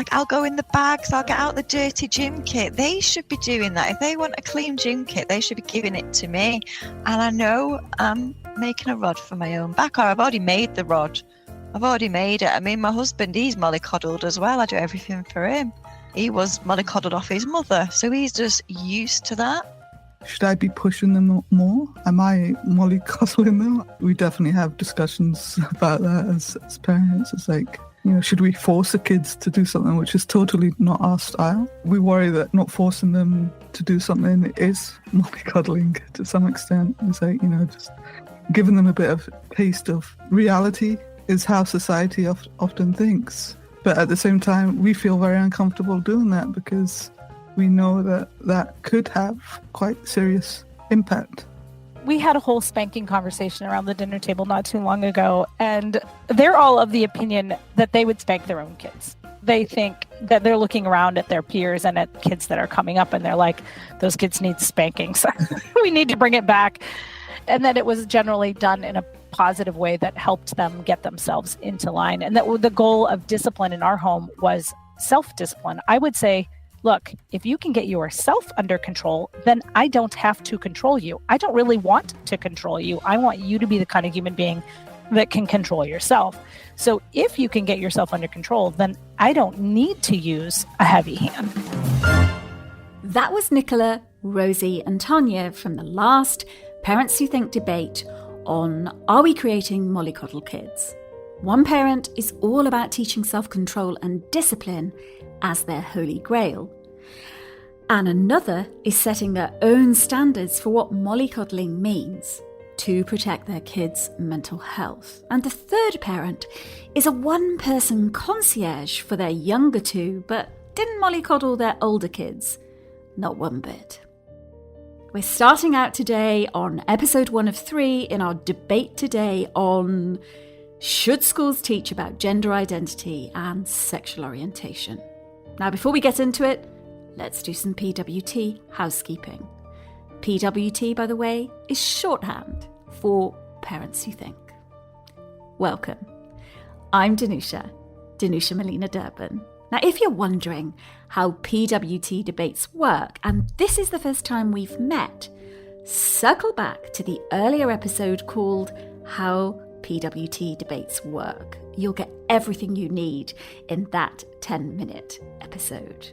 Like, I'll go in the bags, I'll get out the dirty gym kit. They should be doing that. If they want a clean gym kit, they should be giving it to me. And I know I'm making a rod for my own back, or I've already made the rod. I've already made it. I mean, my husband, he's mollycoddled as well. I do everything for him. He was mollycoddled off his mother, so he's just used to that. Should I be pushing them more? Am I mollycoddling them? We definitely have discussions about that as parents. It's like, should we force the kids to do something which is totally not our style? We worry that not forcing them to do something is mollycoddling to some extent. It's like, just giving them a bit of taste of reality is how society often thinks. But at the same time, we feel very uncomfortable doing that because we know that could have quite serious impact. We had a whole spanking conversation around the dinner table not too long ago, and they're all of the opinion that they would spank their own kids. They think that they're looking around at their peers and at kids that are coming up, and they're like, those kids need spanking, so we need to bring it back. And that it was generally done in a positive way that helped them get themselves into line. And that the goal of discipline in our home was self-discipline. I would say, look, if you can get yourself under control, then I don't have to control you. I don't really want to control you. I want you to be the kind of human being that can control yourself. So if you can get yourself under control, then I don't need to use a heavy hand. That was Nicola, Rosie and Tanya from the last Parents Who Think debate on Are We Creating Mollycoddle Kids? One parent is all about teaching self-control and discipline as their holy grail. And another is setting their own standards for what mollycoddling means to protect their kids' mental health. And the third parent is a one-person concierge for their younger two, but didn't mollycoddle their older kids. Not one bit. We're starting out today on episode 1 of 3 in our debate today on should schools teach about gender identity and sexual orientation. Now, before we get into it, let's do some PWT housekeeping. PWT, by the way, is shorthand for Parents Who Think. Welcome. I'm Danusia Malina-Derben. Now, if you're wondering how PWT debates work, and this is the first time we've met, circle back to the earlier episode called How PWT Debates Work. You'll get everything you need in that 10-minute episode.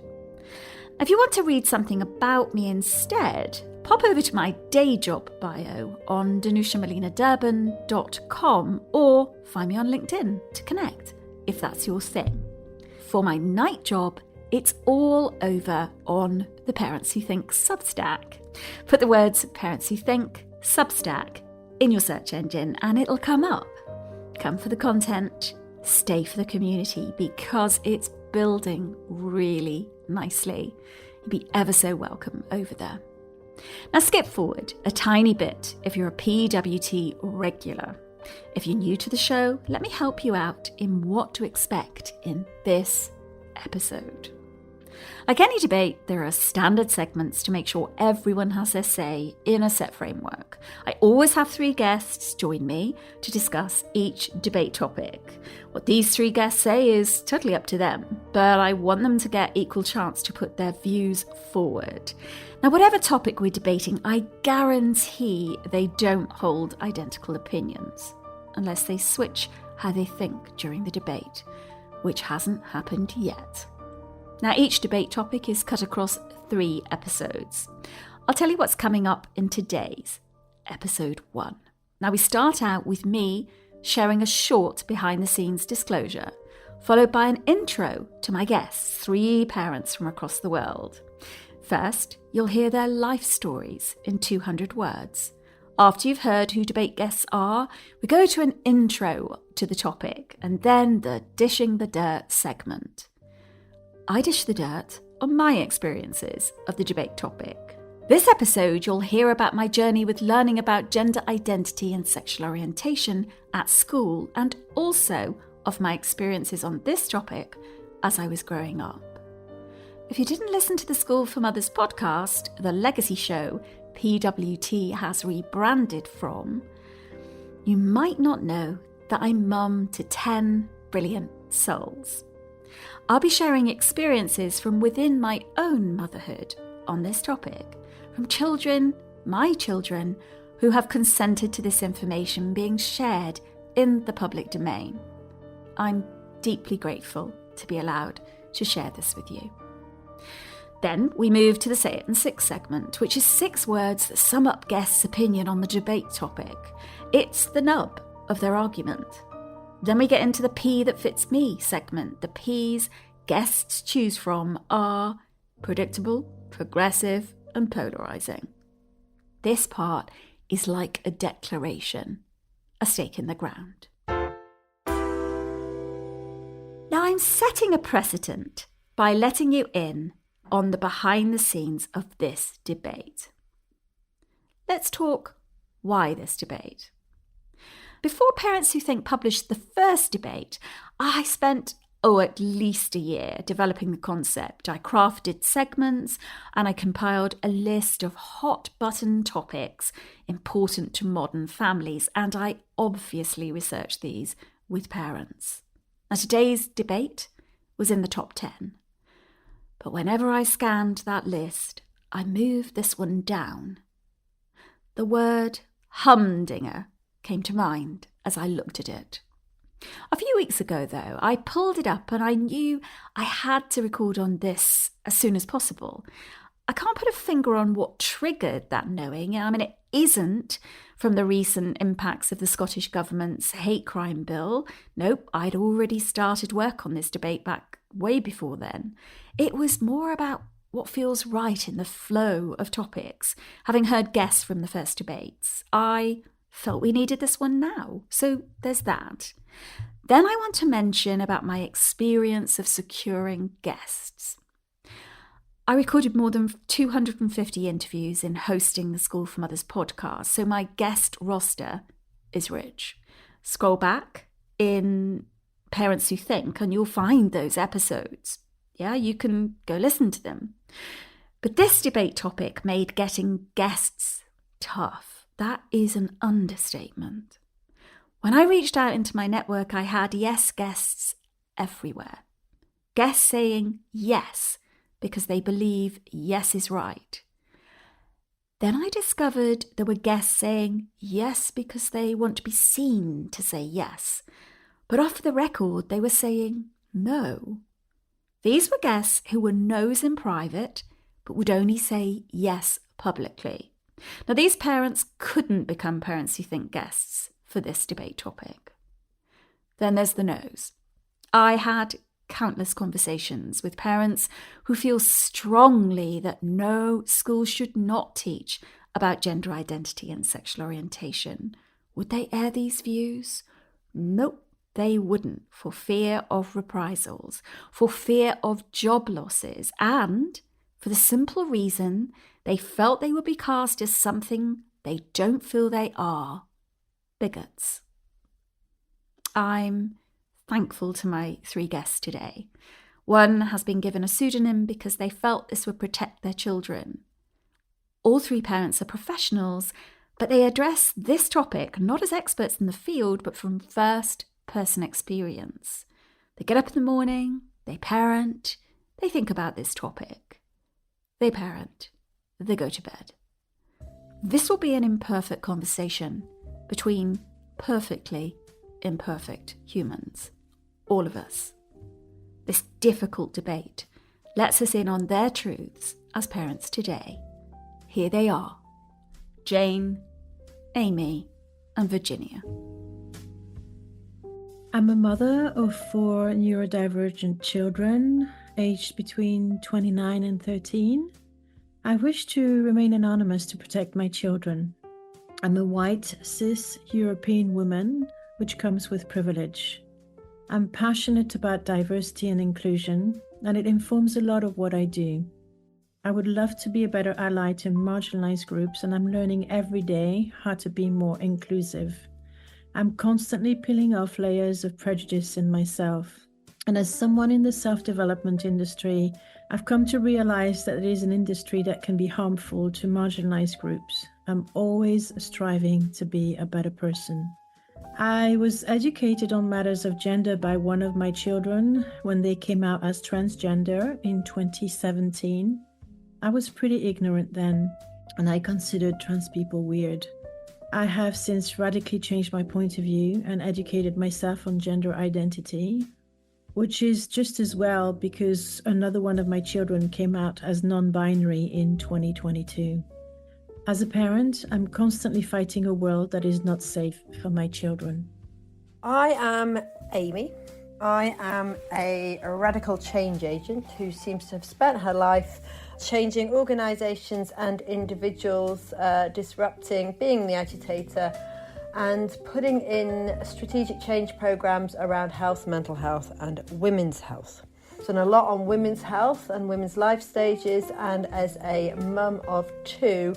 If you want to read something about me instead, pop over to my day job bio on danusiamalina-derben.com or find me on LinkedIn to connect, if that's your thing. For my night job, it's all over on the Parents Who Think Substack. Put the words Parents Who Think Substack in your search engine and it'll come up. Come for the content, stay for the community because it's building really nicely. You'd be ever so welcome over there. Now skip forward a tiny bit if you're a PWT regular. If you're new to the show, let me help you out in what to expect in this episode. Like any debate, there are standard segments to make sure everyone has their say in a set framework. I always have 3 guests join me to discuss each debate topic. What these 3 guests say is totally up to them, but I want them to get equal chance to put their views forward. Now, whatever topic we're debating, I guarantee they don't hold identical opinions, unless they switch how they think during the debate, which hasn't happened yet. Now, each debate topic is cut across 3 episodes. I'll tell you what's coming up in today's episode 1. Now, we start out with me sharing a short behind-the-scenes disclosure, followed by an intro to my guests, 3 parents from across the world. First, you'll hear their life stories in 200 words. After you've heard who debate guests are, we go to an intro to the topic and then the Dishing the Dirt segment. I dish the dirt on my experiences of the debate topic. This episode, you'll hear about my journey with learning about gender identity and sexual orientation at school, and also of my experiences on this topic as I was growing up. If you didn't listen to the School for Mothers podcast, the legacy show PWT has rebranded from, you might not know that I'm mum to 10 brilliant souls. I'll be sharing experiences from within my own motherhood on this topic, from children, my children, who have consented to this information being shared in the public domain. I'm deeply grateful to be allowed to share this with you. Then we move to the Say It in 6 segment, which is 6 words that sum up guests' opinion on the debate topic. It's the nub of their argument. Then we get into the P that fits me segment. The P's guests choose from are predictable, progressive, and polarising. This part is like a declaration, a stake in the ground. Now I'm setting a precedent by letting you in on the behind the scenes of this debate. Let's talk why this debate. Before Parents Who Think published the first debate, I spent at least a year developing the concept. I crafted segments and I compiled a list of hot button topics important to modern families, and I obviously researched these with parents. Now, today's debate was in the top 10. But whenever I scanned that list, I moved this one down. The word humdinger came to mind as I looked at it. A few weeks ago, though, I pulled it up and I knew I had to record on this as soon as possible. I can't put a finger on what triggered that knowing. I mean, it isn't from the recent impacts of the Scottish Government's hate crime bill. Nope, I'd already started work on this debate back way before then. It was more about what feels right in the flow of topics. Having heard guests from the first debates, I felt we needed this one now. So there's that. Then I want to mention about my experience of securing guests. I recorded more than 250 interviews in hosting the School for Mothers podcast, so my guest roster is rich. Scroll back in Parents Who Think and you'll find those episodes. Yeah, you can go listen to them. But this debate topic made getting guests tough. That is an understatement. When I reached out into my network, I had yes guests everywhere. Guests saying yes because they believe yes is right. Then I discovered there were guests saying yes because they want to be seen to say yes. But off the record, they were saying no. These were guests who were no's in private, but would only say yes publicly. Now, these parents couldn't become Parents Who Think guests for this debate topic. Then there's the no's. I had countless conversations with parents who feel strongly that no, school should not teach about gender identity and sexual orientation. Would they air these views? Nope, they wouldn't, for fear of reprisals, for fear of job losses, and for the simple reason they felt they would be cast as something they don't feel they are: bigots. I'm thankful to my 3 guests today. One has been given a pseudonym because they felt this would protect their children. All 3 parents are professionals, but they address this topic not as experts in the field, but from first-person experience. They get up in the morning, they parent, they think about this topic. They parent, they go to bed. This will be an imperfect conversation between perfectly imperfect humans. All of us. This difficult debate lets us in on their truths as parents today. Here they are: Jane, Amy, and Virginia. I'm a mother of 4 neurodivergent children, aged between 29 and 13. I wish to remain anonymous to protect my children. I'm a white, cis European woman, which comes with privilege. I'm passionate about diversity and inclusion, and it informs a lot of what I do. I would love to be a better ally to marginalized groups, and I'm learning every day how to be more inclusive. I'm constantly peeling off layers of prejudice in myself. And as someone in the self-development industry, I've come to realize that it is an industry that can be harmful to marginalized groups. I'm always striving to be a better person. I was educated on matters of gender by one of my children when they came out as transgender in 2017. I was pretty ignorant then, and I considered trans people weird. I have since radically changed my point of view and educated myself on gender identity, which is just as well because another one of my children came out as non-binary in 2022. As a parent, I'm constantly fighting a world that is not safe for my children. I am Amy. I am a radical change agent who seems to have spent her life changing organisations and individuals, disrupting, being the agitator, and putting in strategic change programmes around health, mental health and women's health. I've done a lot on women's health and women's life stages, and as a mum of two,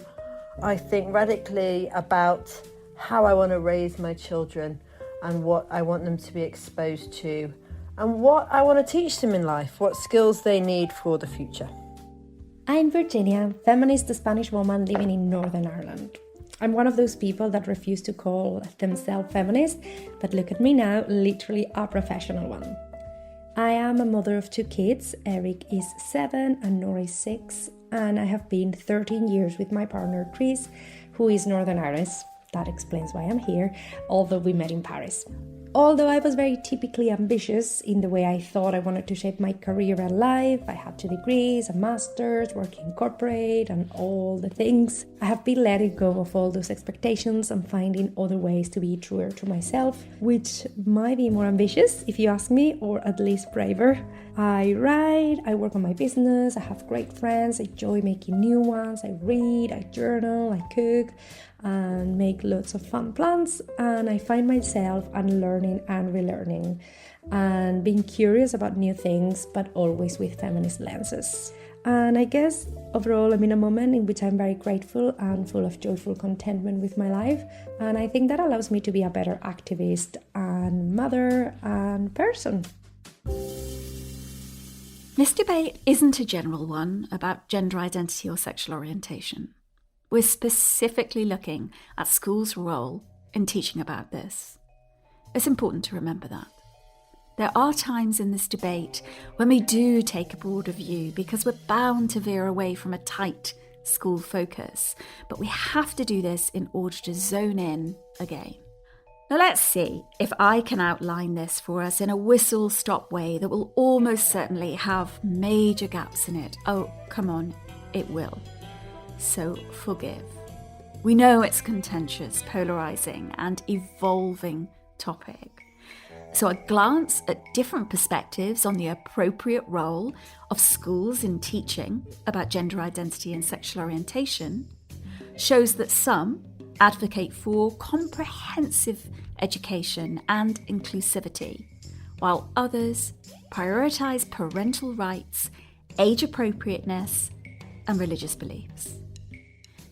I think radically about how I want to raise my children and what I want them to be exposed to and what I want to teach them in life, what skills they need for the future. I'm Virginia, feminist Spanish woman living in Northern Ireland. I'm one of those people that refuse to call themselves feminist, but look at me now, literally a professional one. I am a mother of two kids. Eric is 7 and Nora is 6, and I have been 13 years with my partner Chris, who is Northern Irish. That explains why I'm here, although we met in Paris. Although I was very typically ambitious in the way I thought I wanted to shape my career and life, I had 2 degrees, a master's, working in corporate and all the things, I have been letting go of all those expectations and finding other ways to be truer to myself, which might be more ambitious if you ask me, or at least braver. I write, I work on my business, I have great friends, I enjoy making new ones, I read, I journal, I cook, and make lots of fun plans, and I find myself unlearning and relearning and being curious about new things, but always with feminist lenses. And I guess overall I'm in a moment in which I'm very grateful and full of joyful contentment with my life, and I think that allows me to be a better activist and mother and person. This debate isn't a general one about gender identity or sexual orientation. We're specifically looking at schools' role in teaching about this. It's important to remember that. There are times in this debate when we do take a broader view because we're bound to veer away from a tight school focus, but we have to do this in order to zone in again. Now let's see if I can outline this for us in a whistle-stop way that will almost certainly have major gaps in it. Oh, come on, it will. So forgive. We know it's contentious, polarising and evolving topic. So a glance at different perspectives on the appropriate role of schools in teaching about gender identity and sexual orientation shows that some advocate for comprehensive education and inclusivity, while others prioritise parental rights, age appropriateness and religious beliefs.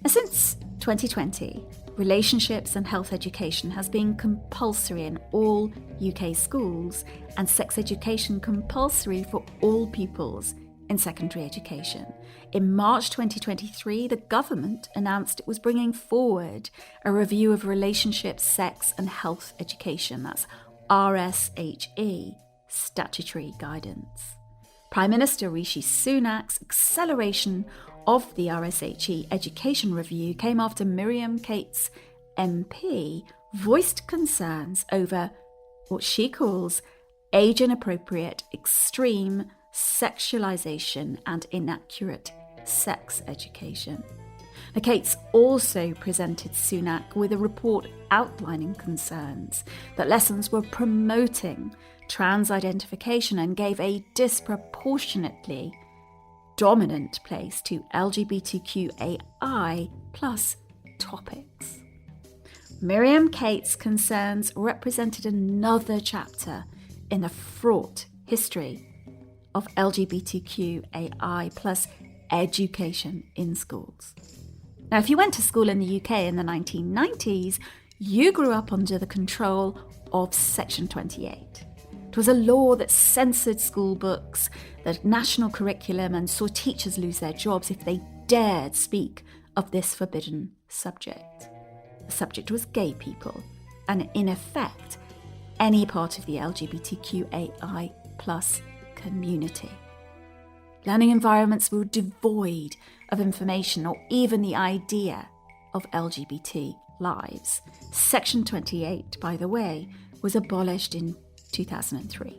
Now, since 2020, relationships and health education has been compulsory in all UK schools and sex education compulsory for all pupils in secondary education. In March 2023, the government announced it was bringing forward a review of relationships, sex and health education. That's RSHE statutory guidance. Prime Minister Rishi Sunak's acceleration of the RSHE education review came after Miriam Cates MP voiced concerns over what she calls age-inappropriate, extreme sexualisation and inaccurate sex education. Now, Cates also presented Sunak with a report outlining concerns that lessons were promoting trans identification and gave a disproportionately dominant place to LGBTQAI+ topics. Miriam Cates' concerns represented another chapter in the fraught history of LGBTQAI+ education in schools. Now, if you went to school in the UK in the 1990s, you grew up under the control of Section 28. It was a law that censored school books, the national curriculum, and saw teachers lose their jobs if they dared speak of this forbidden subject. The subject was gay people and in effect, any part of the LGBTQAI plus community. Learning environments were devoid of information or even the idea of LGBT lives. Section 28, by the way, was abolished in 2003.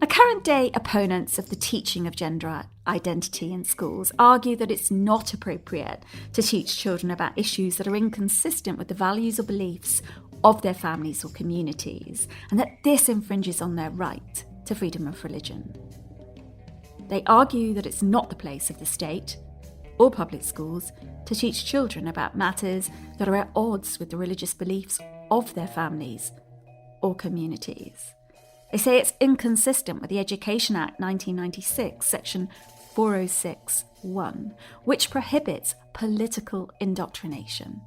Now, current day opponents of the teaching of gender identity in schools argue that it's not appropriate to teach children about issues that are inconsistent with the values or beliefs of their families or communities, and that this infringes on their right to freedom of religion. They argue that it's not the place of the state or public schools to teach children about matters that are at odds with the religious beliefs of their families or communities. They say it's inconsistent with the Education Act 1996, Section 406(1), which prohibits political indoctrination.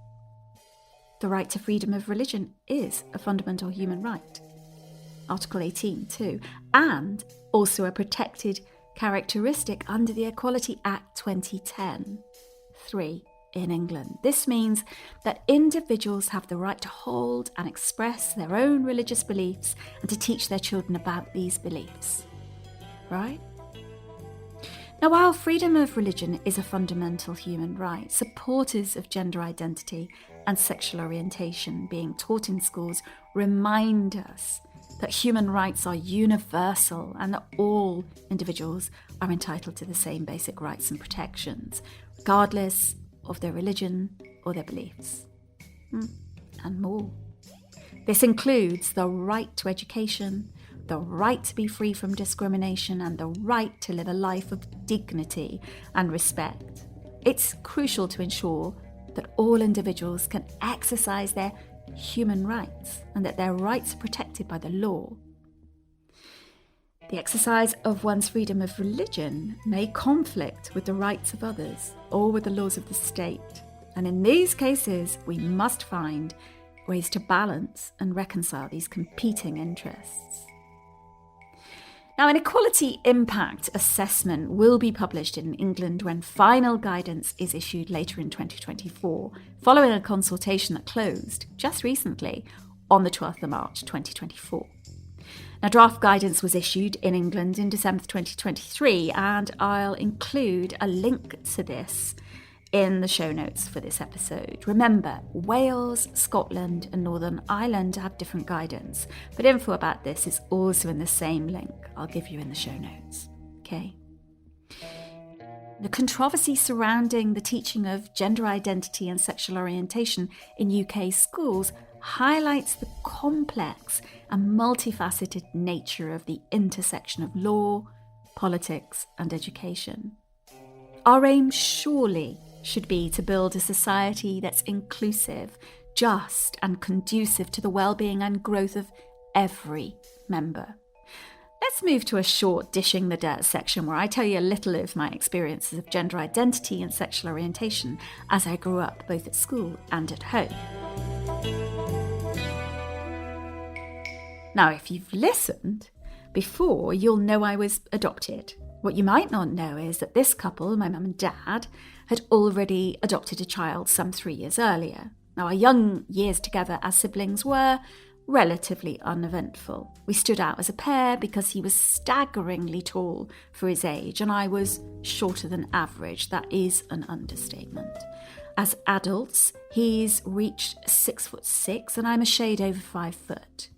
The right to freedom of religion is a fundamental human right. Article 18 too, and also a protected characteristic under the Equality Act 2010, 3 in England. This means that individuals have the right to hold and express their own religious beliefs and to teach their children about these beliefs. Right? Now, while freedom of religion is a fundamental human right, supporters of gender identity and sexual orientation being taught in schools remind us that human rights are universal and that all individuals are entitled to the same basic rights and protections, regardless of their religion or their beliefs. And more. This includes the right to education, the right to be free from discrimination, and the right to live a life of dignity and respect. It's crucial to ensure that all individuals can exercise their human rights and that their rights are protected by the law. The exercise of one's freedom of religion may conflict with the rights of others or with the laws of the state. And in these cases, we must find ways to balance and reconcile these competing interests. Now, an equality impact assessment will be published in England when final guidance is issued later in 2024, following a consultation that closed just recently on the 12th of March 2024. Now, draft guidance was issued in England in December 2023, and I'll include a link to this in the show notes for this episode. Remember, Wales, Scotland and Northern Ireland have different guidance, but info about this is also in the same link I'll give you in the show notes. Okay. The controversy surrounding the teaching of gender identity and sexual orientation in UK schools highlights the complex and multifaceted nature of the intersection of law, politics and education. Our aim surely should be to build a society that's inclusive, just and conducive to the well-being and growth of every member. Let's move to a short Dishing the Dirt section where I tell you a little of my experiences of gender identity and sexual orientation as I grew up both at school and at home. Now, if you've listened before, you'll know I was adopted. What you might not know is that this couple, my mum and dad, had already adopted a child some 3 years earlier. Now, our young years together as siblings were relatively uneventful. We stood out as a pair because he was staggeringly tall for his age and I was shorter than average. That is an understatement. As adults, he's reached 6'6" and I'm a shade over 5 foot.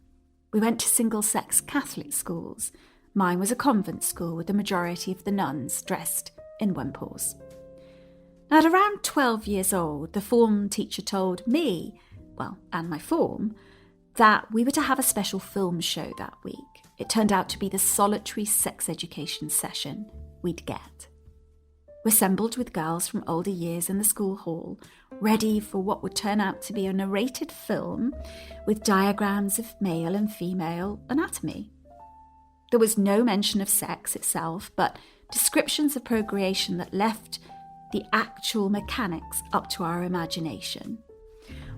We went to single-sex Catholic schools. Mine was a convent school with the majority of the nuns dressed in wimples. Now, at around 12 years old, the form teacher told me, and my form, that we were to have a special film show that week. It turned out to be the solitary sex education session we'd get. We assembled with girls from older years in the school hall, ready for what would turn out to be a narrated film with diagrams of male and female anatomy. There was no mention of sex itself, but descriptions of procreation that left the actual mechanics up to our imagination.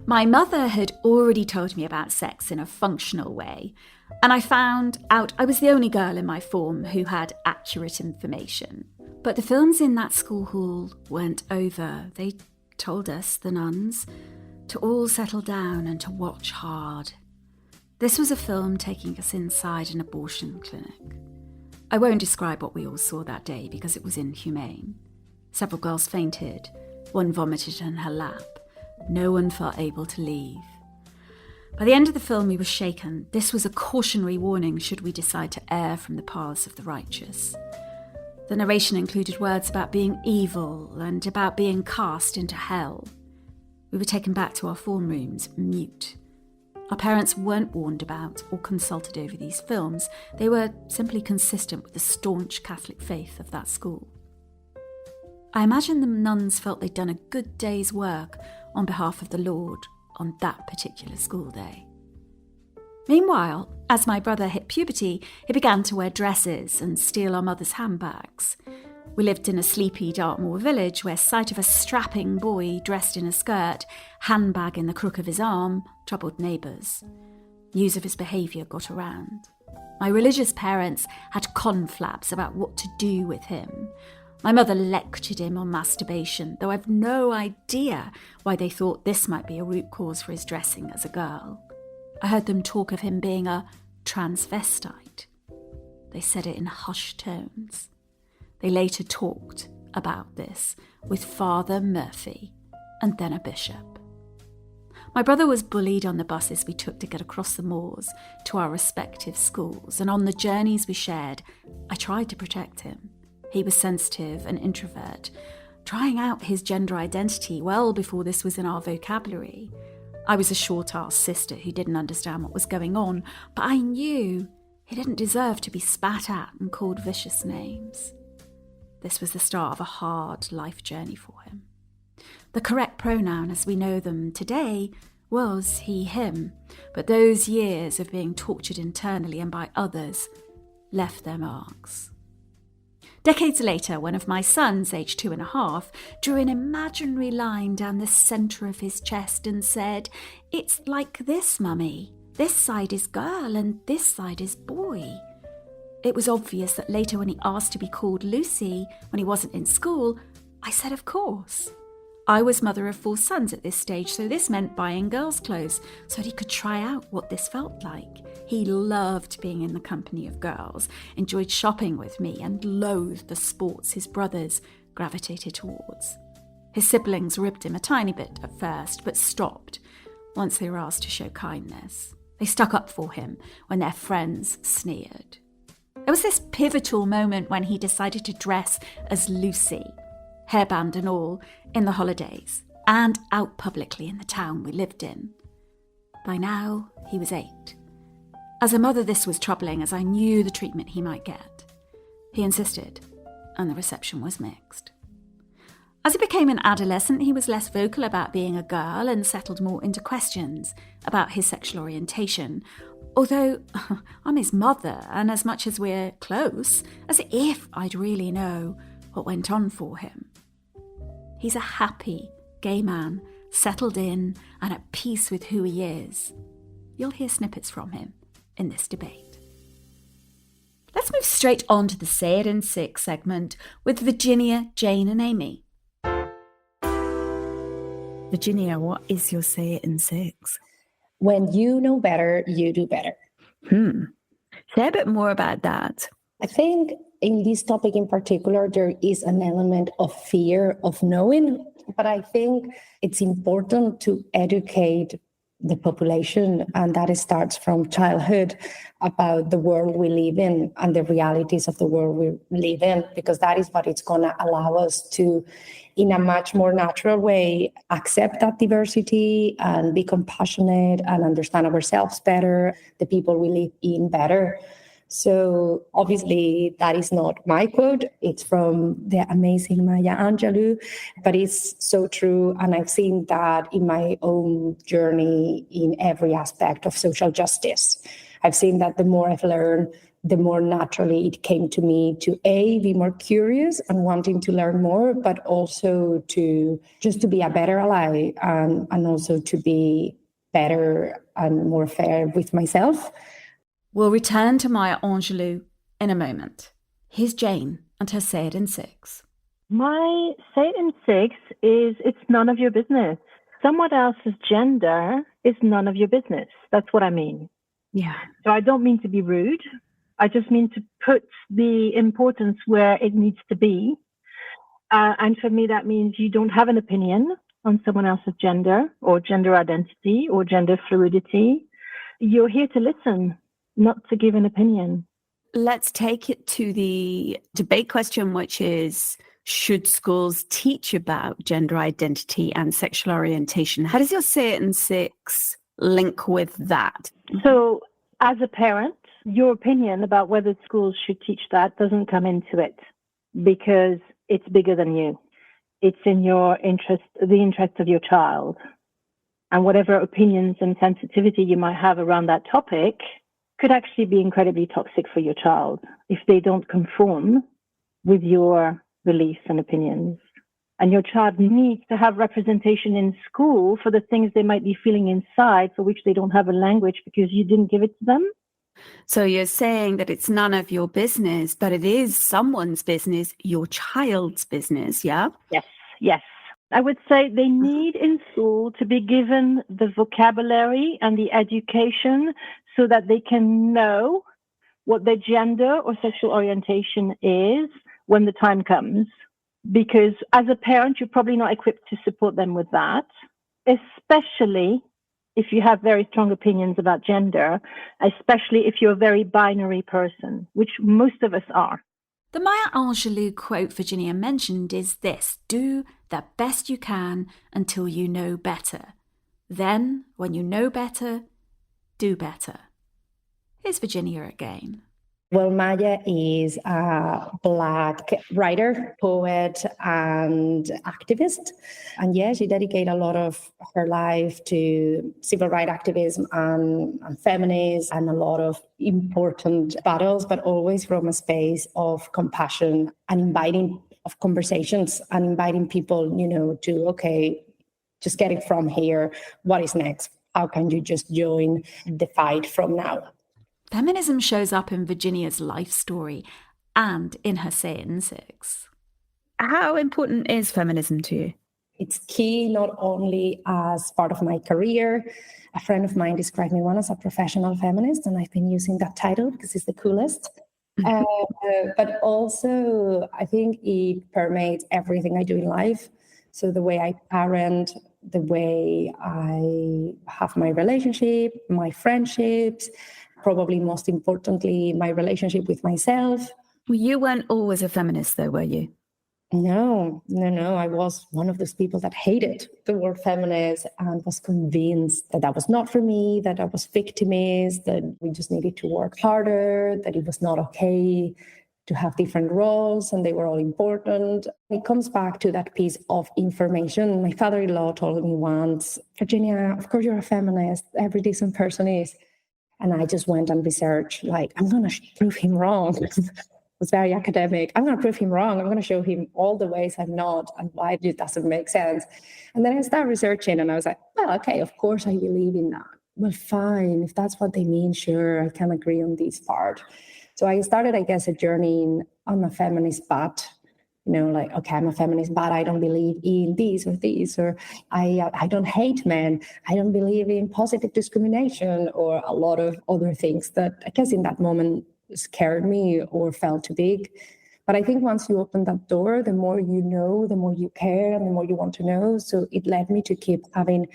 My mother had already told me about sex in a functional way, and I found out I was the only girl in my form who had accurate information. But the films in that school hall weren't over. They told us, the nuns, to all settle down and to watch hard. This was a film taking us inside an abortion clinic. I won't describe what we all saw that day because it was inhumane. Several girls fainted, one vomited in her lap. No one felt able to leave. By the end of the film, we were shaken. This was a cautionary warning should we decide to err from the paths of the righteous. The narration included words about being evil and about being cast into hell. We were taken back to our form rooms, mute. Our parents weren't warned about or consulted over these films. They were simply consistent with the staunch Catholic faith of that school. I imagine the nuns felt they'd done a good day's work on behalf of the Lord on that particular school day. Meanwhile, as my brother hit puberty, he began to wear dresses and steal our mother's handbags. We lived in a sleepy Dartmoor village where sight of a strapping boy dressed in a skirt, handbag in the crook of his arm, troubled neighbours. News of his behaviour got around. My religious parents had confabs about what to do with him. My mother lectured him on masturbation, though I've no idea why they thought this might be a root cause for his dressing as a girl. I heard them talk of him being a transvestite. They said it in hushed tones. They later talked about this with Father Murphy and then a bishop. My brother was bullied on the buses we took to get across the moors to our respective schools, and on the journeys we shared, I tried to protect him. He was sensitive and introvert, trying out his gender identity well before this was in our vocabulary. I was a short-ass sister who didn't understand what was going on, but I knew he didn't deserve to be spat at and called vicious names. This was the start of a hard life journey for him. The correct pronoun as we know them today was he, him, but those years of being tortured internally and by others left their marks. Decades later, one of my sons, aged 2.5, drew an imaginary line down the centre of his chest and said, "It's like this, Mummy. This side is girl and this side is boy." It was obvious that later when he asked to be called Lucy when he wasn't in school, I said of course. I was mother of 4 sons at this stage, so this meant buying girls' clothes so that he could try out what this felt like. He loved being in the company of girls, enjoyed shopping with me, and loathed the sports his brothers gravitated towards. His siblings ribbed him a tiny bit at first, but stopped once they were asked to show kindness. They stuck up for him when their friends sneered. There was this pivotal moment when he decided to dress as Lucy, hairband and all, in the holidays, and out publicly in the town we lived in. By now, he was 8. As a mother, this was troubling, as I knew the treatment he might get. He insisted, and the reception was mixed. As he became an adolescent, he was less vocal about being a girl and settled more into questions about his sexual orientation. Although I'm his mother, and as much as we're close, as if I'd really know what went on for him. He's a happy gay man, settled in and at peace with who he is. You'll hear snippets from him in this debate. Let's move straight on to the Say It in 6 segment with Virginia, Jane and Amy. Virginia, what is your Say It in 6? When you know better, you do better. Say a bit more about that. I think in this topic in particular, there is an element of fear of knowing, but I think it's important to educate the population, and that starts from childhood, about the world we live in and the realities of the world we live in, because that is what it's going to allow us to, in a much more natural way, accept that diversity and be compassionate and understand ourselves better, the people we live in better. So obviously that is not my quote. It's from the amazing Maya Angelou, but it's so true. And I've seen that in my own journey in every aspect of social justice. I've seen that the more I've learned, the more naturally it came to me to be more curious and wanting to learn more, but also to be a better ally and also to be better and more fair with myself. We'll return to Maya Angelou in a moment. Here's Jane and her Say It in 6. My Say It in 6 is, it's none of your business. someone else's gender is none of your business. That's what I mean. Yeah. So I don't mean to be rude. I just mean to put the importance where it needs to be. And for me, that means you don't have an opinion on someone else's gender or gender identity or gender fluidity. You're here to listen, not to give an opinion. Let's take it to the debate question, which is, should schools teach about gender identity and sexual orientation? How does your Say It in 6 link with that? So as a parent, your opinion about whether schools should teach that doesn't come into it because it's bigger than you. It's in your interest, the interest of your child. And whatever opinions and sensitivity you might have around that topic could actually be incredibly toxic for your child if they don't conform with your beliefs and opinions. And your child needs to have representation in school for the things they might be feeling inside for which they don't have a language because you didn't give it to them. So you're saying that it's none of your business, but it is someone's business, your child's business, yeah? Yes. I would say they need in school to be given the vocabulary and the education so that they can know what their gender or sexual orientation is when the time comes. Because as a parent, you're probably not equipped to support them with that, especially if you have very strong opinions about gender, especially if you're a very binary person, which most of us are. The Maya Angelou quote Virginia mentioned is this: do the best you can until you know better. Then, when you know better, do better. Here's Virginia again. Well, Maya is a Black writer, poet, and activist. And yeah, she dedicated a lot of her life to civil rights activism and feminism and a lot of important battles, but always from a space of compassion and inviting of conversations and inviting people, to, okay, just get it from here. What is next? How can you just join the fight from now? Feminism shows up in Virginia's life story and in her Say It in 6. How important is feminism to you? It's key not only as part of my career. A friend of mine described me once as a professional feminist, and I've been using that title because it's the coolest. But also, I think it permeates everything I do in life. So the way I parent, the way I have my relationship, my friendships, probably most importantly, my relationship with myself. Well, you weren't always a feminist, though, were you? No. I was one of those people that hated the word feminist and was convinced that that was not for me, that I was victimist, that we just needed to work harder, that it was not okay to have different roles and they were all important. It comes back to that piece of information. My father-in-law told me once, Virginia, of course you're a feminist. Every decent person is. And I just went and researched, I'm going to prove him wrong. It was very academic. I'm going to prove him wrong. I'm going to show him all the ways I'm not and why it doesn't make sense. And then I started researching and I was like, well, okay, of course I believe in that. Well, fine. If that's what they mean, sure, I can agree on this part. So I started, I guess, a journey on a feminist path. Okay, I'm a feminist, but I don't believe in this or this, or I don't hate men. I don't believe in positive discrimination or a lot of other things that I guess in that moment scared me or felt too big. But I think once you open that door, the more you know, the more you care and the more you want to know. So it led me to keep having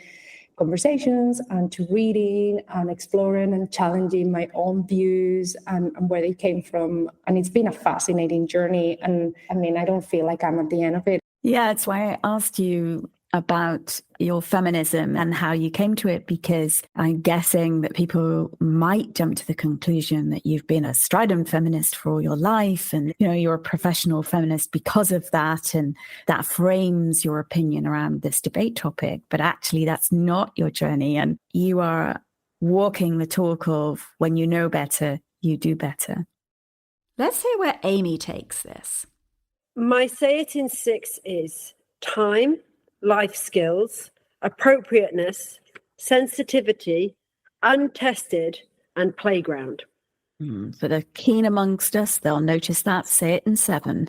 conversations and to reading and exploring and challenging my own views and where they came from. And it's been a fascinating journey. And I mean, I don't feel like I'm at the end of it. Yeah, that's why I asked you about your feminism and how you came to it, because I'm guessing that people might jump to the conclusion that you've been a strident feminist for all your life and, you're a professional feminist because of that, and that frames your opinion around this debate topic. But actually, that's not your journey, and you are walking the talk of when you know better, you do better. Let's hear where Amy takes this. My Say It in 6 is time, life skills, appropriateness, sensitivity, untested, and playground. For the keen amongst us, they'll notice that. Say it in 7.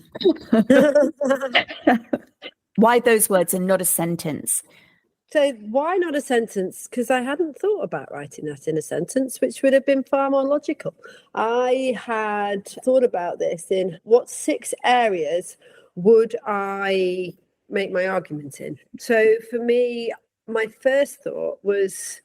Why those words and not a sentence? So why not a sentence? Because I hadn't thought about writing that in a sentence, which would have been far more logical. I had thought about this in what 6 areas would I make my argument in. So for me, my first thought was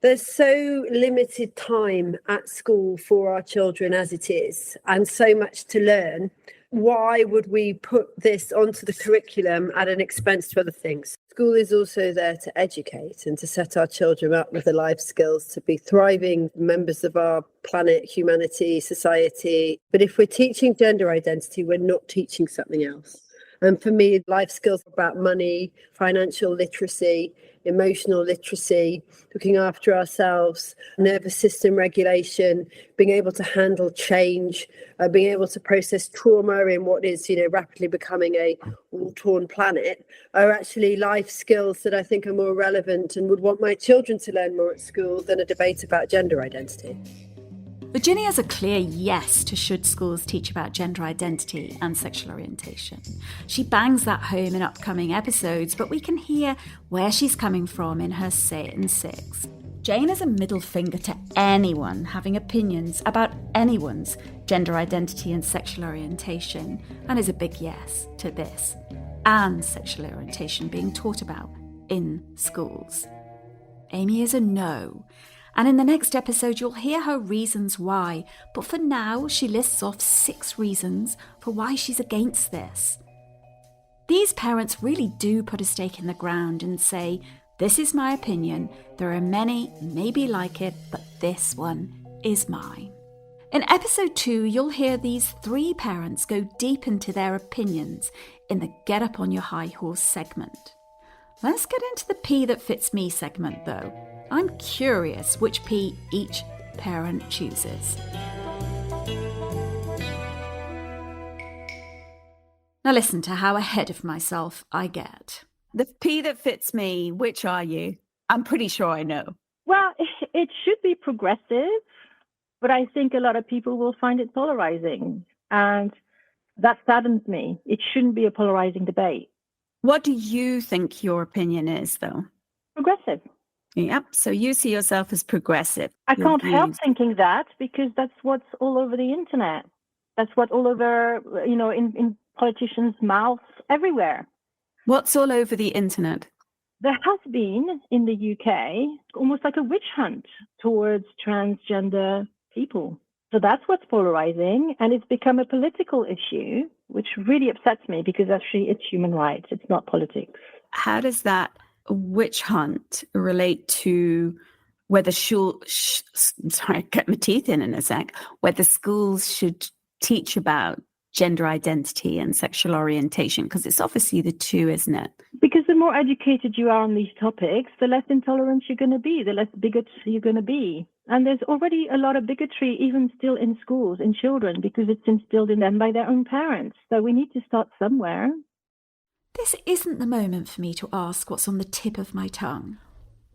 there's so limited time at school for our children as it is, and so much to learn. Why would we put this onto the curriculum at an expense to other things? School is also there to educate and to set our children up with the life skills to be thriving members of our planet, humanity, society. But if we're teaching gender identity, we're not teaching something else. And for me, life skills are about money, financial literacy, emotional literacy, looking after ourselves, nervous system regulation, being able to handle change, being able to process trauma in what is, rapidly becoming a war-torn planet, are actually life skills that I think are more relevant and would want my children to learn more at school than a debate about gender identity. Virginia's a clear yes to should schools teach about gender identity and sexual orientation. She bangs that home in upcoming episodes, but we can hear where she's coming from in her Say It in 6. Jane is a middle finger to anyone having opinions about anyone's gender identity and sexual orientation, and is a big yes to this and sexual orientation being taught about in schools. Amy is a no. And in the next episode, you'll hear her reasons why. But for now, she lists off 6 reasons for why she's against this. These parents really do put a stake in the ground and say, this is my opinion. There are many, maybe like it, but this one is mine. In episode 2, you'll hear these 3 parents go deep into their opinions in the Get Up on Your High Horse segment. Let's get into the P that fits me segment, though. I'm curious which P each parent chooses. Now listen to how ahead of myself I get. The P that fits me, which are you? I'm pretty sure I know. Well, it should be progressive, but I think a lot of people will find it polarizing. And that saddens me. It shouldn't be a polarizing debate. What do you think your opinion is, though? Progressive. Yep. So you see yourself as progressive. I can't help thinking that because that's what's all over the internet. That's what's all over, in politicians' mouths everywhere. What's all over the internet? There has been in the UK almost like a witch hunt towards transgender people. So that's what's polarizing, and it's become a political issue, which really upsets me because actually it's human rights. It's not politics. How does that witch hunt relate to whether get my teeth in a sec, whether schools should teach about gender identity and sexual orientation? Because it's obviously the two, isn't it? Because the more educated you are on these topics, the less intolerant you're going to be, the less bigot you're going to be. And there's already a lot of bigotry even still in schools, in children, because it's instilled in them by their own parents. So we need to start somewhere. This isn't the moment for me to ask what's on the tip of my tongue.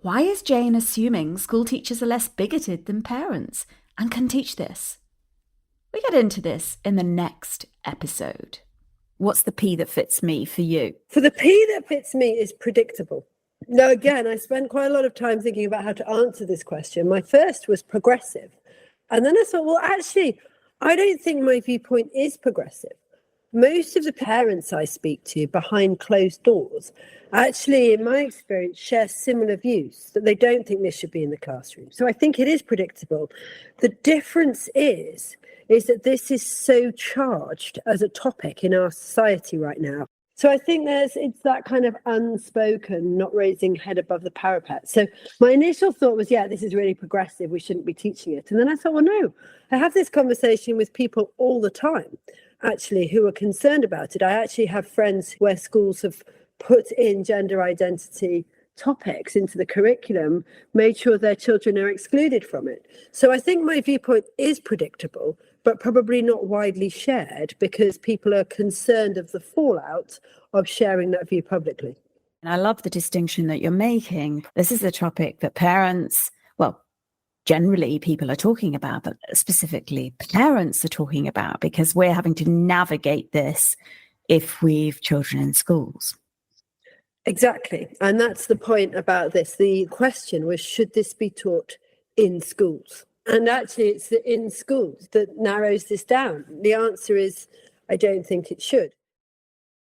Why is Jane assuming school teachers are less bigoted than parents and can teach this? We get into this in the next episode. What's the P that fits me for you? For the P that fits me is predictable. Now, again, I spent quite a lot of time thinking about how to answer this question. My first was progressive. And then I thought, well, actually, I don't think my viewpoint is progressive. Most of the parents I speak to behind closed doors actually, in my experience, share similar views, that they don't think this should be in the classroom. So I think it is predictable. The difference is that this is so charged as a topic in our society right now. So I think it's that kind of unspoken, not raising head above the parapet. So my initial thought was, yeah, this is really progressive. We shouldn't be teaching it. And then I thought, well, no, I have this conversation with people all the time, actually, who are concerned about it. I actually have friends where schools have put in gender identity topics into the curriculum, made sure their children are excluded from it. So I think my viewpoint is predictable, but probably not widely shared because people are concerned of the fallout of sharing that view publicly. And I love the distinction that you're making. This is a topic that parents, well, generally people are talking about, but specifically parents are talking about because we're having to navigate this if we've children in schools. Exactly. And that's the point about this. The question was, should this be taught in schools? And actually, it's the in schools that narrows this down. The answer is, I don't think it should.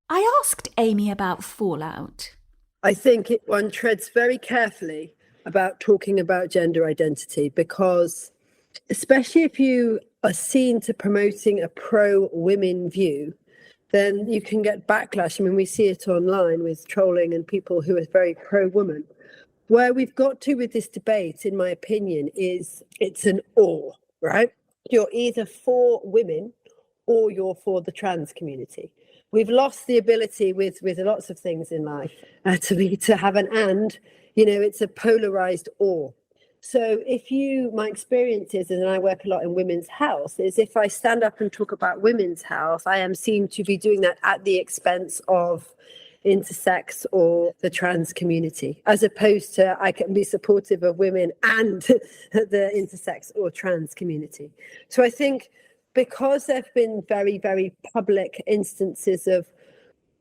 I asked Amy about fallout. I think one treads very carefully about talking about gender identity, because especially if you are seen to promoting a pro-women view, then you can get backlash. I mean, we see it online with trolling and people who are very pro-woman. Where we've got to with this debate, in my opinion, is it's an or, right? You're either for women or you're for the trans community. We've lost the ability with lots of things in life to have an and, it's a polarized or. So my experience is, and I work a lot in women's health, is if I stand up and talk about women's health, I am seen to be doing that at the expense of intersex or the trans community, as opposed to I can be supportive of women and the intersex or trans community. So I think because there have been very, very public instances of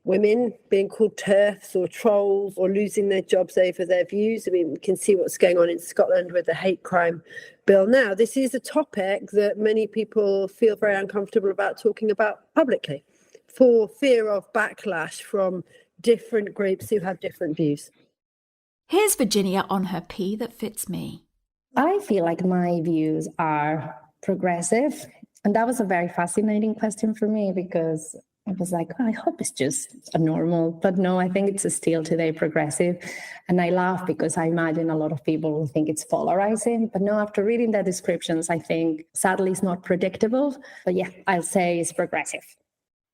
women being called TERFs or trolls or losing their jobs over their views. I mean, we can see what's going on in Scotland with the hate crime bill now. This is a topic that many people feel very uncomfortable about talking about publicly for fear of backlash from different groups who have different views. Here's Virginia on her P that fits me. I feel like my views are progressive. And that was a very fascinating question for me, because I was like, I hope it's just a normal, but no, I think it's still today progressive. And I laugh because I imagine a lot of people will think it's polarizing, but no, after reading the descriptions, I think sadly it's not predictable, but yeah, I'll say it's progressive.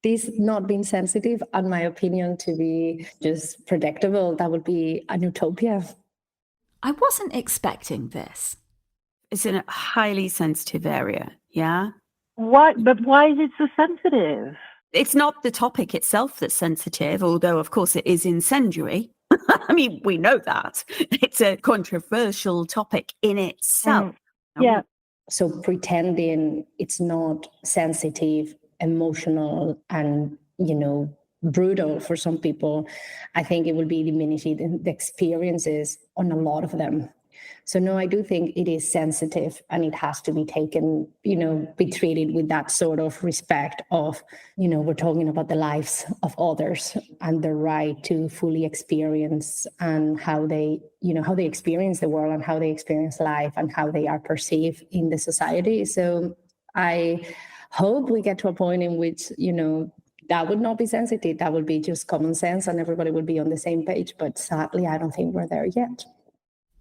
This not being sensitive, in my opinion, to be just predictable, that would be an utopia. I wasn't expecting this. It's in a highly sensitive area, yeah? What? But why is it so sensitive? It's not the topic itself that's sensitive, although, of course, it is incendiary. I mean, we know that. It's a controversial topic in itself. Yeah. So pretending it's not sensitive, emotional, and, brutal for some people, I think it will be diminishing the experiences on a lot of them. So no, I do think it is sensitive, and it has to be taken, be treated with that sort of respect of, we're talking about the lives of others and the right to fully experience and how they experience the world and how they experience life and how they are perceived in the society. So I hope we get to a point in which, that would not be sensitive. That would be just common sense and everybody would be on the same page. But sadly, I don't think we're there yet.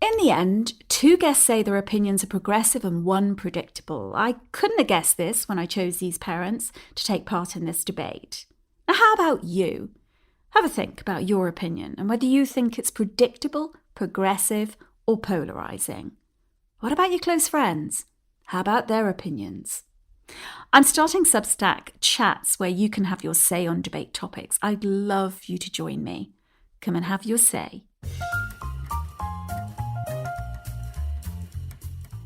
In the end, 2 guests say their opinions are progressive and 1 predictable. I couldn't have guessed this when I chose these parents to take part in this debate. Now, how about you? Have a think about your opinion and whether you think it's predictable, progressive, or polarising. What about your close friends? How about their opinions? I'm starting Substack chats where you can have your say on debate topics. I'd love you to join me. Come and have your say.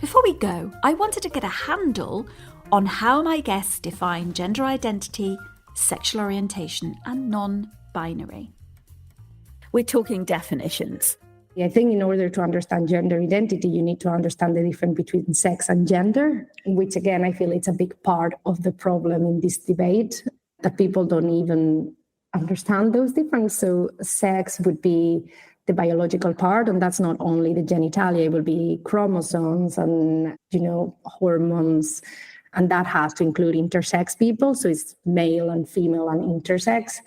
Before we go, I wanted to get a handle on how my guests define gender identity, sexual orientation, and non-binary. We're talking definitions. I think in order to understand gender identity, you need to understand the difference between sex and gender, which again, I feel it's a big part of the problem in this debate, that people don't even understand those differences. So sex would be the biological part, and that's not only the genitalia, it will be chromosomes and, hormones, and that has to include intersex people, so it's male and female and intersex.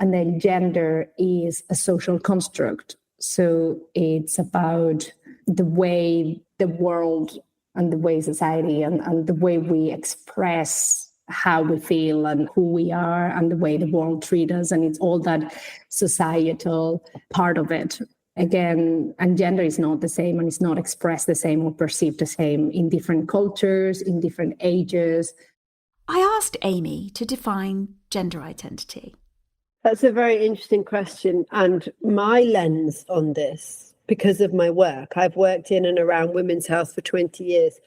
And then gender is a social construct, so it's about the way the world and the way society and the way we express how we feel and who we are and the way the world treats us, and it's all that societal part of it. Again, and gender is not the same, and it's not expressed the same or perceived the same in different cultures, in different ages. I asked Amy to define gender identity. That's a very interesting question. And my lens on this, because of my work, I've worked in and around women's health for 20 years,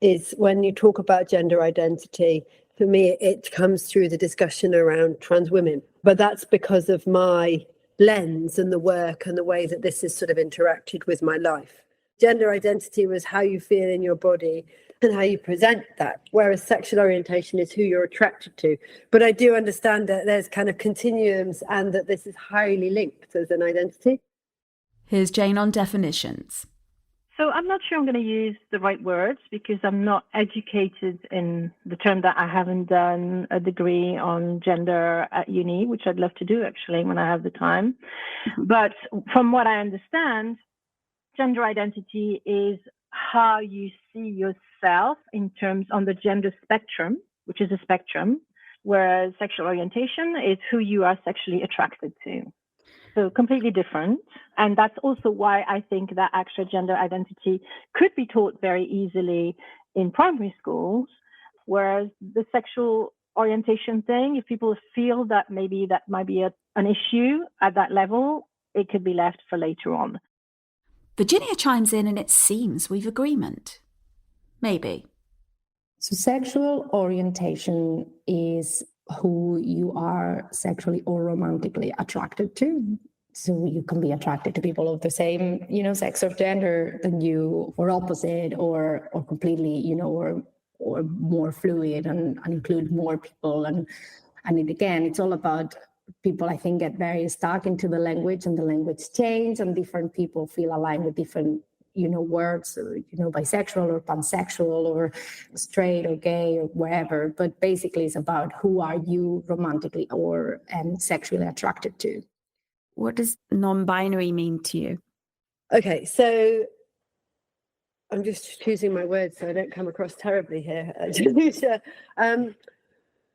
is when you talk about gender identity, for me, it comes through the discussion around trans women. But that's because of my lens and the work and the way that this has sort of interacted with my life. Gender identity was how you feel in your body and how you present that, whereas sexual orientation is who you're attracted to. But I do understand that there's kind of continuums and that this is highly linked as an identity. Here's Jane on definitions. So I'm not sure I'm going to use the right words because I'm not educated in the term that I haven't done a degree on gender at uni, which I'd love to do actually when I have the time. But from what I understand, gender identity is how you see yourself in terms on the gender spectrum, which is a spectrum, whereas sexual orientation is who you are sexually attracted to. So completely different. And that's also why I think that actual gender identity could be taught very easily in primary schools, whereas the sexual orientation thing, if people feel that maybe that might be an issue at that level, it could be left for later on. Virginia chimes in and it seems we've agreement. Maybe. So sexual orientation is who you are sexually or romantically attracted to. So you can be attracted to people of the same, sex or gender than you, or opposite, or completely, or more fluid and include more people. And again, it's all about people, I think, get very stuck into the language, and the language change, and different people feel aligned with different words, or, bisexual or pansexual or straight or gay or wherever. But basically it's about who are you romantically or sexually attracted to. What does non-binary mean to you? Okay, so I'm just choosing my words so I don't come across terribly here, Danusia.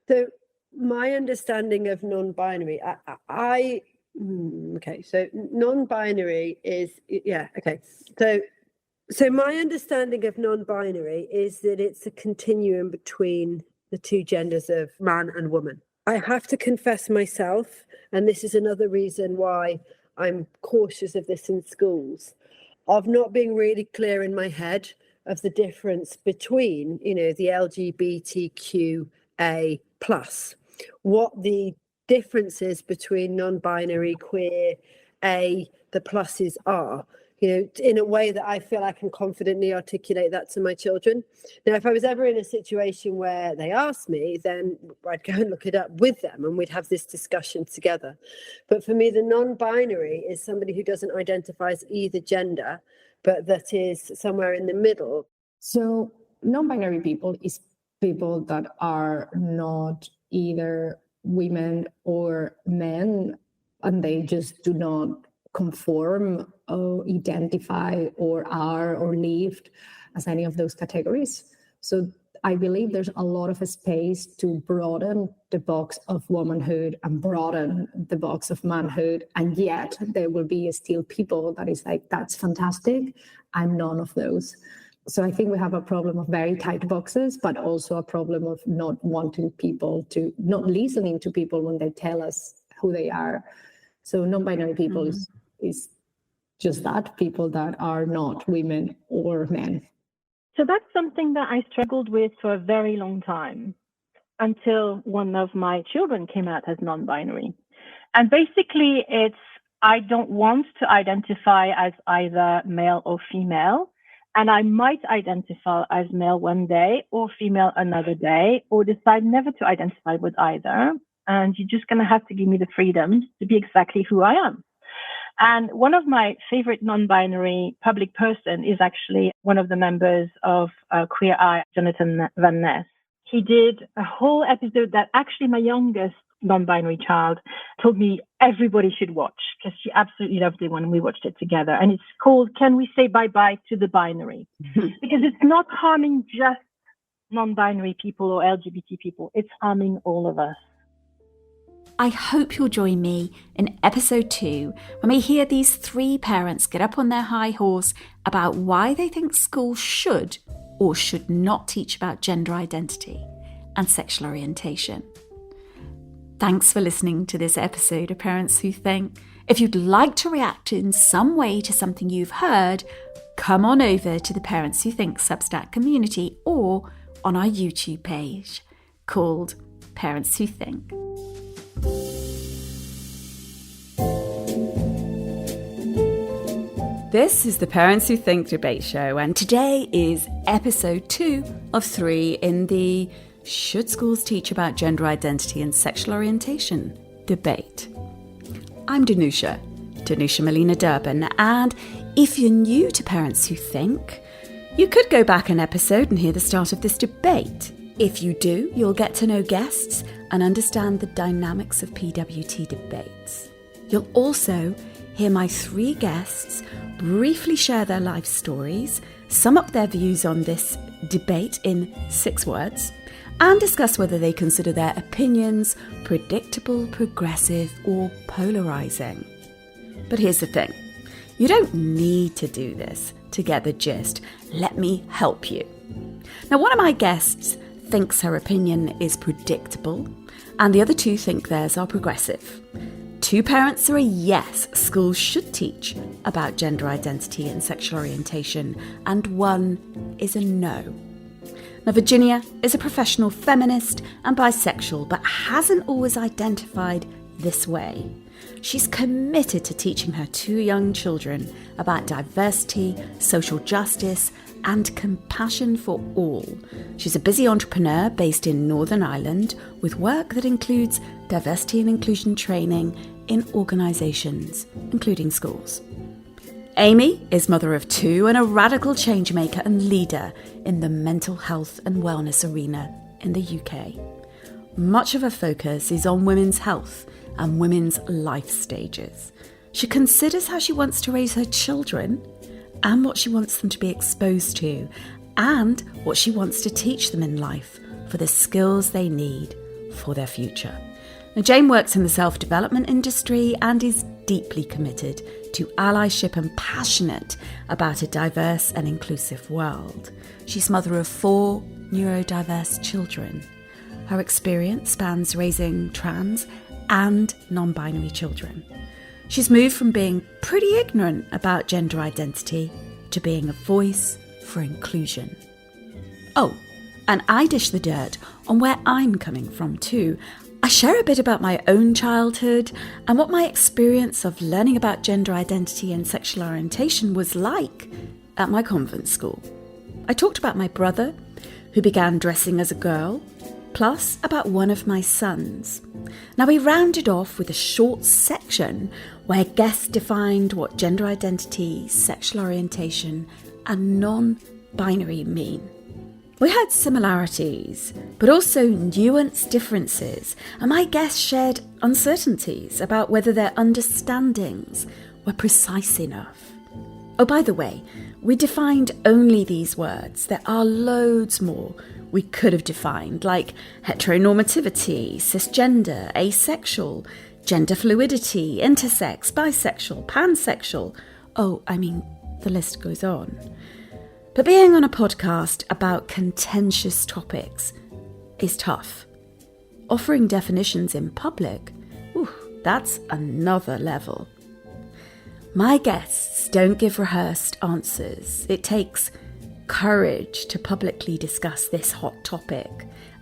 So my understanding of non-binary, so non-binary is, So my understanding of non-binary is that it's a continuum between the two genders of man and woman. I have to confess myself, and this is another reason why I'm cautious of this in schools, of not being really clear in my head of the difference between, the LGBTQA+, what the differences between non-binary, queer, the pluses are, in a way that I feel I can confidently articulate that to my children. Now, if I was ever in a situation where they asked me, then I'd go and look it up with them and we'd have this discussion together. But for me, the non-binary is somebody who doesn't identify as either gender, but that is somewhere in the middle. So non-binary people is people that are not either women or men, and they just do not conform or identify or are or lived as any of those categories. So I believe there's a lot of space to broaden the box of womanhood and broaden the box of manhood. And yet there will be still people that is like, that's fantastic. I'm none of those. So I think we have a problem of very tight boxes, but also a problem of not wanting people to, not listening to people when they tell us who they are. So non-binary people is just that, people that are not women or men. So that's something that I struggled with for a very long time, until one of my children came out as non-binary. And basically it's, I don't want to identify as either male or female. And I might identify as male one day or female another day, or decide never to identify with either. And you're just going to have to give me the freedom to be exactly who I am. And one of my favorite non-binary public person is actually one of the members of Queer Eye, Jonathan Van Ness. He did a whole episode that actually my youngest non-binary child told me everybody should watch, because she absolutely loved it when we watched it together. And it's called Can We Say Bye-Bye to the Binary? Because it's not harming just non-binary people or LGBT people. It's harming all of us. I hope you'll join me in episode 2 when we hear these 3 parents get up on their high horse about why they think schools should or should not teach about gender identity and sexual orientation. Thanks for listening to this episode of Parents Who Think. If you'd like to react in some way to something you've heard, come on over to the Parents Who Think Substack community or on our YouTube page called Parents Who Think. This is the Parents Who Think debate show, and today is episode 2 of 3 in the Should Schools Teach About Gender Identity and Sexual Orientation debate. I'm Danusia Malina-Derben, and if you're new to Parents Who Think, you could go back an episode and hear the start of this debate. If you do, you'll get to know guests and understand the dynamics of PWT debates. You'll also hear my 3 guests briefly share their life stories, sum up their views on this debate in 6 words, and discuss whether they consider their opinions predictable, progressive, or polarising. But here's the thing. You don't need to do this to get the gist. Let me help you. Now, one of my guests thinks her opinion is predictable, and the other 2 think theirs are progressive. 2 parents are a yes, schools should teach about gender identity and sexual orientation, and 1 is a no. Now, Virginia is a professional feminist and bisexual, but hasn't always identified this way. She's committed to teaching her 2 young children about diversity, social justice, and compassion for all. She's a busy entrepreneur based in Northern Ireland with work that includes diversity and inclusion training in organisations, including schools. Amy is mother of 2 and a radical change maker and leader in the mental health and wellness arena in the UK. Much of her focus is on women's health and women's life stages. She considers how she wants to raise her children and what she wants them to be exposed to and what she wants to teach them in life for the skills they need for their future. Now, Jane works in the self-development industry and is deeply committed to allyship and passionate about a diverse and inclusive world. She's mother of 4 neurodiverse children. Her experience spans raising trans and non-binary children. She's moved from being pretty ignorant about gender identity to being a voice for inclusion. Oh, and I dish the dirt on where I'm coming from too. I share a bit about my own childhood and what my experience of learning about gender identity and sexual orientation was like at my convent school. I talked about my brother, who began dressing as a girl, plus about one of my sons. Now, we rounded off with a short section where guests defined what gender identity, sexual orientation, and non-binary mean. We had similarities, but also nuanced differences, and my guests shared uncertainties about whether their understandings were precise enough. Oh, by the way, we defined only these words. There are loads more we could have defined, like heteronormativity, cisgender, asexual, gender fluidity, intersex, bisexual, pansexual. Oh, I mean, the list goes on. But being on a podcast about contentious topics is tough. Offering definitions in public, that's another level. My guests don't give rehearsed answers. It takes courage to publicly discuss this hot topic,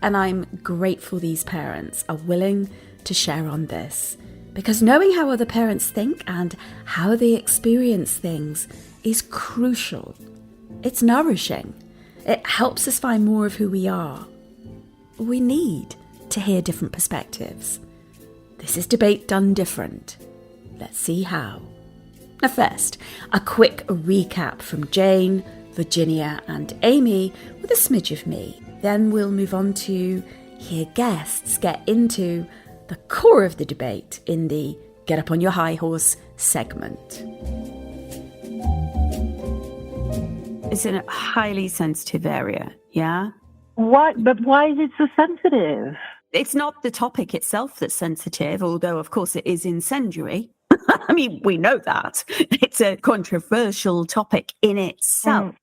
and I'm grateful these parents are willing to share on this, because knowing how other parents think and how they experience things is crucial. It's nourishing. It helps us find more of who we are. We need to hear different perspectives. This is debate done different. Let's see how. Now first, a quick recap from Jane, Virginia and Amy with a smidge of me. Then we'll move on to hear guests get into the core of the debate in the Get Up on Your High Horse segment. It's a highly sensitive area, yeah? What? But why is it so sensitive? It's not the topic itself that's sensitive, although of course it is incendiary. I mean, we know that. It's a controversial topic in itself.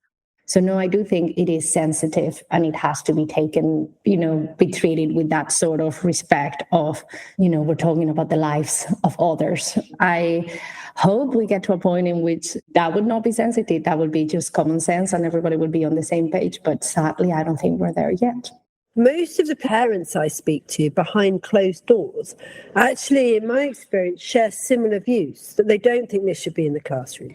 So no, I do think it is sensitive and it has to be taken, be treated with that sort of respect of, we're talking about the lives of others. I hope we get to a point in which that would not be sensitive. That would be just common sense and everybody would be on the same page. But sadly, I don't think we're there yet. Most of the parents I speak to behind closed doors actually, in my experience, share similar views, that they don't think this should be in the classroom.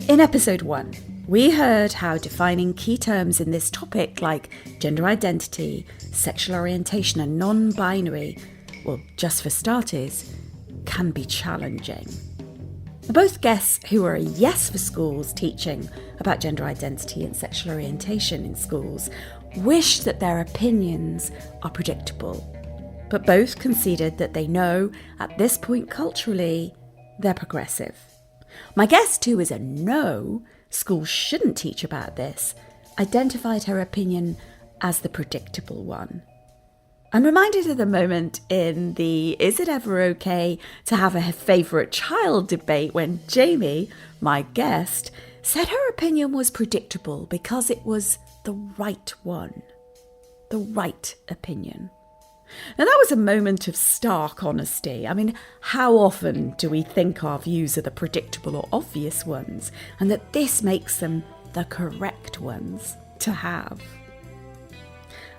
In episode 1, we heard how defining key terms in this topic like gender identity, sexual orientation and non-binary, well, just for starters, can be challenging. Both guests who are a yes for schools teaching about gender identity and sexual orientation in schools wish that their opinions are predictable, but both conceded that they know at this point culturally they're progressive. My guest, who is a no, schools shouldn't teach about this, identified her opinion as the predictable one. I'm reminded of the moment in the Is It Ever Okay to Have a Favourite Child debate when Jamie, my guest, said her opinion was predictable because it was the right one. The right opinion. Now that was a moment of stark honesty. I mean, how often do we think our views are the predictable or obvious ones, and that this makes them the correct ones to have?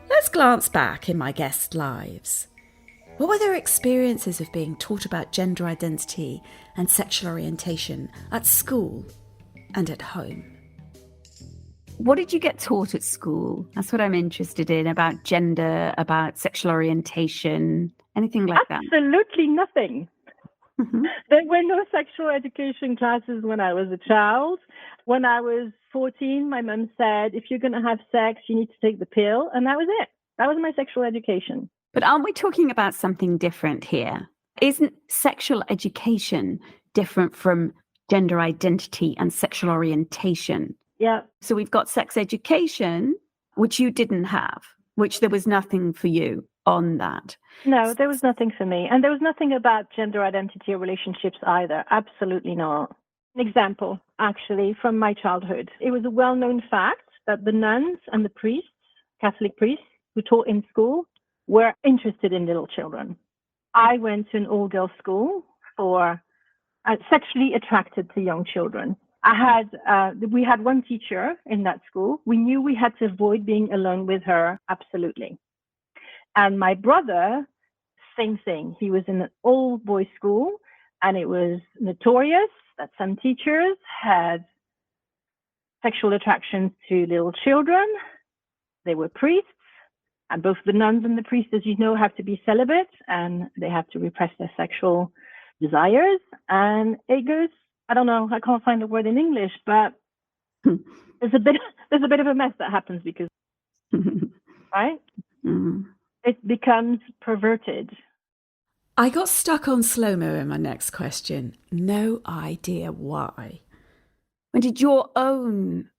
Let's glance back in my guests' lives. What were their experiences of being taught about gender identity and sexual orientation at school and at home? What did you get taught at school? That's what I'm interested in, about gender, about sexual orientation, anything like that. Absolutely nothing. Mhm. There were no sexual education classes when I was a child. When I was 14, my mum said, if you're going to have sex, you need to take the pill. And that was it. That was my sexual education. But aren't we talking about something different here? Isn't sexual education different from gender identity and sexual orientation? Yeah. So we've got sex education, which you didn't have, which there was nothing for you on that. No, there was nothing for me. And there was nothing about gender identity or relationships either. Absolutely not. An example, actually, from my childhood. It was a well-known fact that the nuns and the priests, Catholic priests, who taught in school, were interested in little children. I went to an all-girls school for sexually attracted to young children. We had one teacher in that school. We knew we had to avoid being alone with her, absolutely. And my brother, same thing. He was in an all-boys school, and it was notorious that some teachers had sexual attractions to little children. They were priests, and both the nuns and the priests, as you know, have to be celibate, and they have to repress their sexual desires. And it goes, I don't know, I can't find the word in English, but there's a bit of a mess that happens because, right? Mm. It becomes perverted. I got stuck on slow-mo in my next question. No idea why. When did your own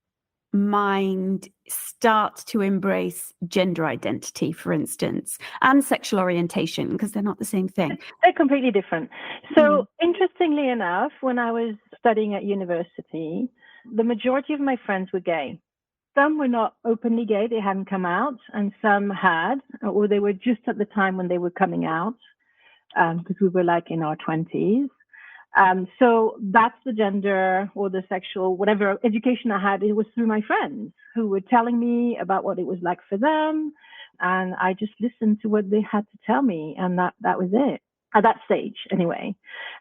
mind start to embrace gender identity, for instance, and sexual orientation, because they're not the same thing? They're completely different. So interestingly enough, when I was studying at university, the majority of my friends were gay. Some were not openly gay, they hadn't come out, and some had, or they were just at the time when they were coming out, because we were like in our 20s. So that's the gender or the sexual, whatever education I had, it was through my friends who were telling me about what it was like for them. And I just listened to what they had to tell me. And that was it at that stage anyway.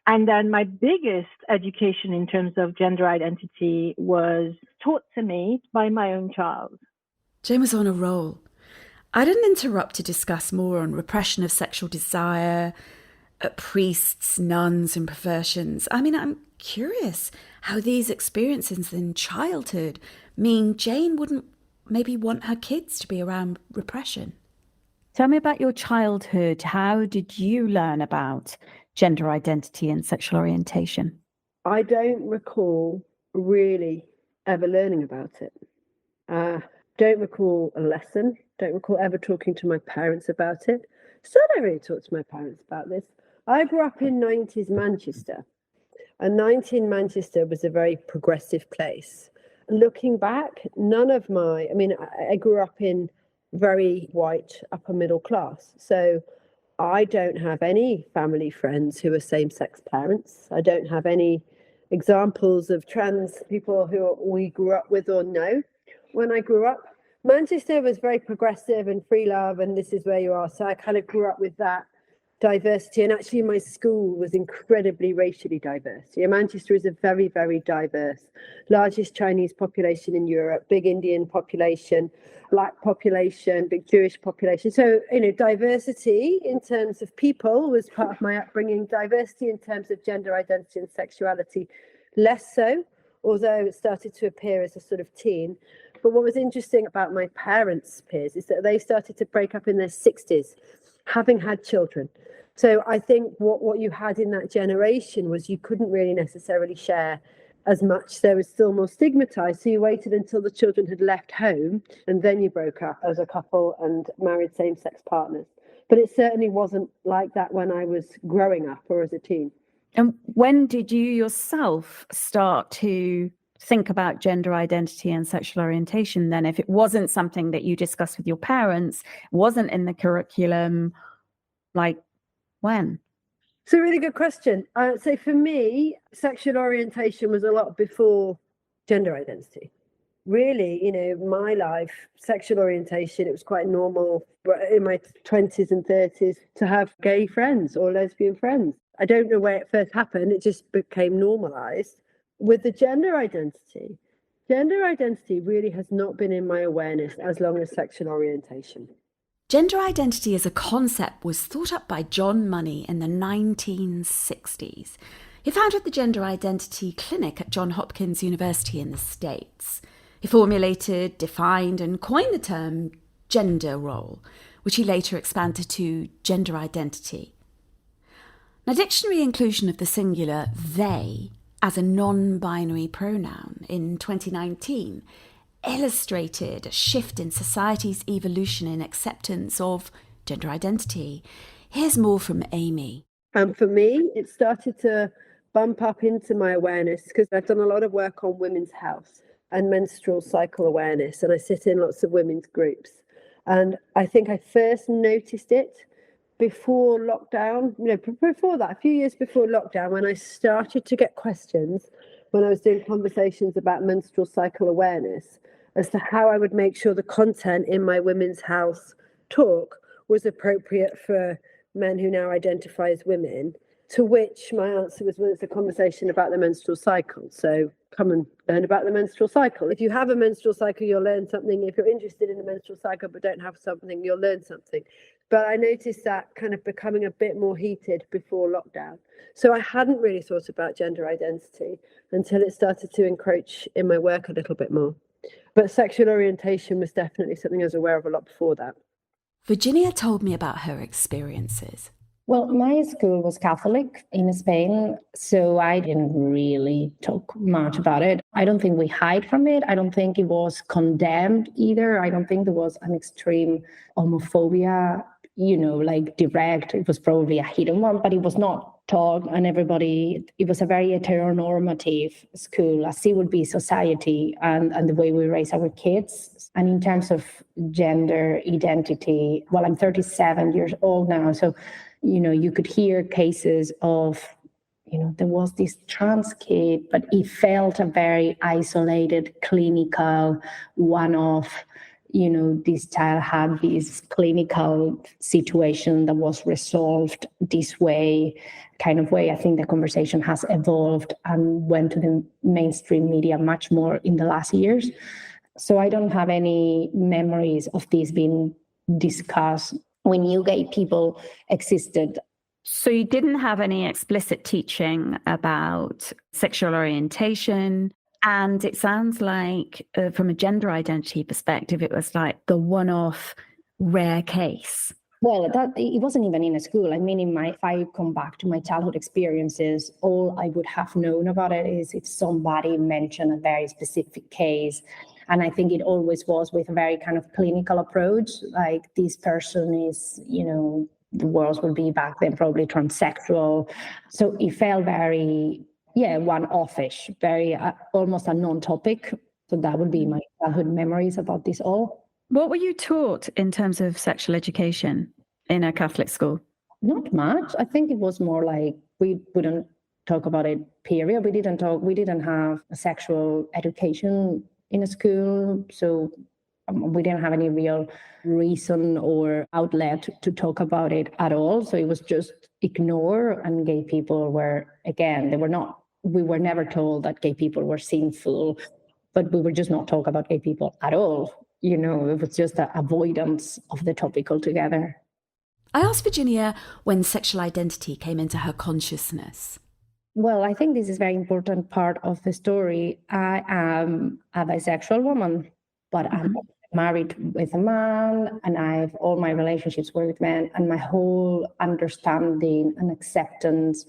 And then my biggest education in terms of gender identity was taught to me by my own child. Jane was on a roll. I didn't interrupt to discuss more on repression of sexual desire, priests, nuns and perversions. I mean, I'm curious how these experiences in childhood mean Jane wouldn't maybe want her kids to be around repression. Tell me about your childhood. How did you learn about gender identity and sexual orientation? I don't recall really ever learning about it. Don't recall a lesson. Don't recall ever talking to my parents about it. Still don't really talk to my parents about this. I grew up in 90s Manchester, and 90s Manchester was a very progressive place. Looking back, I grew up in very white upper middle class. So I don't have any family friends who are same-sex parents. I don't have any examples of trans people who we grew up with or know. When I grew up, Manchester was very progressive and free love, and this is where you are. So I kind of grew up with that. diversity. And actually my school was incredibly racially diverse. Manchester is a very, very diverse, largest Chinese population in Europe, big Indian population, Black population, big Jewish population. So, diversity in terms of people was part of my upbringing. Diversity in terms of gender identity and sexuality, less so, although it started to appear as a sort of teen. But what was interesting about my parents' peers is that they started to break up in their 60s, having had children. So I think what you had in that generation was you couldn't really necessarily share as much. There was still more stigmatized. So you waited until the children had left home and then you broke up as a couple and married same-sex partners. But it certainly wasn't like that when I was growing up or as a teen. And when did you yourself start to think about gender identity and sexual orientation then? If it wasn't something that you discussed with your parents, wasn't in the curriculum, like when? It's a really good question. So for me, sexual orientation was a lot before gender identity. Really, my life, sexual orientation, it was quite normal in my 20s and 30s to have gay friends or lesbian friends. I don't know where it first happened. It just became normalized. With the gender identity really has not been in my awareness as long as sexual orientation. Gender identity as a concept was thought up by John Money in the 1960s. He founded the Gender Identity Clinic at Johns Hopkins University in the States. He formulated, defined, and coined the term gender role, which he later expanded to gender identity. Now, dictionary inclusion of the singular they as a non-binary pronoun in 2019 illustrated a shift in society's evolution in acceptance of gender identity. Here's more from Amy. For me, it started to bump up into my awareness because I've done a lot of work on women's health and menstrual cycle awareness, and I sit in lots of women's groups. And I think I first noticed it before lockdown, before that, a few years before lockdown, when I started to get questions when I was doing conversations about menstrual cycle awareness as to how I would make sure the content in my women's health talk was appropriate for men who now identify as women, to which my answer was, well, it's a conversation about the menstrual cycle. So come and learn about the menstrual cycle. If you have a menstrual cycle, you'll learn something. If you're interested in the menstrual cycle but don't have something, you'll learn something. But I noticed that kind of becoming a bit more heated before lockdown. So I hadn't really thought about gender identity until it started to encroach in my work a little bit more. But sexual orientation was definitely something I was aware of a lot before that. Virginia told me about her experiences. Well, my school was Catholic in Spain, so I didn't really talk much about it. I don't think we hide from it. I don't think it was condemned either. I don't think there was an extreme homophobia, like direct. It was probably a hidden one, but it was not taught, and it was a very heteronormative school, as it would be society and the way we raise our kids. And in terms of gender identity, well, I'm 37 years old now, so you could hear cases of, there was this trans kid, but it felt a very isolated, clinical, one-off. This child had this clinical situation that was resolved this way, kind of way. I think the conversation has evolved and went to the mainstream media much more in the last years. So I don't have any memories of this being discussed when you gay people existed. So you didn't have any explicit teaching about sexual orientation. And it sounds like from a gender identity perspective, it was like the one-off rare case. Well, it wasn't even in a school. I mean, if I come back to my childhood experiences, all I would have known about it is if somebody mentioned a very specific case. And I think it always was with a very kind of clinical approach, like this person is, the words would be back then probably transsexual. So it felt very, one-offish, very almost a non-topic. So that would be my childhood memories about this all. What were you taught in terms of sexual education in a Catholic school? Not much. I think it was more like we wouldn't talk about it, period. We didn't have a sexual education in a school. So We didn't have any real reason or outlet to talk about it at all. So it was just ignore, and gay people were, again, we were never told that gay people were sinful, but we were just not talk about gay people at all. It was just an avoidance of the topic altogether. I asked Virginia when sexual identity came into her consciousness. Well, I think this is a very important part of the story. I am a bisexual woman, but I'm married with a man, and all my relationships were with men, and my whole understanding and acceptance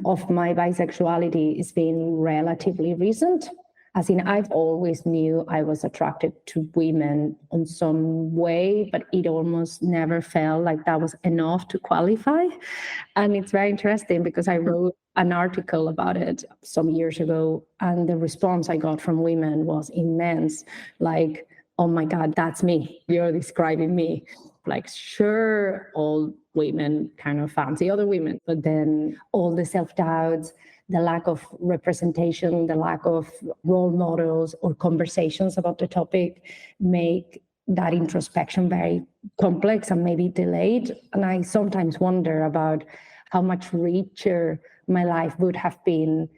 of my bisexuality is being relatively recent. As in, I've always knew I was attracted to women in some way, but it almost never felt like that was enough to qualify. And it's very interesting because I wrote an article about it some years ago, and the response I got from women was immense. Like, oh my God, that's me. You're describing me. Like, sure, all women kind of fancy other women, but then all the self-doubts, the lack of representation, the lack of role models or conversations about the topic make that introspection very complex and maybe delayed. And I sometimes wonder about how much richer my life would have been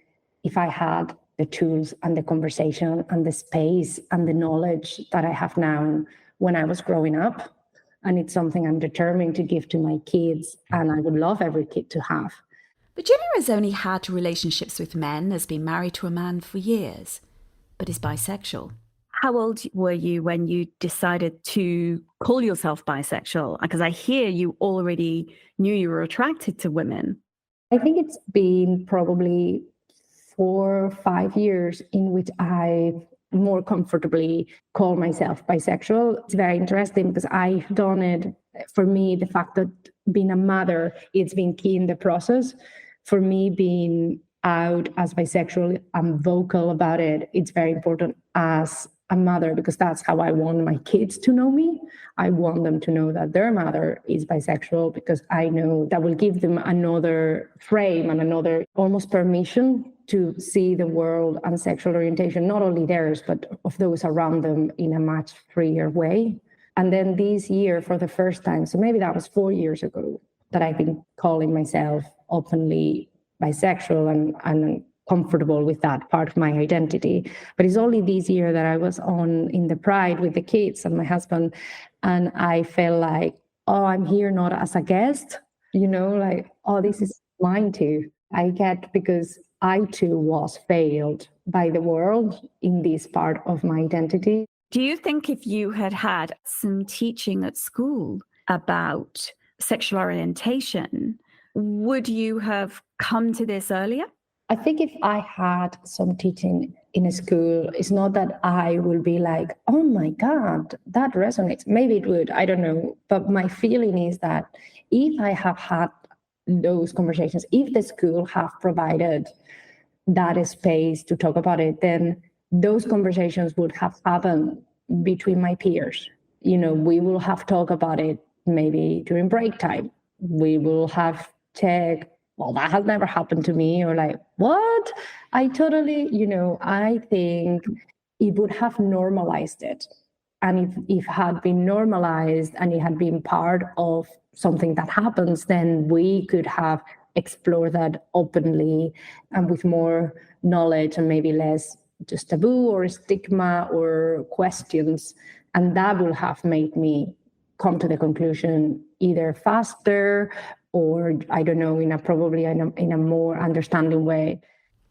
if I had the tools and the conversation and the space and the knowledge that I have now when I was growing up. And it's something I'm determined to give to my kids, and I would love every kid to have. Virginia has only had relationships with men, has been married to a man for years, but is bisexual. How old were you when you decided to call yourself bisexual? Because I hear you already knew you were attracted to women. I think it's been probably 4 or 5 years in which I more comfortably call myself bisexual. It's very interesting because I've done it. For me, the fact that being a mother, it's been key in the process. For me, being out as bisexual, I'm vocal about it. It's very important as a mother because that's how I want my kids to know me. I want them to know that their mother is bisexual because I know that will give them another frame and another almost permission to see the world and sexual orientation, not only theirs, but of those around them in a much freer way. And then this year, for the first time, so maybe that was 4 years ago, that I've been calling myself openly bisexual and comfortable with that part of my identity. But it's only this year that I was in the Pride with the kids and my husband, and I felt like, oh, I'm here not as a guest, like, oh, this is mine too. I get because I too was failed by the world in this part of my identity. Do you think if you had had some teaching at school about sexual orientation, would you have come to this earlier? I think if I had some teaching in a school, it's not that I will be like, oh my God, that resonates. Maybe it would, I don't know. But my feeling is that if I have had those conversations, if the school have provided that space to talk about it, then those conversations would have happened between my peers. We will have talked about it maybe during break time. We will have checked, well, that has never happened to me, or like, what? I totally, I think it would have normalized it. And if it had been normalized and it had been part of something that happens, then we could have explored that openly and with more knowledge and maybe less just taboo or stigma or questions. And that will have made me come to the conclusion either faster or, I don't know, in a more understanding way.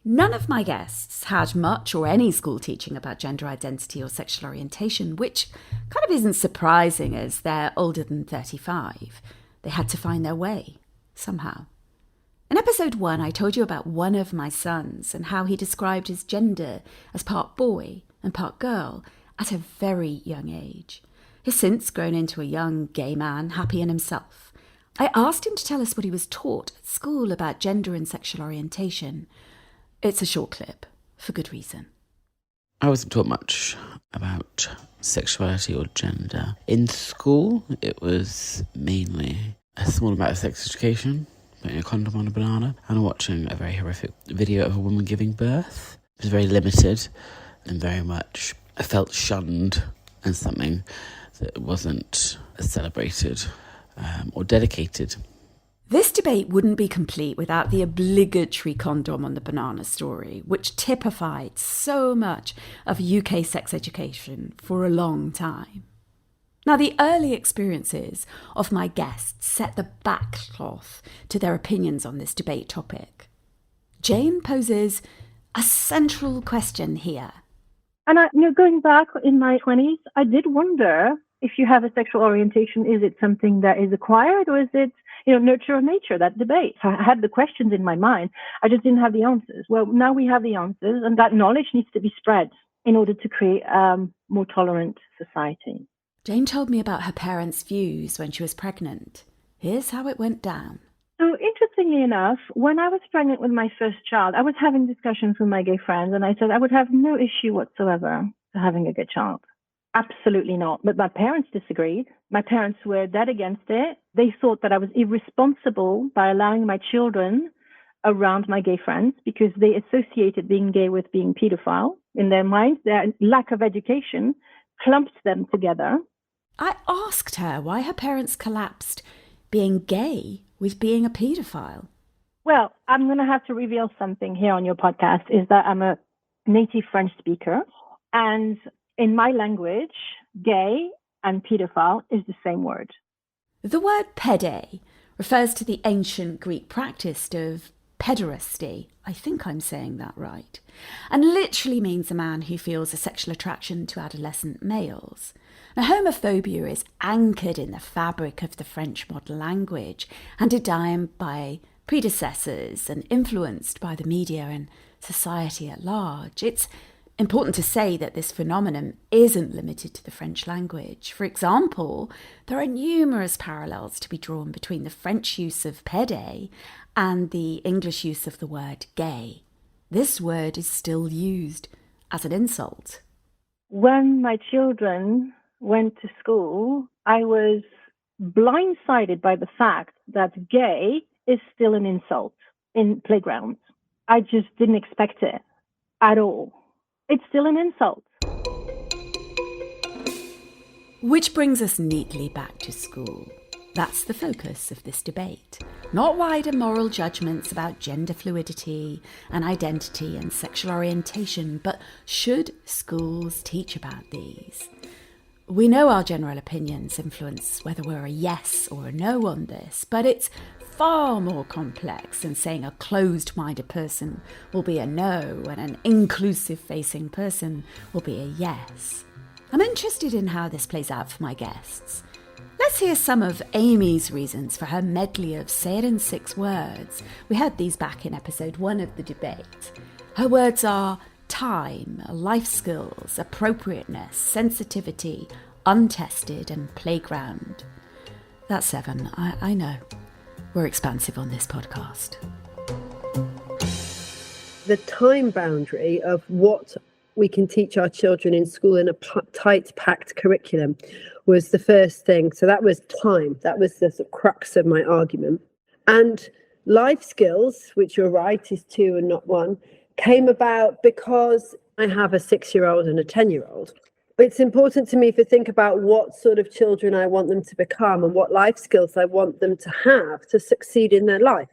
None of my guests had much or any school teaching about gender identity or sexual orientation, which kind of isn't surprising as they're older than 35. They had to find their way somehow. In episode 1, I told you about one of my sons and how he described his gender as part boy and part girl at a very young age. He's since grown into a young gay man, happy in himself. I asked him to tell us what he was taught at school about gender and sexual orientation. It's a short clip, for good reason. I wasn't taught much about sexuality or gender. In school, it was mainly a small amount of sex education, putting a condom on a banana, and watching a very horrific video of a woman giving birth. It was very limited and very much, I felt shunned and something that wasn't celebrated or dedicated. This debate wouldn't be complete without the obligatory condom on the banana story, which typified so much of UK sex education for a long time. Now, the early experiences of my guests set the backcloth to their opinions on this debate topic. Jane poses a central question here. And going back in my 20s, I did wonder, if you have a sexual orientation, is it something that is acquired, or is it, nurture or nature, that debate? So I had the questions in my mind. I just didn't have the answers. Well, now we have the answers, and that knowledge needs to be spread in order to create a more tolerant society. Jane told me about her parents' views when she was pregnant. Here's how it went down. So interestingly enough, when I was pregnant with my first child, I was having discussions with my gay friends, and I said I would have no issue whatsoever to having a gay child. Absolutely not. But my parents disagreed. My parents were dead against it. They thought that I was irresponsible by allowing my children around my gay friends because they associated being gay with being pedophile. In their minds, their lack of education clumped them together. I asked her why her parents collapsed being gay with being a paedophile. Well, I'm going to have to reveal something here on your podcast, is that I'm a native French speaker. And in my language, gay and paedophile is the same word. The word pede refers to the ancient Greek practice of pederasty. I think I'm saying that right. And literally means a man who feels a sexual attraction to adolescent males. Now, homophobia is anchored in the fabric of the French modern language, handed down by predecessors and influenced by the media and society at large. It's important to say that this phenomenon isn't limited to the French language. For example, there are numerous parallels to be drawn between the French use of pede and the English use of the word gay. This word is still used as an insult. When my children went to school, I was blindsided by the fact that gay is still an insult in playgrounds. I just didn't expect it at all. It's still an insult. Which brings us neatly back to school. That's the focus of this debate. Not wider moral judgments about gender fluidity and identity and sexual orientation, but should schools teach about these? We know our general opinions influence whether we're a yes or a no on this, but it's far more complex than saying a closed-minded person will be a no and an inclusive-facing person will be a yes. I'm interested in how this plays out for my guests. Let's hear some of Amy's reasons for her medley of say it in 6 words. We heard these back in episode 1 of the debate. Her words are time, life skills, appropriateness, sensitivity, untested, and playground. That's 7, I know. We're expansive on this podcast. The time boundary of what we can teach our children in school in a tight, packed curriculum was the first thing. So that was time. That was the sort of crux of my argument. And life skills, which you're right, is 2 and not 1, came about because I have a 6-year-old and a 10-year-old. It's important to me to think about what sort of children I want them to become and what life skills I want them to have to succeed in their life.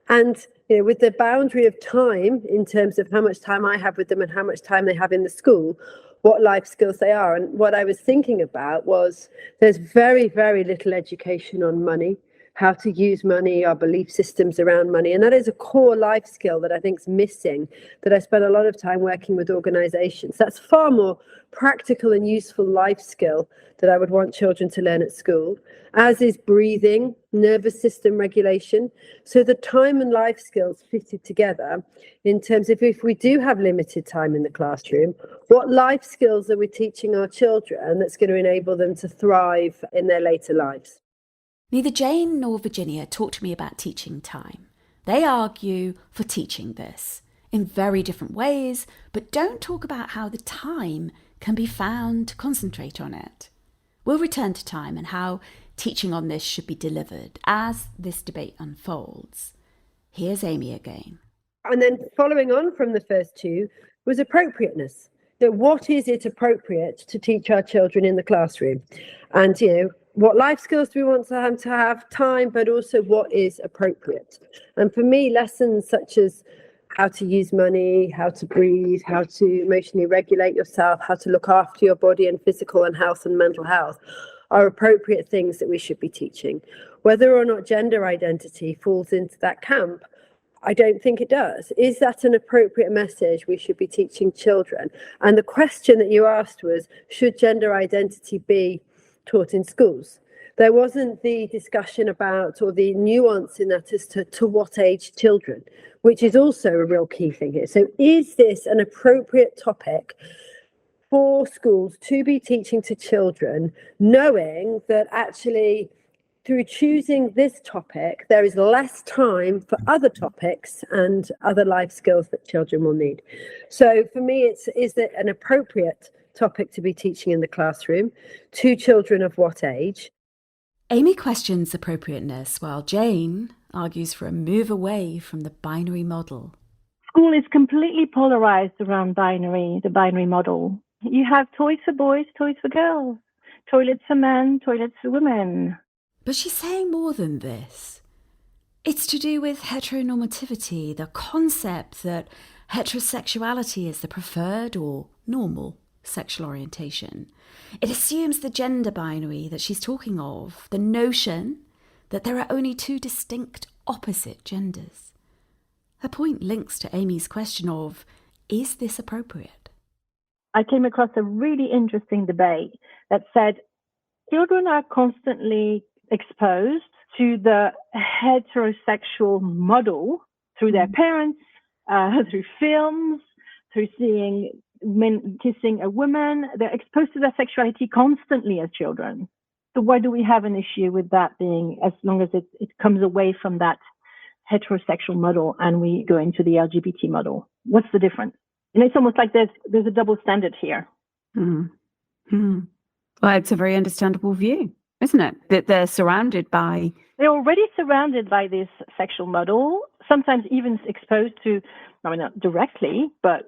And with the boundary of time in terms of how much time I have with them and how much time they have in the school, what life skills they are. And what I was thinking about was there's very, very little education on money, how to use money, our belief systems around money. And that is a core life skill that I think is missing, that I spend a lot of time working with organizations. That's far more practical and useful life skill that I would want children to learn at school, as is breathing, nervous system regulation. So the time and life skills fitted together in terms of if we do have limited time in the classroom, what life skills are we teaching our children that's going to enable them to thrive in their later lives? Neither Jane nor Virginia talk to me about teaching time. They argue for teaching this in very different ways, but don't talk about how the time can be found to concentrate on it. We'll return to time and how teaching on this should be delivered as this debate unfolds. Here's Amy again. And then following on from the first 2 was appropriateness. So what is it appropriate to teach our children in the classroom? And, what life skills do we want them to have, time, but also what is appropriate? And for me, lessons such as how to use money, how to breathe, how to emotionally regulate yourself, how to look after your body and physical and health and mental health are appropriate things that we should be teaching. Whether or not gender identity falls into that camp, I don't think it does. Is that an appropriate message we should be teaching children? And the question that you asked was, should gender identity be taught in schools? There wasn't the discussion about, or the nuance in that as to what age children, which is also a real key thing here. So is this an appropriate topic for schools to be teaching to children, knowing that actually through choosing this topic, there is less time for other topics and other life skills that children will need? So for me, is it an appropriate topic to be teaching in the classroom to children of what age? Amy questions appropriateness, while Jane argues for a move away from the binary model. School is completely polarized around the binary model. You have toys for boys, toys for girls, toilets for men, toilets for women. But she's saying more than this. It's to do with heteronormativity, the concept that heterosexuality is the preferred or normal sexual orientation. It assumes the gender binary that she's talking of, the notion that there are only two distinct opposite genders. Her point links to Amy's question of, is this appropriate? I came across a really interesting debate that said children are constantly exposed to the heterosexual model through their parents, through films, through seeing men kissing a woman. They're exposed to their sexuality constantly as children. So why do we have an issue with that being, as long as it comes away from that heterosexual model and we go into the LGBT model? What's the difference? And it's almost like there's a double standard here. Well, it's a very understandable view, isn't it? That they're already surrounded by this sexual model, sometimes even exposed to, not directly, but,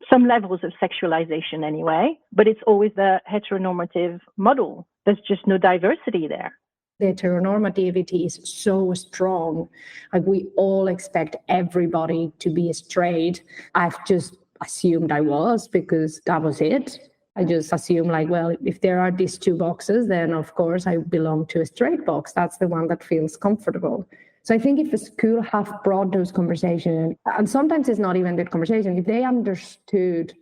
some levels of sexualization anyway. But it's always the heteronormative model. There's just no diversity there. The heteronormativity is so strong. Like, we all expect everybody to be straight. I've just assumed I was, because that was it. I just assume if there are these two boxes, then of course I belong to a straight box. That's the one that feels comfortable. So I think if a school have brought those conversations, and sometimes it's not even the conversation, if they understood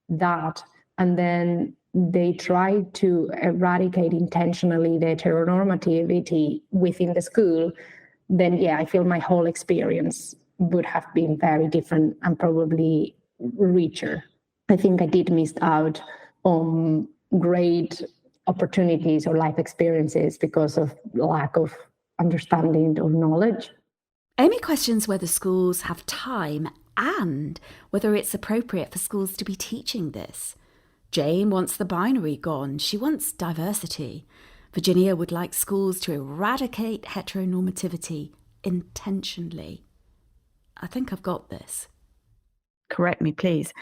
that and then they try to eradicate intentionally the heteronormativity within the school, then I feel my whole experience would have been very different and probably richer. I think I did miss out on great opportunities or life experiences because of lack of understanding or knowledge. Amy questions whether schools have time and whether it's appropriate for schools to be teaching this. Jane wants the binary gone. She wants diversity. Virginia would like schools to eradicate heteronormativity intentionally. I think I've got this. Correct me, please.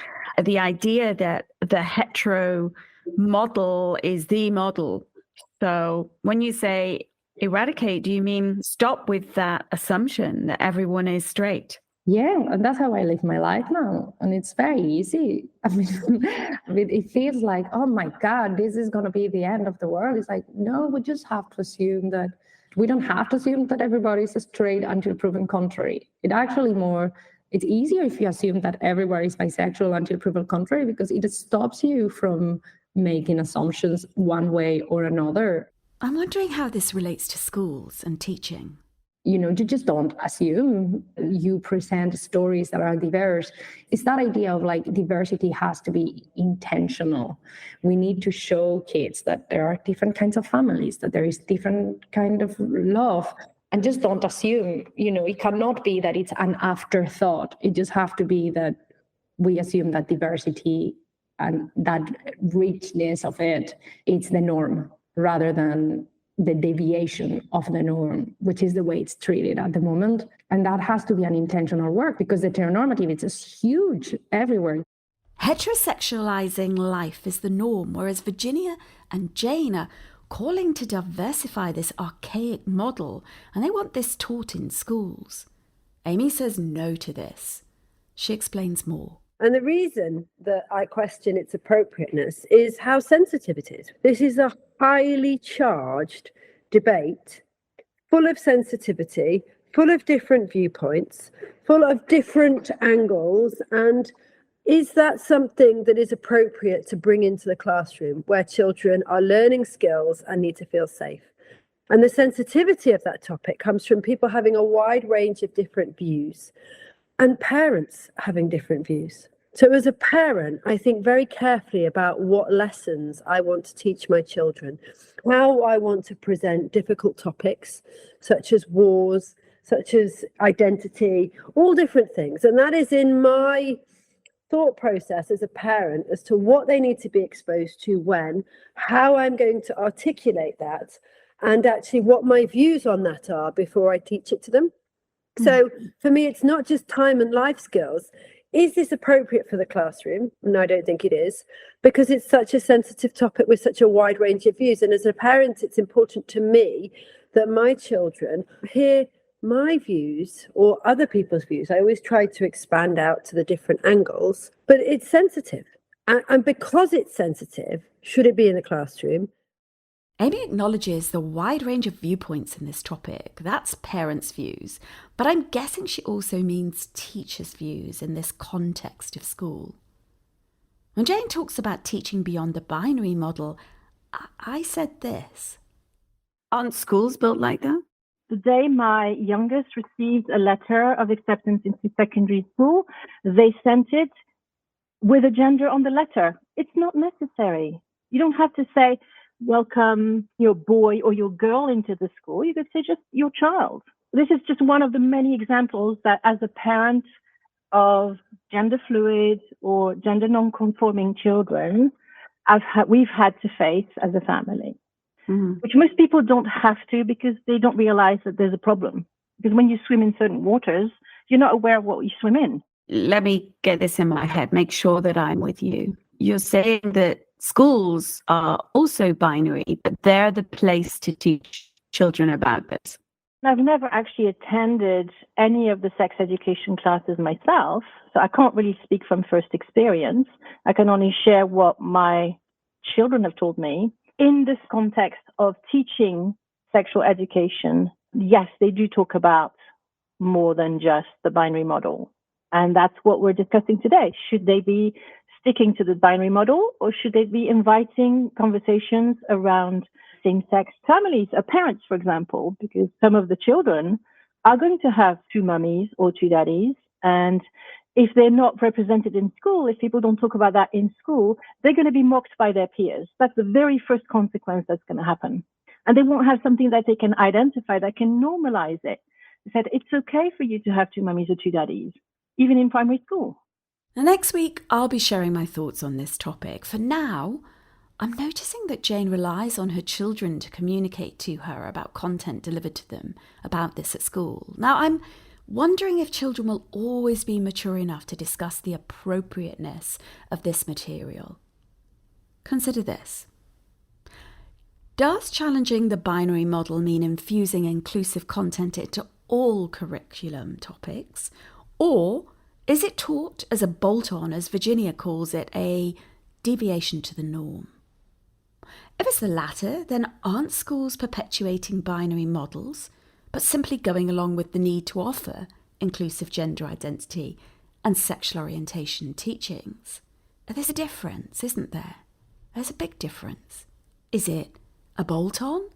The idea that the hetero model is the model. So when you say eradicate, do you mean stop with that assumption that everyone is straight? Yeah, and that's how I live my life now. And it's very easy. I mean, it feels like, oh my God, this is going to be the end of the world. It's like, no, we just have to assume that we don't have to assume that everybody's straight until proven contrary. It's easier if you assume that everybody is bisexual until proven contrary, because it stops you from making assumptions one way or another. I'm wondering how this relates to schools and teaching. You just don't assume. You present stories that are diverse. It's that idea of diversity has to be intentional. We need to show kids that there are different kinds of families, that there is different kind of love. And just don't assume, it cannot be that it's an afterthought. It just have to be that we assume that diversity and that richness of it's the norm rather than the deviation of the norm, which is the way it's treated at the moment. And that has to be an intentional work, because the heteronormative is huge everywhere. Heterosexualizing life is the norm, whereas Virginia and Jane are calling to diversify this archaic model, and they want this taught in schools. Amy says no to this. She explains more. And the reason that I question its appropriateness is how sensitive it is. This is a highly charged debate, full of sensitivity, full of different viewpoints, full of different angles. And is that something that is appropriate to bring into the classroom where children are learning skills and need to feel safe? And the sensitivity of that topic comes from people having a wide range of different views and parents having different views. So as a parent, I think very carefully about what lessons I want to teach my children, how I want to present difficult topics such as wars, such as identity, all different things. And that is in my thought process as a parent as to what they need to be exposed to when, how I'm going to articulate that, and actually what my views on that are before I teach it to them. So for me, it's not just time and life skills. Is this appropriate for the classroom? No, I don't think it is, because it's such a sensitive topic with such a wide range of views. And as a parent, it's important to me that my children hear my views or other people's views. I always try to expand out to the different angles, but it's sensitive. And because it's sensitive, should it be in the classroom? Amy acknowledges the wide range of viewpoints in this topic. That's parents' views. But I'm guessing she also means teachers' views in this context of school. When Jane talks about teaching beyond the binary model, I said this. Aren't schools built like that? The day my youngest received a letter of acceptance into secondary school, they sent it with a gender on the letter. It's not necessary. You don't have to say, welcome your boy or your girl into the school. You could say just your child. This is just one of the many examples that as a parent of gender fluid or gender non-conforming children, we've had to face as a family, which most people don't have to because they don't realize that there's a problem. Because when you swim in certain waters, you're not aware of what you swim in. Let me get this in my head, make sure that I'm with you. You're saying that schools are also binary, but they're the place to teach children about this. I've never actually attended any of the sex education classes myself, so I can't really speak from first experience. I can only share what my children have told me. In this context of teaching sexual education, yes, they do talk about more than just the binary model. And that's what we're discussing today. Should they be sticking to the binary model, or should they be inviting conversations around same-sex families, parents, for example, because some of the children are going to have two mummies or two daddies. And if they're not represented in school, if people don't talk about that in school, they're going to be mocked by their peers. That's the very first consequence that's going to happen. And they won't have something that they can identify, that can normalize it. They said, it's okay for you to have two mummies or two daddies, even in primary school. Now, next week, I'll be sharing my thoughts on this topic. For now, I'm noticing that Jane relies on her children to communicate to her about content delivered to them about this at school. Now, I'm wondering if children will always be mature enough to discuss the appropriateness of this material. Consider this. Does challenging the binary model mean infusing inclusive content into all curriculum topics, or is it taught as a bolt-on, as Virginia calls it, a deviation to the norm? If it's the latter, then aren't schools perpetuating binary models, but simply going along with the need to offer inclusive gender identity and sexual orientation teachings? There's a difference, isn't there? There's a big difference. Is it a bolt-on,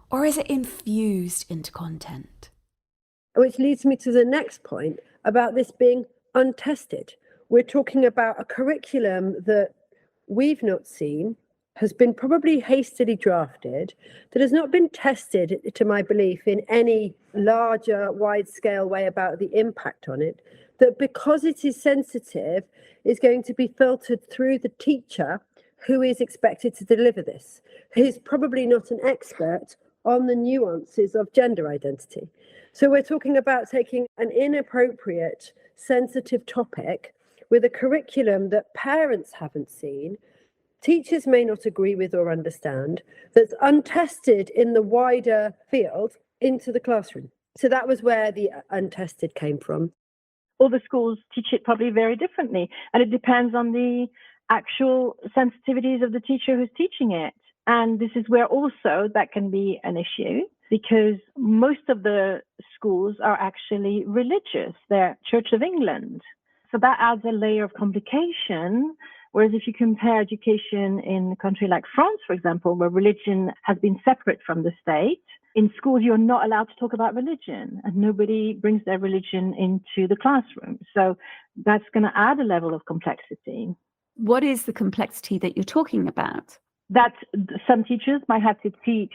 or is it infused into content? Which leads me to the next point about this being untested. We're talking about a curriculum that we've not seen, has been probably hastily drafted, that has not been tested, to my belief, in any larger, wide-scale way about the impact on it, that because it is sensitive, is going to be filtered through the teacher who is expected to deliver this, who's probably not an expert on the nuances of gender identity. So we're talking about taking an inappropriate, sensitive topic with a curriculum that parents haven't seen, teachers may not agree with or understand, that's untested in the wider field into the classroom. So that was where the untested came from. All the schools teach it probably very differently, and it depends on the actual sensitivities of the teacher who's teaching it. And this is where also that can be an issue, because most of the schools are actually religious. They're Church of England. So that adds a layer of complication. Whereas if you compare education in a country like France, for example, where religion has been separate from the state, in schools you're not allowed to talk about religion, and nobody brings their religion into the classroom. So that's going to add a level of complexity. What is the complexity that you're talking about? That some teachers might have to teach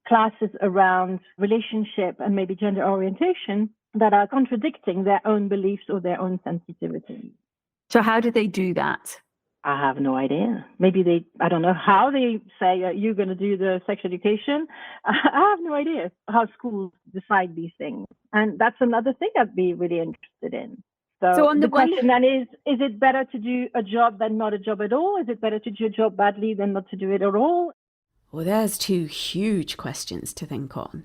classes around relationship and maybe gender orientation that are contradicting their own beliefs or their own sensitivity. So how do they do that? I have no idea. Maybe I don't know how they say you're going to do the sex education. I have no idea how schools decide these things. And that's another thing I'd be really interested in. So on the question then is it better to do a job than not a job at all? Is it better to do a job badly than not to do it at all? Well, there's two huge questions to think on.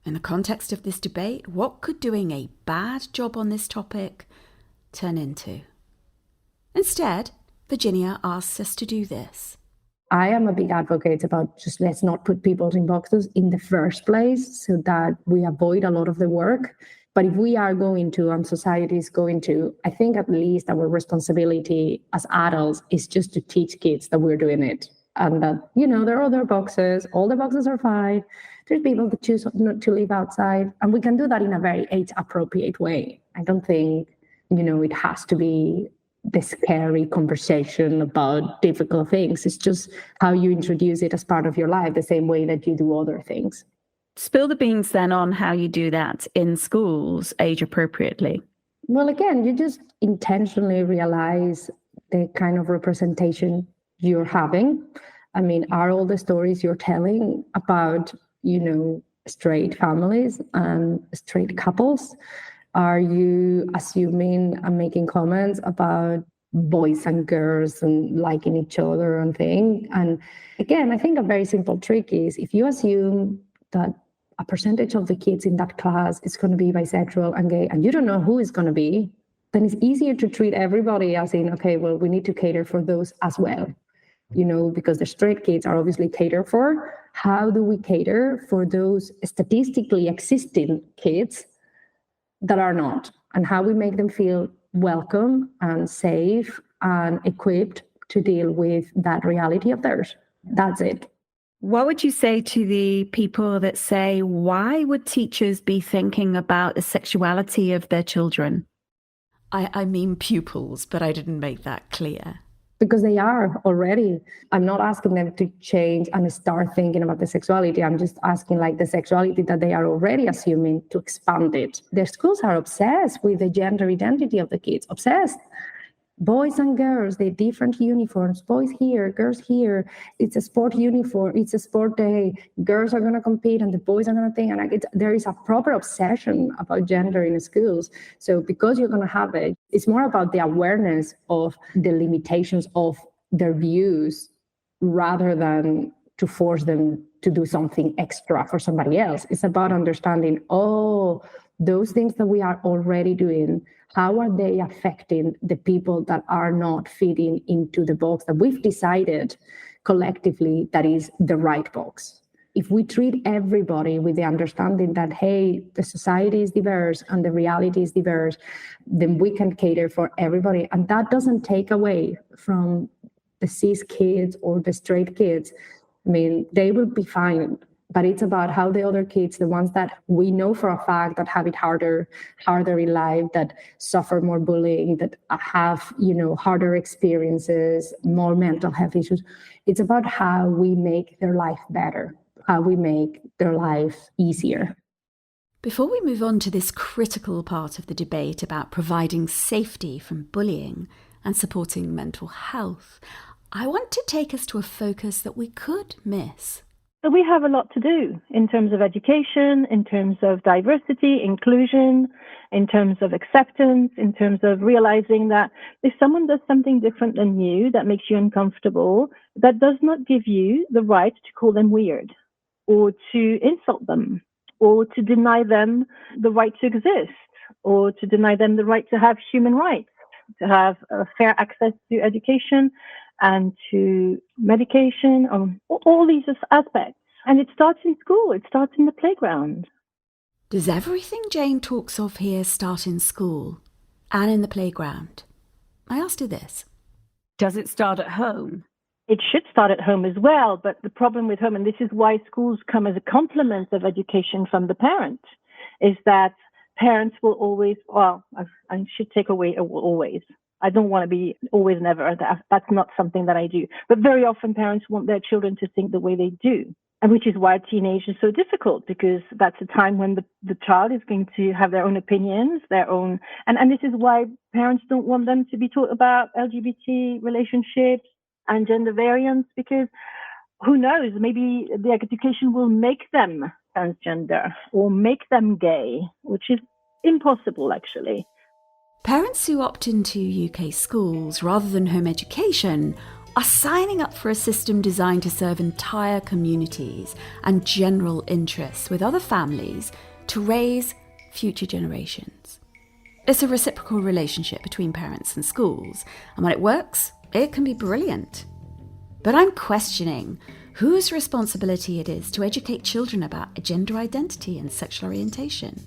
In the context of this debate, what could doing a bad job on this topic turn into? Instead, Virginia asks us to do this. I am a big advocate about just let's not put people in boxes in the first place so that we avoid a lot of the work. But if we are going to, and society is going to, I think at least our responsibility as adults is just to teach kids that we're doing it. And that, there are other boxes, all the boxes are fine. There's people that choose not to live outside. And we can do that in a very age-appropriate way. I don't think, it has to be the scary conversation about difficult things. It's just how you introduce it as part of your life, the same way that you do other things. Spill the beans then on how you do that in schools age appropriately. Well, again, you just intentionally realize the kind of representation you're having. I mean, are all the stories you're telling about, straight families and straight couples? Are you assuming and making comments about boys and girls and liking each other and things? And again, I think a very simple trick is if you assume that a percentage of the kids in that class is going to be bisexual and gay, and you don't know who is going to be, then it's easier to treat everybody as in, okay, well, we need to cater for those as well, because the straight kids are obviously catered for. How do we cater for those statistically existing kids that are not? And how we make them feel welcome and safe and equipped to deal with that reality of theirs. That's it. What would you say to the people that say, why would teachers be thinking about the sexuality of their children? I mean pupils, but I didn't make that clear. Because they are already. I'm not asking them to change and start thinking about the sexuality. I'm just asking the sexuality that they are already assuming to expand it. Their schools are obsessed with the gender identity of the kids, obsessed. Boys and girls, they different uniforms, boys here, girls here. It's a sport uniform, it's a sport day. Girls are going to compete and the boys are going to think. And there is a proper obsession about gender in schools. So because you're going to have it, it's more about the awareness of the limitations of their views rather than to force them to do something extra for somebody else. It's about understanding, those things that we are already doing, how are they affecting the people that are not fitting into the box that we've decided collectively that is the right box? If we treat everybody with the understanding that, hey, the society is diverse and the reality is diverse, then we can cater for everybody. And that doesn't take away from the cis kids or the straight kids. I mean, they will be fine. But it's about how the other kids, the ones that we know for a fact that have it harder in life, that suffer more bullying, that have, harder experiences, more mental health issues. It's about how we make their life better, how we make their life easier. Before we move on to this critical part of the debate about providing safety from bullying and supporting mental health, I want to take us to a focus that we could miss. But we have a lot to do in terms of education, in terms of diversity, inclusion, in terms of acceptance, in terms of realizing that if someone does something different than you that makes you uncomfortable, that does not give you the right to call them weird or to insult them or to deny them the right to exist or to deny them the right to have human rights, to have fair access to education and to medication, all these aspects. And it starts in school, it starts in the playground. Does everything Jane talks of here start in school and in the playground? I asked her this. Does it start at home? It should start at home as well, but the problem with home, and this is why schools come as a complement of education from the parent, is that parents will always, well, I should take away always. I don't want to be always never. That's not something that I do. But very often parents want their children to think the way they do. And which is why teenage is so difficult, because that's a time when the child is going to have their own opinions, their own, and this is why parents don't want them to be taught about LGBT relationships and gender variance, because who knows, maybe the education will make them transgender or make them gay, which is impossible actually. Parents who opt into UK schools rather than home education are signing up for a system designed to serve entire communities and general interests with other families to raise future generations. It's a reciprocal relationship between parents and schools, and when it works, it can be brilliant. But I'm questioning whose responsibility it is to educate children about gender identity and sexual orientation.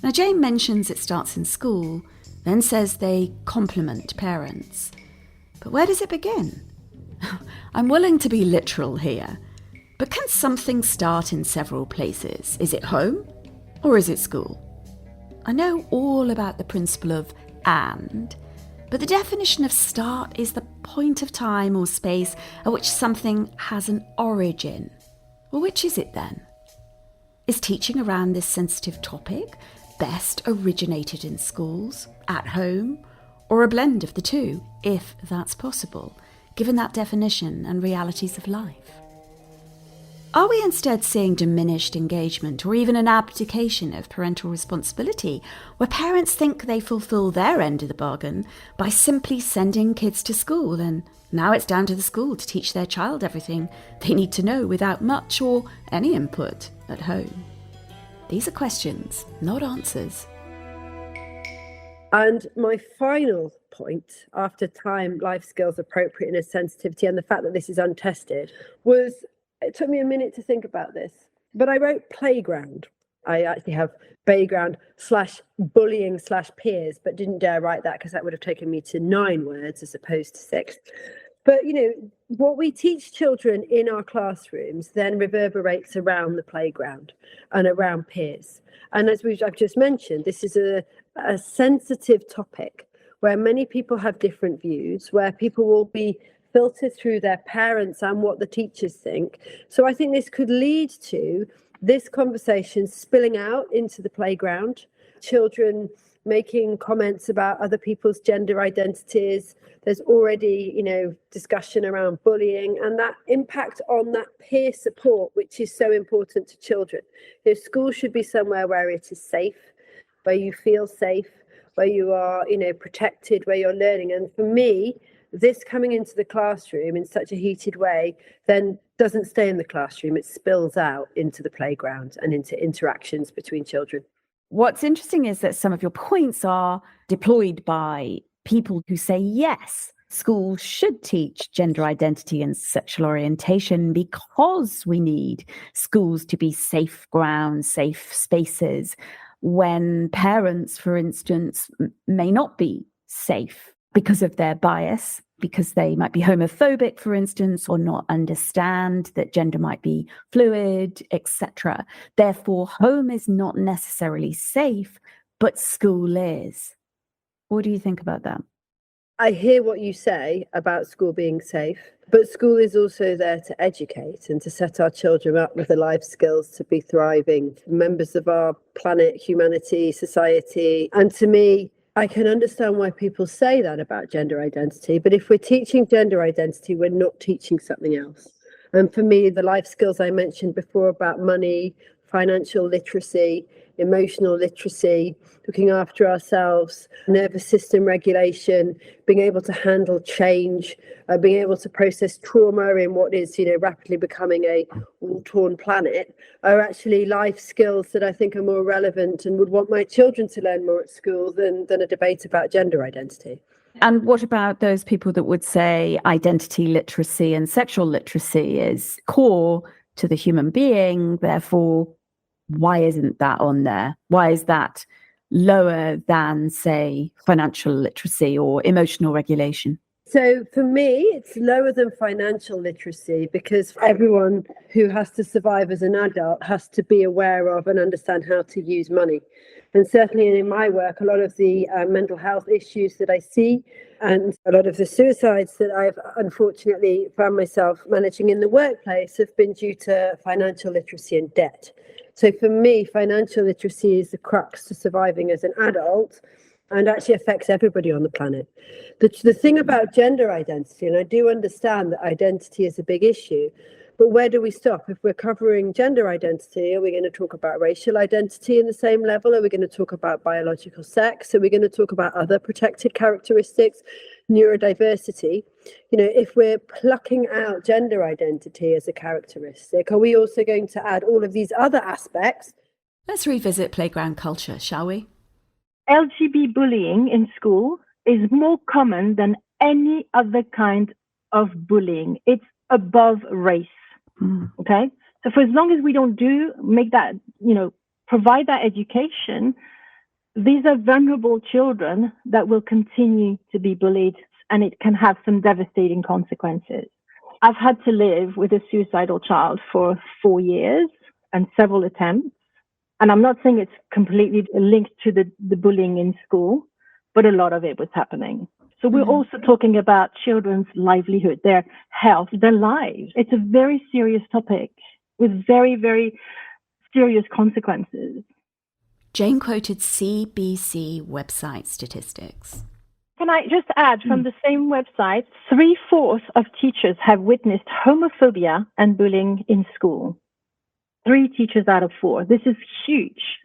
Now, Jane mentions it starts in school, then says they complement parents. But where does it begin? I'm willing to be literal here, but can something start in several places? Is it home or is it school? I know all about the principle of and, but the definition of start is the point of time or space at which something has an origin. Well, which is it then? Is teaching around this sensitive topic best originated in schools, at home, or a blend of the two, if that's possible, given that definition and realities of life? Are we instead seeing diminished engagement or even an abdication of parental responsibility, where parents think they fulfill their end of the bargain by simply sending kids to school, and now it's down to the school to teach their child everything they need to know without much or any input at home? These are questions, not answers. And my final point, after time, life skills, appropriateness, sensitivity, and the fact that this is untested, was it took me a minute to think about this, but I wrote playground. I actually have playground/bullying/peers, but didn't dare write that because that would have taken me to 9 words as opposed to 6. But, you know, what we teach children in our classrooms then reverberates around the playground and around peers. And as I've just mentioned, this is a sensitive topic where many people have different views, where people will be filtered through their parents and what the teachers think. So I think this could lead to this conversation spilling out into the playground, children making comments about other people's gender identities. There's already, discussion around bullying and that impact on that peer support, which is so important to children. School should be somewhere where it is safe, where you feel safe, where you are, protected, where you're learning. And for me, this coming into the classroom in such a heated way then doesn't stay in the classroom. It spills out into the playground and into interactions between children. What's interesting is that some of your points are deployed by people who say, yes, schools should teach gender identity and sexual orientation because we need schools to be safe grounds, safe spaces, when parents, for instance, may not be safe because of their bias, because they might be homophobic, for instance, or not understand that gender might be fluid, etc. Therefore, home is not necessarily safe, but school is. What do you think about that? I hear what you say about school being safe, but school is also there to educate and to set our children up with the life skills to be thriving members of our planet, humanity, society. And to me, I can understand why people say that about gender identity, but if we're teaching gender identity, we're not teaching something else. And for me, the life skills I mentioned before about money, financial literacy, emotional literacy, looking after ourselves, nervous system regulation, being able to handle change, being able to process trauma in what is, rapidly becoming a war-torn planet, are actually life skills that I think are more relevant and would want my children to learn more at school than a debate about gender identity. And what about those people that would say identity literacy and sexual literacy is core to the human being, therefore, why isn't that on there? Why is that lower than, say, financial literacy or emotional regulation? So for me, it's lower than financial literacy because everyone who has to survive as an adult has to be aware of and understand how to use money. And certainly in my work, a lot of the mental health issues that I see and a lot of the suicides that I've unfortunately found myself managing in the workplace have been due to financial literacy and debt. So for me, financial literacy is the crux to surviving as an adult and actually affects everybody on the planet. The thing about gender identity, and I do understand that identity is a big issue, but where do we stop? If we're covering gender identity, are we going to talk about racial identity in the same level? Are we going to talk about biological sex? Are we going to talk about other protected characteristics, neurodiversity? If we're plucking out gender identity as a characteristic, are we also going to add all of these other aspects? Let's revisit playground culture, shall we? LGBT bullying in school is more common than any other kind of bullying. It's above race. Okay? So for as long as we don't make that, provide that education, these are vulnerable children that will continue to be bullied, and it can have some devastating consequences. I've had to live with a suicidal child for 4 years and several attempts. And I'm not saying it's completely linked to the bullying in school, but a lot of it was happening. So we're also talking about children's livelihood, their health, their lives. It's a very serious topic with very, very serious consequences. Jane quoted CBC website statistics. Can I just add, from the same website, 3/4 of teachers have witnessed homophobia and bullying in school. 3 teachers out of 4. This is huge.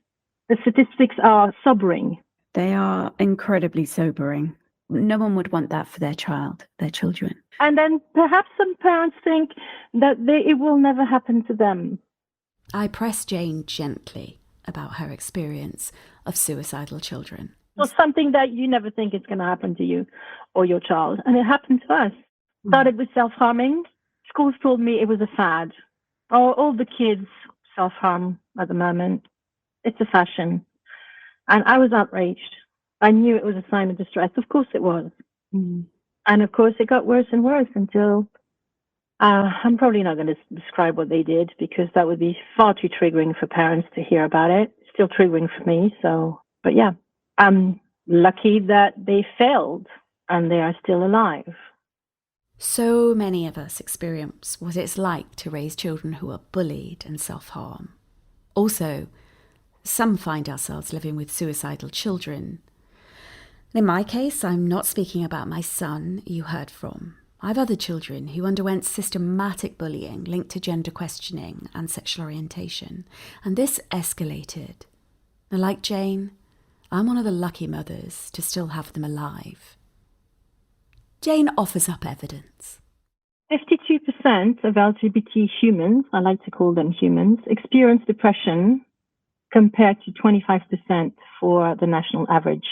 The statistics are sobering. They are incredibly sobering. No one would want that for their child, their children. And then perhaps some parents think that it will never happen to them. I pressed Jane gently about her experience of suicidal children. Or something that you never think is going to happen to you or your child. And it happened to us. Started with self-harming. Schools told me it was a fad. All the kids self-harm at the moment. It's a fashion. And I was outraged. I knew it was a sign of distress. Of course it was. And of course it got worse and worse until I'm probably not going to describe what they did because that would be far too triggering for parents to hear about it. Still triggering for me. But yeah, I'm lucky that they failed and they are still alive. So many of us experience what it's like to raise children who are bullied and self-harm. Also, some find ourselves living with suicidal children. In my case, I'm not speaking about my son you heard from. I have other children who underwent systematic bullying linked to gender questioning and sexual orientation, and this escalated. And like Jane, I'm one of the lucky mothers to still have them alive. Jane offers up evidence. 52% of LGBT humans, I like to call them humans, experience depression compared to 25% for the national average.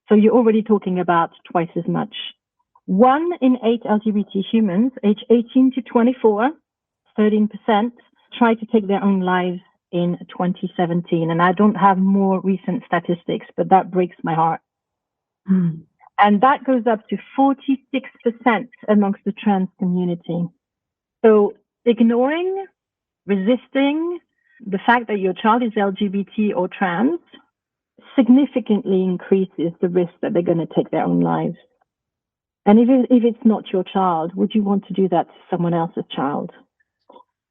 So you're already talking about twice as much. 1 in 8 LGBT humans, age 18 to 24, 13%, tried to take their own lives in 2017. And I don't have more recent statistics, but that breaks my heart. And that goes up to 46% amongst the trans community. So ignoring, resisting the fact that your child is LGBT or trans significantly increases the risk that they're going to take their own lives. And if it's not your child, would you want to do that to someone else's child?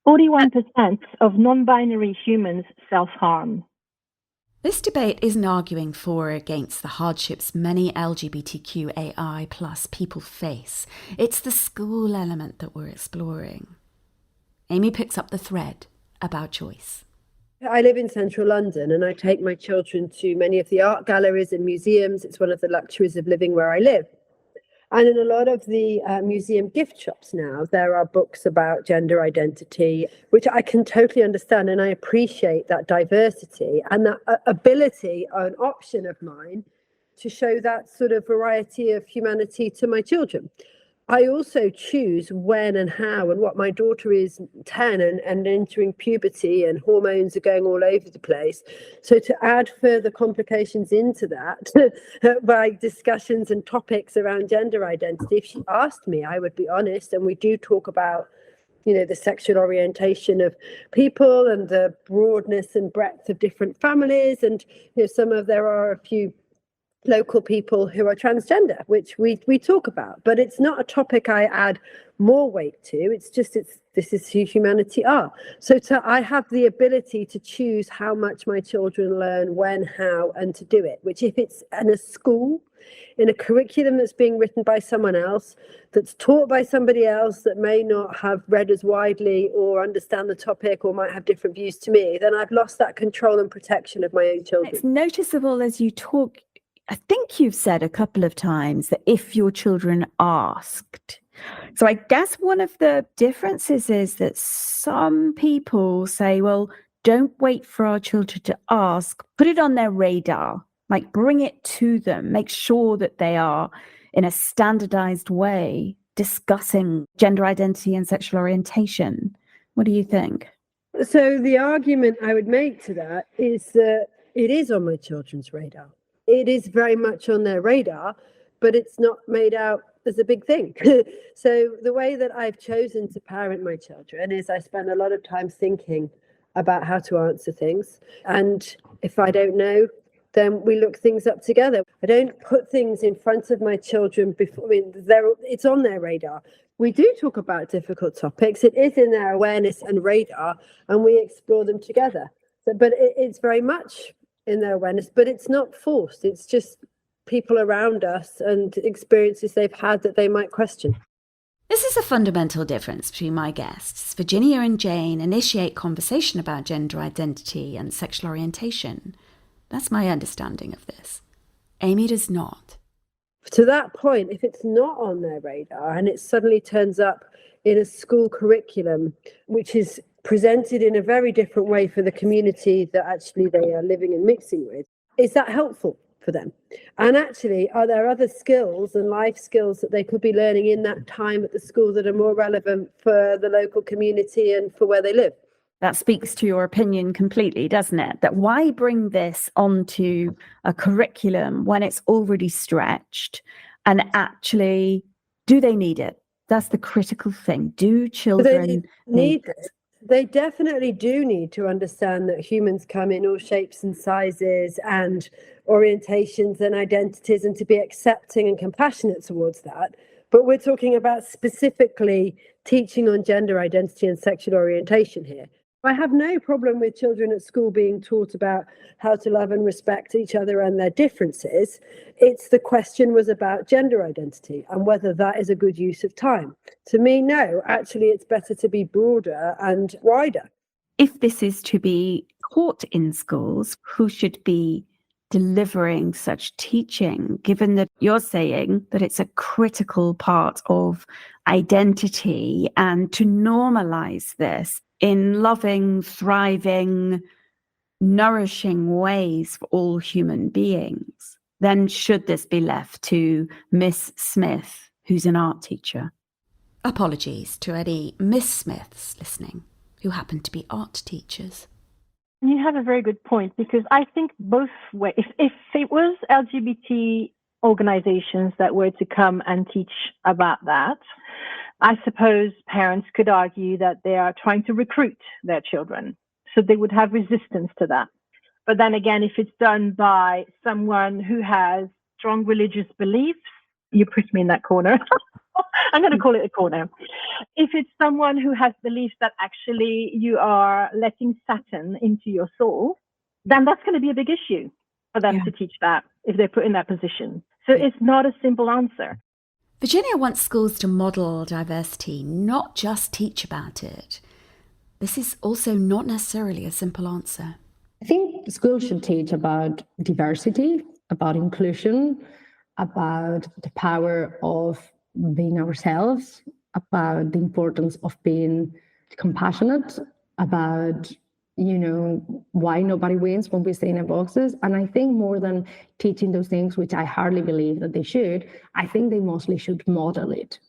41% of non-binary humans self-harm. This debate isn't arguing for or against the hardships many LGBTQAI+ people face. It's the school element that we're exploring. Amy picks up the thread about choice. I live in central London and I take my children to many of the art galleries and museums. It's one of the luxuries of living where I live. And in a lot of the museum gift shops now, there are books about gender identity, which I can totally understand. And I appreciate that diversity and that ability, an option of mine, to show that sort of variety of humanity to my children. I also choose when and how, and what. My daughter is 10 and entering puberty, and hormones are going all over the place. So to add further complications into that by discussions and topics around gender identity, if she asked me, I would be honest. And we do talk about, the sexual orientation of people and the broadness and breadth of different families. And, there are a few local people who are transgender, which we talk about, but it's not a topic I add more weight to. This is who humanity are. So I have the ability to choose how much my children learn, when, how, and to do it, which if it's in a school, in a curriculum that's being written by someone else, that's taught by somebody else that may not have read as widely or understand the topic or might have different views to me, then I've lost that control and protection of my own children. It's noticeable as you talk. I think you've said a couple of times that if your children asked. So I guess one of the differences is that some people say, well, don't wait for our children to ask, put it on their radar, like bring it to them, make sure that they are in a standardized way discussing gender identity and sexual orientation. What do you think? So the argument I would make to that is that it is on my children's radar. It is very much on their radar, but it's not made out as a big thing. So the way that I've chosen to parent my children is I spend a lot of time thinking about how to answer things. And if I don't know, then we look things up together. I don't put things in front of my children before. It's on their radar. We do talk about difficult topics. It is in their awareness and radar, and we explore them together. But it's very much in their awareness, but it's not forced. It's just people around us and experiences they've had that they might question. This is a fundamental difference between my guests. Virginia and Jane initiate conversation about gender identity and sexual orientation. That's my understanding of this. Amy does not. To that point, if it's not on their radar and it suddenly turns up in a school curriculum, which is presented in a very different way for the community that actually they are living and mixing with, is that helpful for them? And actually, are there other skills and life skills that they could be learning in that time at the school that are more relevant for the local community and for where they live? That speaks to your opinion completely, doesn't it? That why bring this onto a curriculum when it's already stretched? And actually, do they need it? That's the critical thing. Do children need it? They definitely do need to understand that humans come in all shapes and sizes and orientations and identities, and to be accepting and compassionate towards that. But we're talking about specifically teaching on gender identity and sexual orientation here. I have no problem with children at school being taught about how to love and respect each other and their differences. The question was about gender identity and whether that is a good use of time. To me, no, actually, it's better to be broader and wider. If this is to be taught in schools, who should be delivering such teaching, given that you're saying that it's a critical part of identity, and to normalize this in loving, thriving, nourishing ways for all human beings, then should this be left to Miss Smith, who's an art teacher? Apologies to any Miss Smiths listening who happen to be art teachers. You have a very good point, because I think both ways, if it was LGBT organizations that were to come and teach about that, I suppose parents could argue that they are trying to recruit their children, so they would have resistance to that. But then again, if it's done by someone who has strong religious beliefs, you put me in that corner. I'm going to call it a corner. If it's someone who has beliefs that actually you are letting Satan into your soul, then that's going to be a big issue for them to teach that if they're put in that position. So it's not a simple answer. Virginia wants schools to model diversity, not just teach about it. This is also not necessarily a simple answer. I think schools should teach about diversity, about inclusion, about the power of being ourselves, about the importance of being compassionate, about, why nobody wins when we stay in our boxes. And I think more than teaching those things, which I hardly believe that they should, I think they mostly should model it.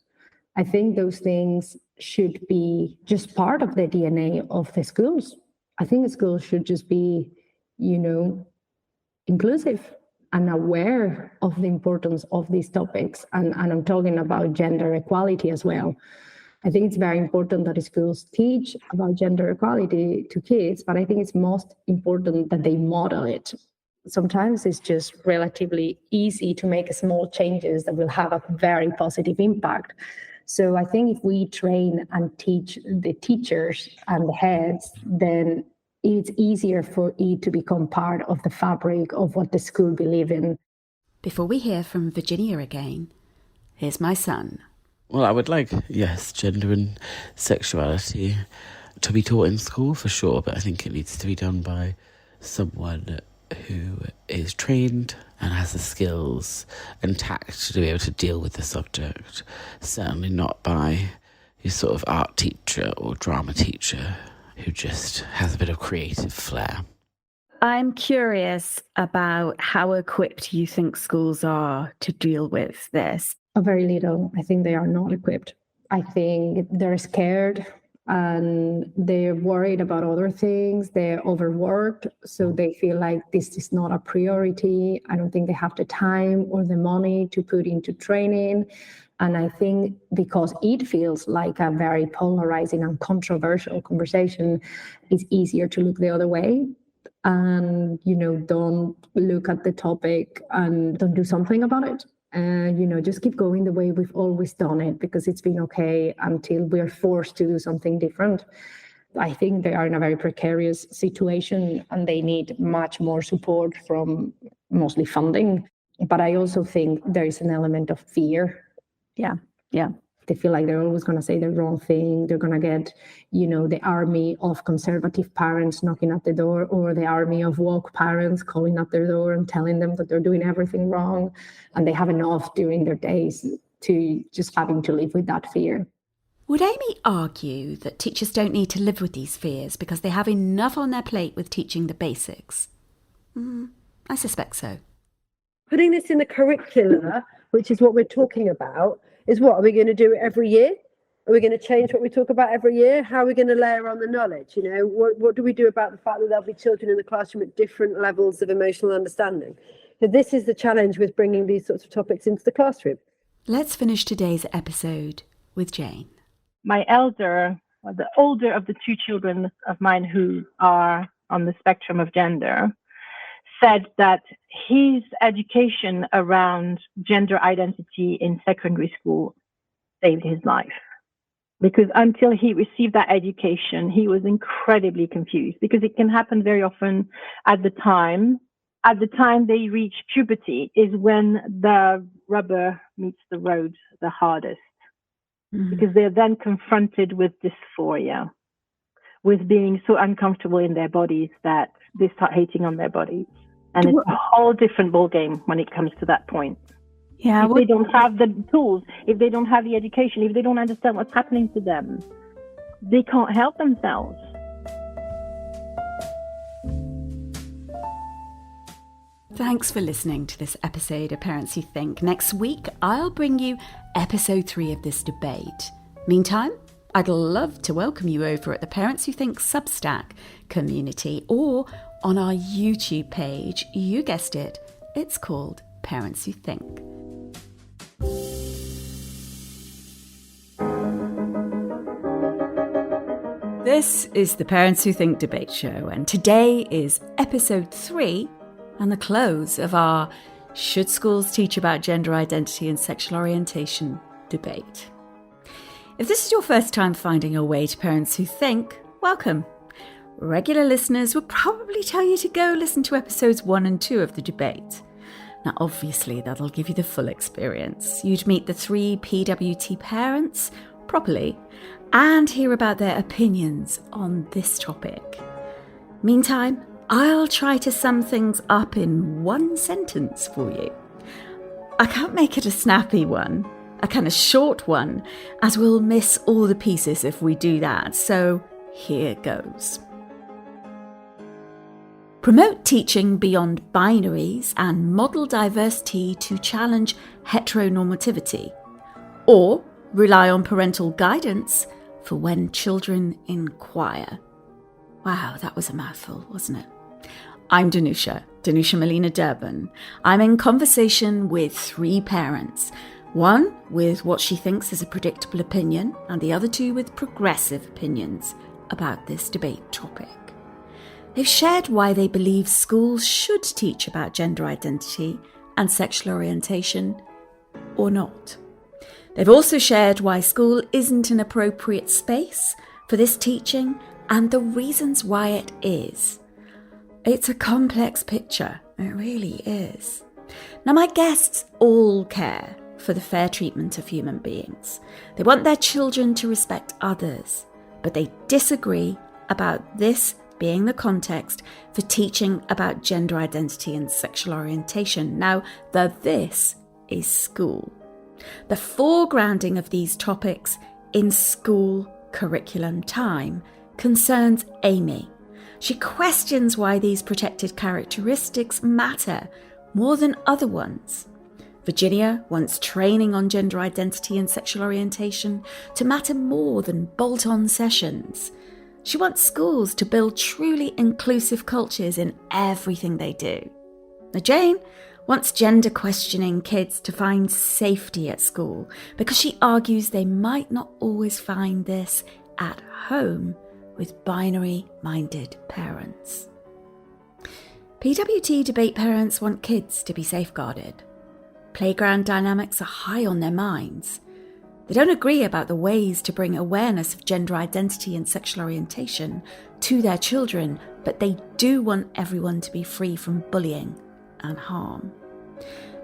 I think those things should be just part of the DNA of the schools. I think the schools should just be, inclusive and aware of the importance of these topics. And I'm talking about gender equality as well. I think it's very important that schools teach about gender equality to kids, but I think it's most important that they model it. Sometimes it's just relatively easy to make small changes that will have a very positive impact. So I think if we train and teach the teachers and the heads, then it's easier for it to become part of the fabric of what the school believes in. Before we hear from Virginia again, here's my son. Well, I would like, yes, gender and sexuality to be taught in school for sure, but I think it needs to be done by someone who is trained and has the skills and tact to be able to deal with the subject. Certainly not by your sort of art teacher or drama teacher who just has a bit of creative flair. I'm curious about how equipped you think schools are to deal with this. Very little. I think they are not equipped. I think they're scared and they're worried about other things. They're overworked, so they feel like this is not a priority. I don't think they have the time or the money to put into training. And I think because it feels like a very polarizing and controversial conversation, it's easier to look the other way and, don't look at the topic and don't do something about it. And, just keep going the way we've always done it because it's been okay until we're forced to do something different. I think they are in a very precarious situation and they need much more support from mostly funding. But I also think there is an element of fear. Yeah. They feel like they're always going to say the wrong thing. They're going to get, the army of conservative parents knocking at the door or the army of woke parents calling at their door and telling them that they're doing everything wrong. And they have enough during their days to just having to live with that fear. Would Amy argue that teachers don't need to live with these fears because they have enough on their plate with teaching the basics? I suspect so. Putting this in the curricula, which is what we're talking about, is what? Are we going to do it every year? Are we going to change what we talk about every year? How are we going to layer on the knowledge? What do we do about the fact that there'll be children in the classroom at different levels of emotional understanding? So this is the challenge with bringing these sorts of topics into the classroom. Let's finish today's episode with Jane. My the older of the two children of mine who are on the spectrum of gender, said that his education around gender identity in secondary school saved his life. Because until he received that education, he was incredibly confused because it can happen very often at the time. At the time they reach puberty is when the rubber meets the road the hardest. Because they're then confronted with dysphoria, with being so uncomfortable in their bodies that they start hating on their bodies. And it's a whole different ballgame when it comes to that point. Yeah, if they don't have the tools, if they don't have the education, if they don't understand what's happening to them, they can't help themselves. Thanks for listening to this episode of Parents Who Think. Next week, I'll bring you episode 3 of this debate. Meantime, I'd love to welcome you over at the Parents Who Think Substack community or on our YouTube page. You guessed it, it's called Parents Who Think. This is the Parents Who Think debate show, and today is episode 3 and the close of our Should Schools Teach About Gender Identity and Sexual Orientation debate. If this is your first time finding your way to Parents Who Think, welcome. Regular listeners would probably tell you to go listen to episodes 1 and 2 of the debate. Now, obviously, that'll give you the full experience. You'd meet the 3 PWT parents properly, and hear about their opinions on this topic. Meantime, I'll try to sum things up in one sentence for you. I can't make it a snappy one, a kind of short one, as we'll miss all the pieces if we do that, so here goes. Promote teaching beyond binaries and model diversity to challenge heteronormativity, or rely on parental guidance for when children inquire. Wow, that was a mouthful, wasn't it? I'm Danusia Malina-Derben. I'm in conversation with 3 parents, one with what she thinks is a predictable opinion, and the other 2 with progressive opinions about this debate topic. They've shared why they believe schools should teach about gender identity and sexual orientation, or not. They've also shared why school isn't an appropriate space for this teaching and the reasons why it is. It's a complex picture, it really is. Now, my guests all care for the fair treatment of human beings. They want their children to respect others, but they disagree about this being the context for teaching about gender identity and sexual orientation. Now, this is school. The foregrounding of these topics in school curriculum time concerns Amy. She questions why these protected characteristics matter more than other ones. Virginia wants training on gender identity and sexual orientation to matter more than bolt-on sessions. She wants schools to build truly inclusive cultures in everything they do. Now, Jane wants gender questioning kids to find safety at school because she argues they might not always find this at home with binary-minded parents. PWT debate parents want kids to be safeguarded. Playground dynamics are high on their minds. They don't agree about the ways to bring awareness of gender identity and sexual orientation to their children, but they do want everyone to be free from bullying and harm.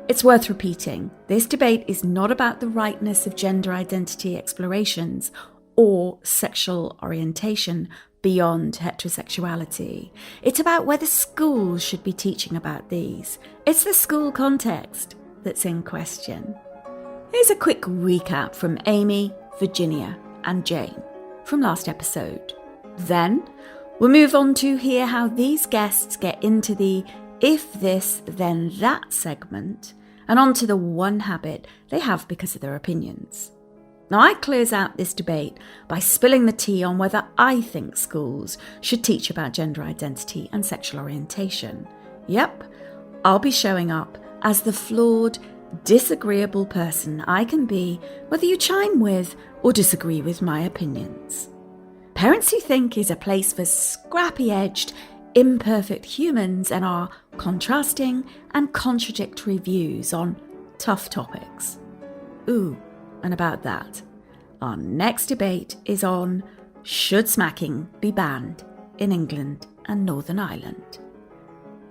It's worth repeating, this debate is not about the rightness of gender identity explorations or sexual orientation beyond heterosexuality. It's about whether schools should be teaching about these. It's the school context that's in question. Here's a quick recap from Amy, Virginia, and Jane from last episode. Then we'll move on to hear how these guests get into the if this, then that segment, and onto the one habit they have because of their opinions. Now, I close out this debate by spilling the tea on whether I think schools should teach about gender identity and sexual orientation. Yep, I'll be showing up as the flawed, disagreeable person I can be, whether you chime with or disagree with my opinions. Parents Who Think is a place for scrappy-edged, imperfect humans and our contrasting and contradictory views on tough topics. Ooh, and about that, our next debate is on should smacking be banned in England and Northern Ireland.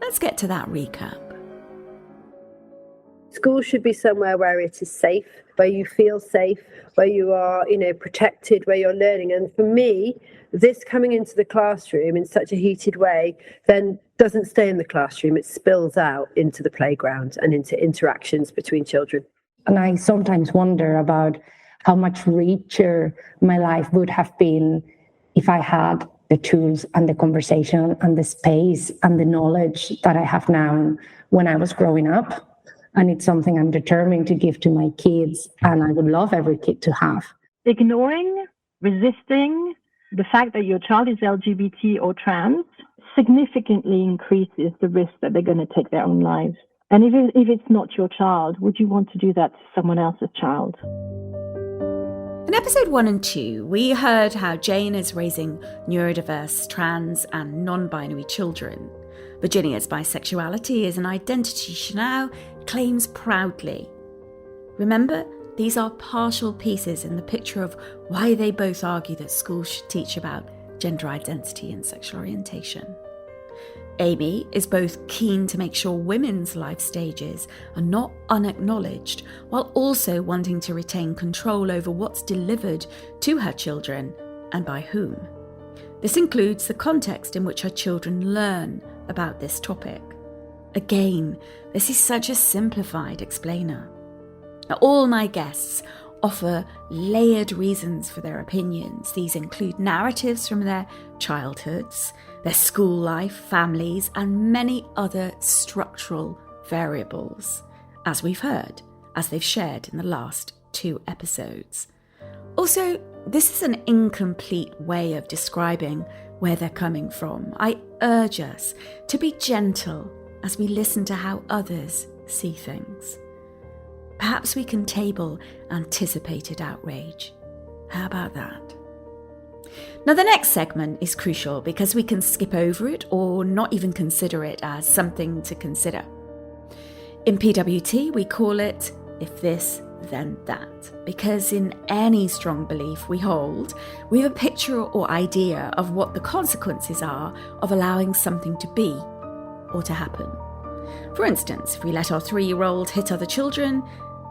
Let's get to that recap. School should be somewhere where it is safe, where you feel safe, where you are, protected, where you're learning. And for me, this coming into the classroom in such a heated way then doesn't stay in the classroom. It spills out into the playground and into interactions between children. And I sometimes wonder about how much richer my life would have been if I had the tools and the conversation and the space and the knowledge that I have now when I was growing up. And it's something I'm determined to give to my kids, and I would love every kid to have. Ignoring, resisting the fact that your child is LGBT or trans significantly increases the risk that they're going to take their own lives. And if it's not your child, would you want to do that to someone else's child? In episode 1 and 2, we heard how Jane is raising neurodiverse, trans, and non-binary children. Virginia's bisexuality is an identity she now claims proudly. Remember, these are partial pieces in the picture of why they both argue that schools should teach about gender identity and sexual orientation. Amy is both keen to make sure women's life stages are not unacknowledged, while also wanting to retain control over what's delivered to her children and by whom. This includes the context in which her children learn about this topic. Again, this is such a simplified explainer. Now, all my guests offer layered reasons for their opinions. These include narratives from their childhoods, their school life, families, and many other structural variables, as we've heard, as they've shared in the last 2 episodes. Also, this is an incomplete way of describing where they're coming from. I urge us to be gentle as we listen to how others see things. Perhaps we can table anticipated outrage. How about that? Now, the next segment is crucial because we can skip over it or not even consider it as something to consider. In PWT, we call it If This, Then That, because in any strong belief we hold, we have a picture or idea of what the consequences are of allowing something to be or to happen. For instance, if we let our 3-year-old hit other children,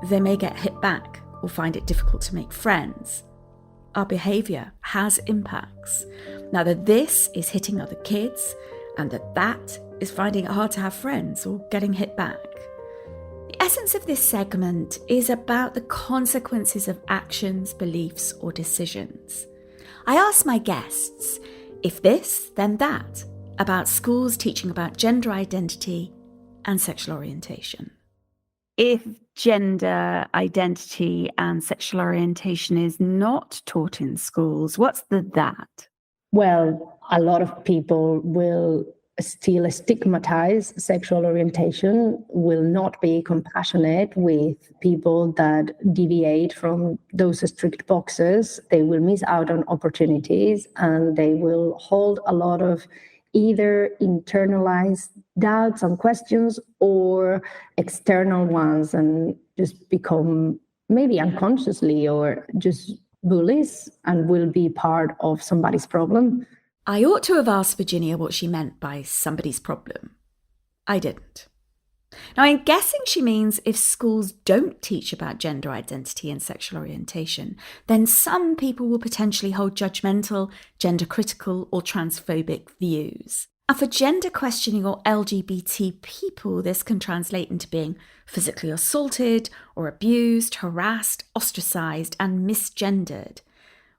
they may get hit back or find it difficult to make friends. Our behaviour has impacts. Now, that this is hitting other kids and that is finding it hard to have friends or getting hit back. The essence of this segment is about the consequences of actions, beliefs, or decisions. I ask my guests, if this, then that, about schools teaching about gender identity and sexual orientation. If gender identity and sexual orientation is not taught in schools, what's the that? Well, a lot of people will still stigmatize sexual orientation, will not be compassionate with people that deviate from those strict boxes. They will miss out on opportunities, and they will hold a lot of either internalized doubts and questions or external ones, and just become maybe unconsciously or just bullies and will be part of somebody's problem. I ought to have asked Virginia what she meant by somebody's problem. I didn't. Now, I'm guessing she means if schools don't teach about gender identity and sexual orientation, then some people will potentially hold judgmental, gender critical, or transphobic views. And for gender questioning or LGBT people, this can translate into being physically assaulted or abused, harassed, ostracised, and misgendered,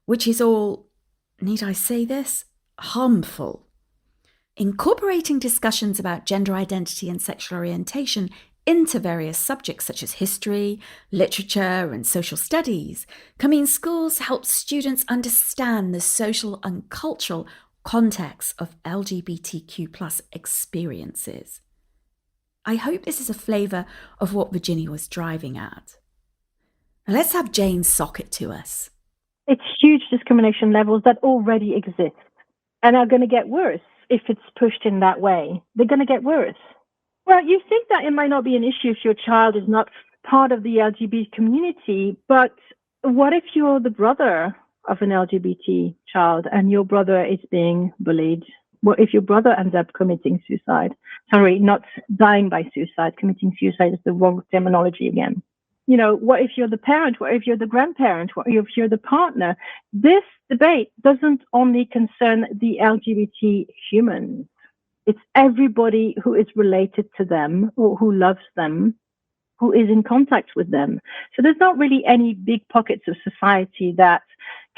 which is all, need I say this, harmful. Incorporating discussions about gender identity and sexual orientation into various subjects such as history, literature, and social studies can mean schools help students understand the social and cultural context of LGBTQ+ experiences. I hope this is a flavour of what Virginia was driving at. Now let's have Jane sock it to us. It's huge discrimination levels that already exist and are going to get worse. If it's pushed in that way, they're going to get worse. Well, you think that it might not be an issue if your child is not part of the LGBT community, but what if you're the brother of an LGBT child and your brother is being bullied? What if your brother ends up committing suicide? Sorry, not dying by suicide. Committing suicide is the wrong terminology again. You know, what if you're the parent? What if you're the grandparent? What if you're the partner? This debate doesn't only concern the LGBT humans. It's everybody who is related to them or who loves them, who is in contact with them. So there's not really any big pockets of society that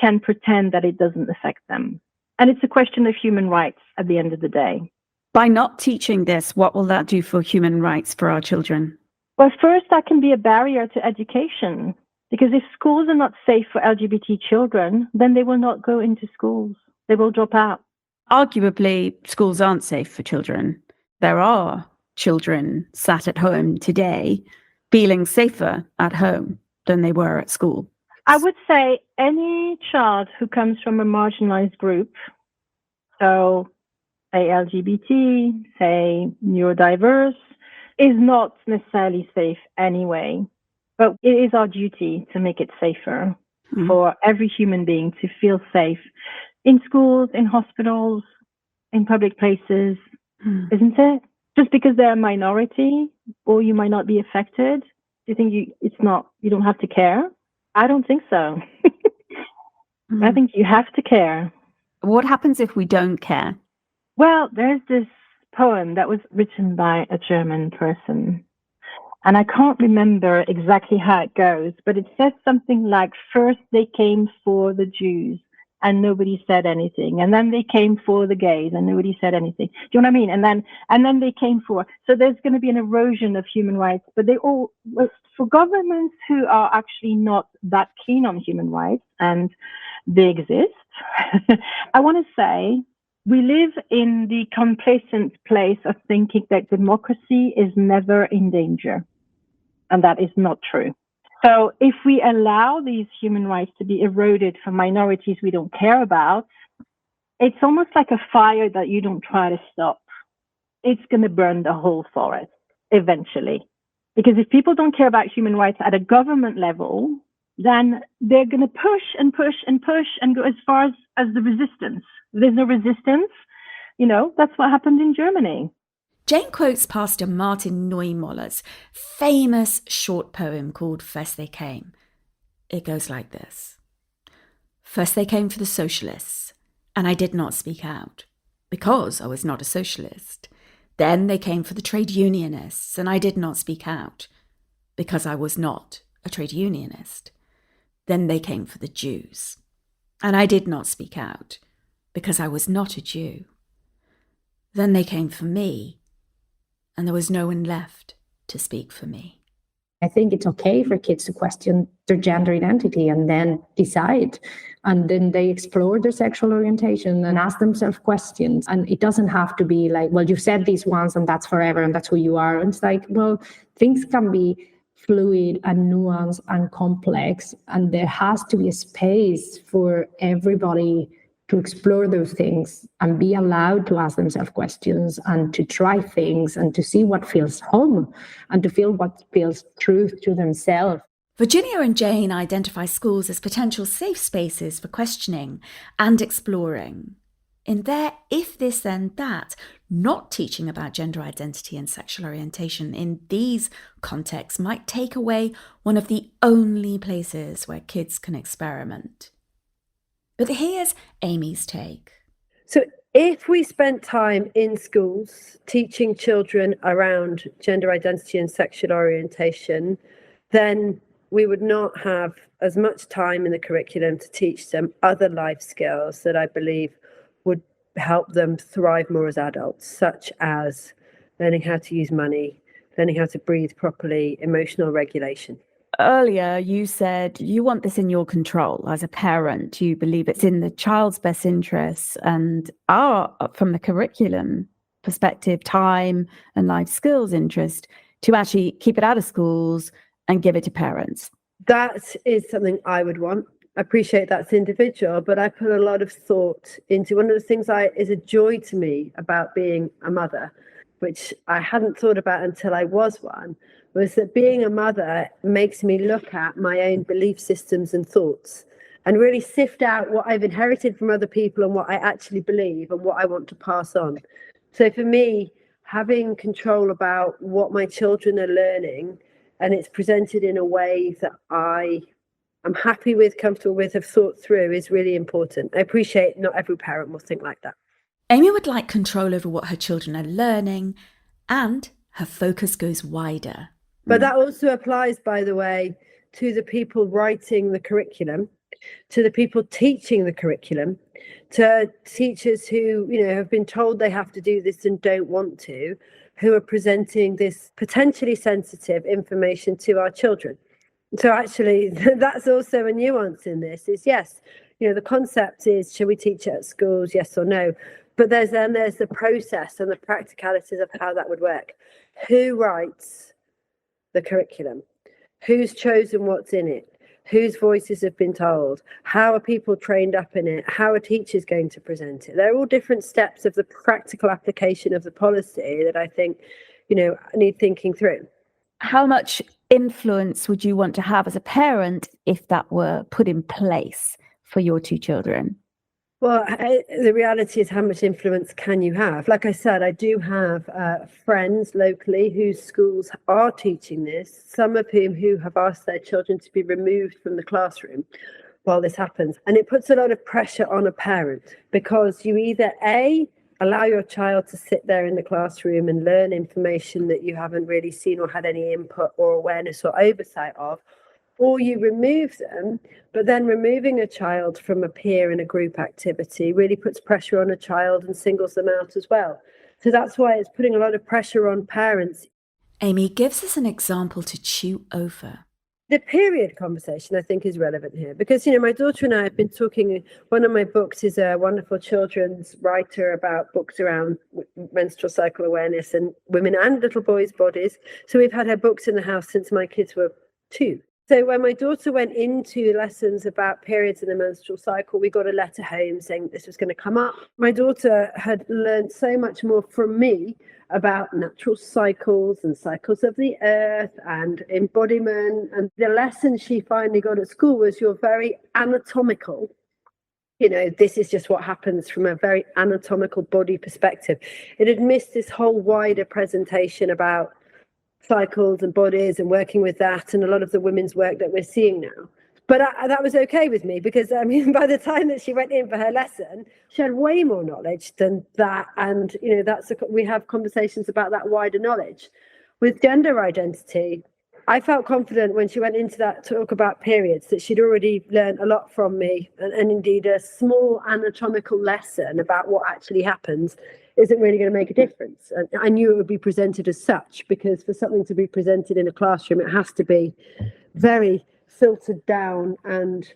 can pretend that it doesn't affect them. And it's a question of human rights at the end of the day. By not teaching this, what will that do for human rights for our children? Well, first, that can be a barrier to education, because if schools are not safe for LGBT children, then they will not go into schools. They will drop out. Arguably, schools aren't safe for children. There are children sat at home today feeling safer at home than they were at school. I would say any child who comes from a marginalized group, so say LGBT, say neurodiverse, is not necessarily safe anyway. But it is our duty to make it safer for every human being to feel safe in schools, in hospitals, in public places, isn't it? Just because they're a minority or you might not be affected, do you think you don't have to care? I don't think so. I think you have to care. What happens if we don't care? Well, there's this poem that was written by a German person, and I can't remember exactly how it goes, but it says something like, first they came for the Jews and nobody said anything, and then they came for the gays and nobody said anything. Do you know what I mean? And then they came for, so there's going to be an erosion of human rights, but for governments who are actually not that keen on human rights, and they exist, I want to say, we live in the complacent place of thinking that democracy is never in danger. And that is not true. So if we allow these human rights to be eroded for minorities we don't care about, it's almost like a fire that you don't try to stop. It's going to burn the whole forest eventually. Because if people don't care about human rights at a government level, then they're going to push and push and push and go as far as the resistance. If there's no resistance, that's what happened in Germany. Jane quotes Pastor Martin Neumoller's famous short poem called First They Came. It goes like this. First they came for the socialists, and I did not speak out, because I was not a socialist. Then they came for the trade unionists, and I did not speak out, because I was not a trade unionist. Then they came for the Jews, and I did not speak out, because I was not a Jew. Then they came for me, and there was no one left to speak for me. I think it's okay for kids to question their gender identity and then decide. And then they explore their sexual orientation and ask themselves questions. And it doesn't have to be like, well, you've said these once and that's forever and that's who you are. And it's like, well, things can be fluid and nuanced and complex. And there has to be a space for everybody to explore those things and be allowed to ask themselves questions and to try things and to see what feels home and to feel what feels truth to themselves. Virginia and Jane identify schools as potential safe spaces for questioning and exploring. In their if this then that, not teaching about gender identity and sexual orientation in these contexts might take away one of the only places where kids can experiment. But here's Amy's take. So if we spent time in schools teaching children around gender identity and sexual orientation, then we would not have as much time in the curriculum to teach them other life skills that I believe would help them thrive more as adults, such as learning how to use money, learning how to breathe properly, emotional regulation. Earlier, you said you want this in your control as a parent. You believe it's in the child's best interests and from the curriculum perspective, time and life skills interest to actually keep it out of schools and give it to parents. That is something I would want. I appreciate that's individual, but I put a lot of thought into one of the things is a joy to me about being a mother, which I hadn't thought about until I was one, was that being a mother makes me look at my own belief systems and thoughts and really sift out what I've inherited from other people and what I actually believe and what I want to pass on. So for me, having control about what my children are learning and it's presented in a way that I am happy with, comfortable with, have thought through is really important. I appreciate not every parent will think like that. Amy would like control over what her children are learning, and her focus goes wider. But that also applies, by the way, to the people writing the curriculum, to the people teaching the curriculum, to teachers who, have been told they have to do this and don't want to, who are presenting this potentially sensitive information to our children. So actually, that's also a nuance in this is, yes, the concept is, shall we teach it at schools, yes or no? But there's the process and the practicalities of how that would work. Who writes the curriculum? Who's chosen what's in it? Whose voices have been told? How are people trained up in it? How are teachers going to present it? They're all different steps of the practical application of the policy that I think, need thinking through. How much influence would you want to have as a parent if that were put in place for your two children? Well, the reality is, how much influence can you have? Like I said, I do have friends locally whose schools are teaching this, some of whom who have asked their children to be removed from the classroom while this happens. And it puts a lot of pressure on a parent, because you either allow your child to sit there in the classroom and learn information that you haven't really seen or had any input or awareness or oversight of, or you remove them. But then removing a child from a peer in a group activity really puts pressure on a child and singles them out as well. So that's why it's putting a lot of pressure on parents. Amy gives us an example to chew over. The period conversation, I think, is relevant here, because, my daughter and I have been talking. One of my books is a wonderful children's writer about books around menstrual cycle awareness and women and little boys' bodies. So we've had her books in the house since my kids were 2. So when my daughter went into lessons about periods and the menstrual cycle, we got a letter home saying this was going to come up. My daughter had learned so much more from me about natural cycles and cycles of the earth and embodiment. And the lesson she finally got at school was, you're very anatomical. This is just what happens from a very anatomical body perspective. It had missed this whole wider presentation about cycles and bodies and working with that and a lot of the women's work that we're seeing now. But that was okay with me, because by the time that she went in for her lesson, she had way more knowledge than that. And we have conversations about that wider knowledge. With gender identity, I felt confident when she went into that talk about periods that she'd already learned a lot from me, and indeed a small anatomical lesson about what actually happens isn't really going to make a difference. And I knew it would be presented as such, because for something to be presented in a classroom, it has to be very filtered down and,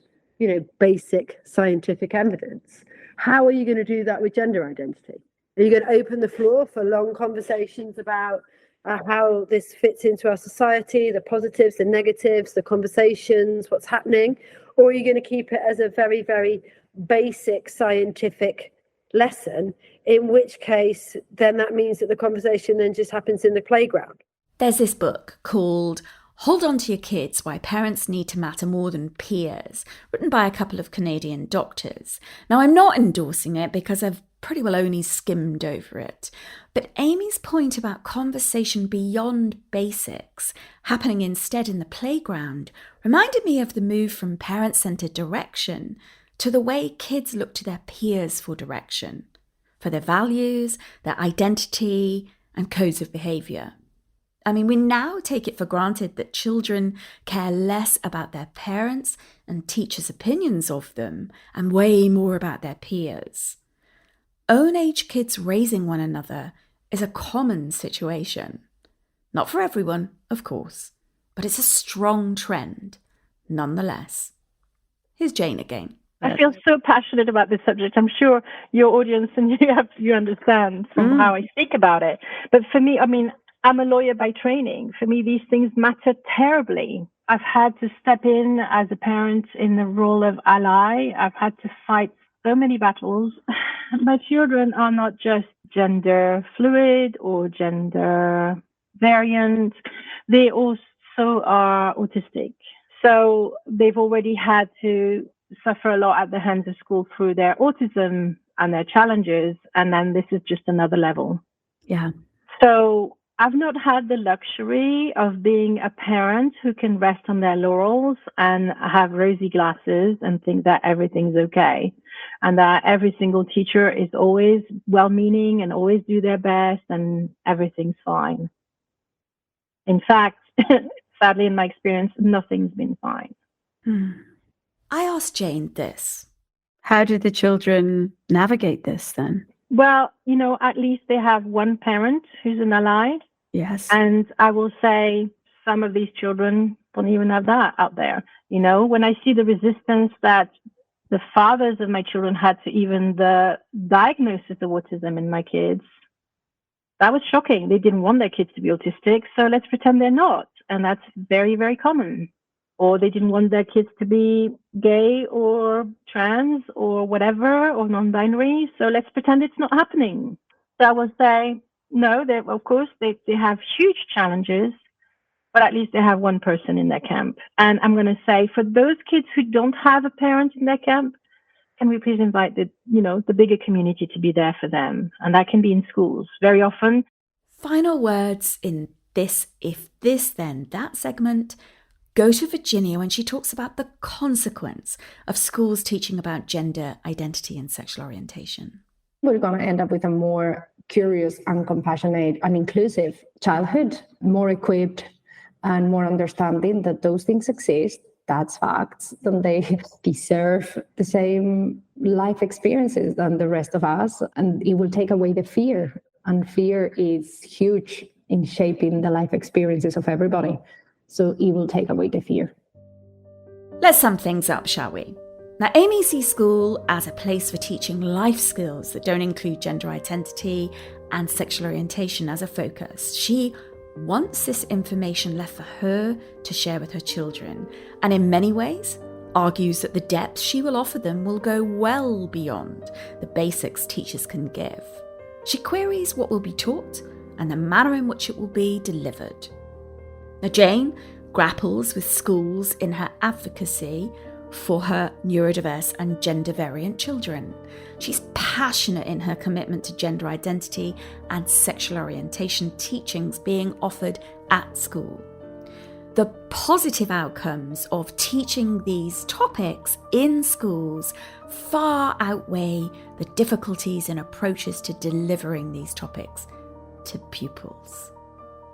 basic scientific evidence. How are you going to do that with gender identity? Are you going to open the floor for long conversations about how this fits into our society, the positives, the negatives, the conversations, what's happening? Or are you going to keep it as a very, very basic scientific lesson, in which case then that means that the conversation then just happens in the playground? There's this book called Hold On to Your Kids, Why Parents Need to Matter More Than Peers, written by a couple of Canadian doctors. Now, I'm not endorsing it because I've pretty well only skimmed over it. But Amy's point about conversation beyond basics, happening instead in the playground, reminded me of the move from parent-centered direction to the way kids look to their peers for direction, for their values, their identity, and codes of behaviour. I mean, we now take it for granted that children care less about their parents and teachers' opinions of them, and way more about their peers. Own-age kids raising one another is a common situation. Not for everyone, of course, but it's a strong trend, nonetheless. Here's Jane again. I feel so passionate about this subject. I'm sure your audience and you understand from how I speak about it. But for me, I'm a lawyer by training. For me, these things matter terribly. I've had to step in as a parent in the role of ally. I've had to fight so many battles. My children are not just gender fluid or gender variant. They also are autistic. So they've already had to suffer a lot at the hands of school through their autism and their challenges. And then this is just another level. Yeah. So I've not had the luxury of being a parent who can rest on their laurels and have rosy glasses and think that everything's okay, and that every single teacher is always well-meaning and always do their best and everything's fine. In fact, sadly, in my experience, nothing's been fine. I asked Jane this. How did the children navigate this then? Well, at least they have one parent who's an ally. Yes. And I will say some of these children don't even have that out there. When I see the resistance that the fathers of my children had to even the diagnosis of autism in my kids, that was shocking. They didn't want their kids to be autistic, so let's pretend they're not. And that's very, very common. Or they didn't want their kids to be gay or trans or whatever, or non-binary, so let's pretend it's not happening. So I will say, no, of course, they have huge challenges, but at least they have one person in their camp. And I'm going to say, for those kids who don't have a parent in their camp, can we please invite the bigger community to be there for them? And that can be in schools very often. Final words in this, if this, then that segment go to Virginia when she talks about the consequence of schools teaching about gender identity and sexual orientation. We're going to end up with a more curious and compassionate and inclusive childhood, more equipped and more understanding that those things exist. That's facts. And they deserve the same life experiences than the rest of us. And it will take away the fear. And fear is huge in shaping the life experiences of everybody. So it will take away the fear. Let's sum things up, shall we? Now, Amy sees school as a place for teaching life skills that don't include gender identity and sexual orientation as a focus. She wants this information left for her to share with her children, and in many ways argues that the depth she will offer them will go well beyond the basics teachers can give. She queries what will be taught and the manner in which it will be delivered. Now, Jane grapples with schools in her advocacy for her neurodiverse and gender variant children. She's passionate in her commitment to gender identity and sexual orientation teachings being offered at school. The positive outcomes of teaching these topics in schools far outweigh the difficulties and approaches to delivering these topics to pupils.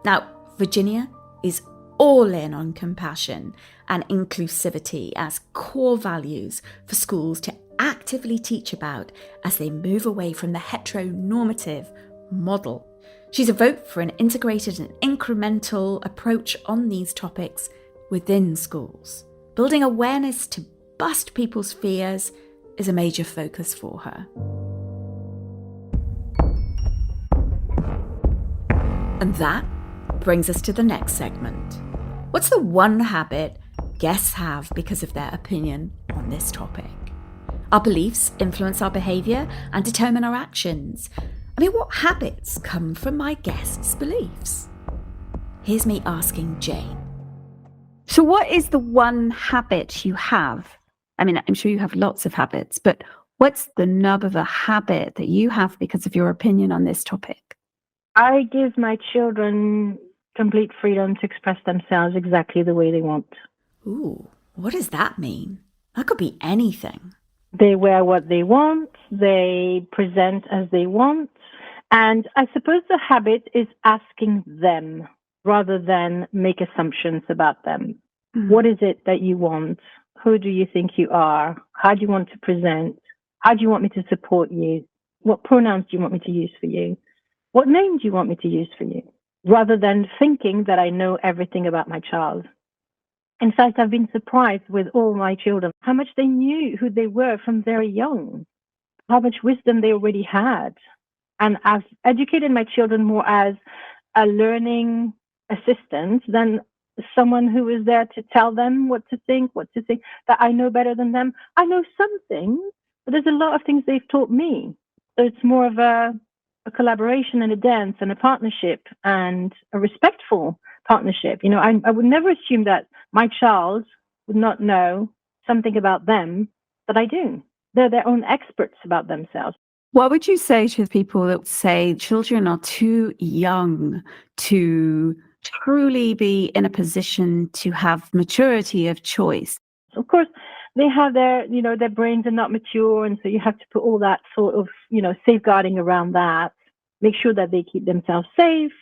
Now, Virginia is all in on compassion and inclusivity as core values for schools to actively teach about as they move away from the heteronormative model. She's a vote for an integrated and incremental approach on these topics within schools. Building awareness to bust people's fears is a major focus for her. And that brings us to the next segment. What's the one habit guests have because of their opinion on this topic? Our beliefs influence our behaviour and determine our actions. I mean, what habits come from my guests' beliefs? Here's me asking Jane. So what is the one habit you have? I mean, I'm sure you have lots of habits, but what's the nub of a habit that you have because of your opinion on this topic? I give my children complete freedom to express themselves exactly the way they want. Ooh, what does that mean? That could be anything. They wear what they want, they present as they want, and I suppose the habit is asking them rather than make assumptions about them. Mm-hmm. What is it that you want? Who do you think you are? How do you want to present? How do you want me to support you? What pronouns do you want me to use for you? What name do you want me to use for you? Rather than thinking that I know everything about my child. In fact, I've been surprised with all my children, how much they knew who they were from very young, how much wisdom they already had. And I've educated my children more as a learning assistant than someone who is there to tell them what to think, that I know better than them. I know some things, but there's a lot of things they've taught me. So it's more of a collaboration and a dance and a partnership and a respectful partnership. You know, I would never assume that my child would not know something about them that I do. They're their own experts about themselves. What would you say to people that say children are too young to truly be in a position to have maturity of choice? Of course, they have their brains are not mature, and so you have to put all that sort of, safeguarding around that. Make sure that they keep themselves safe.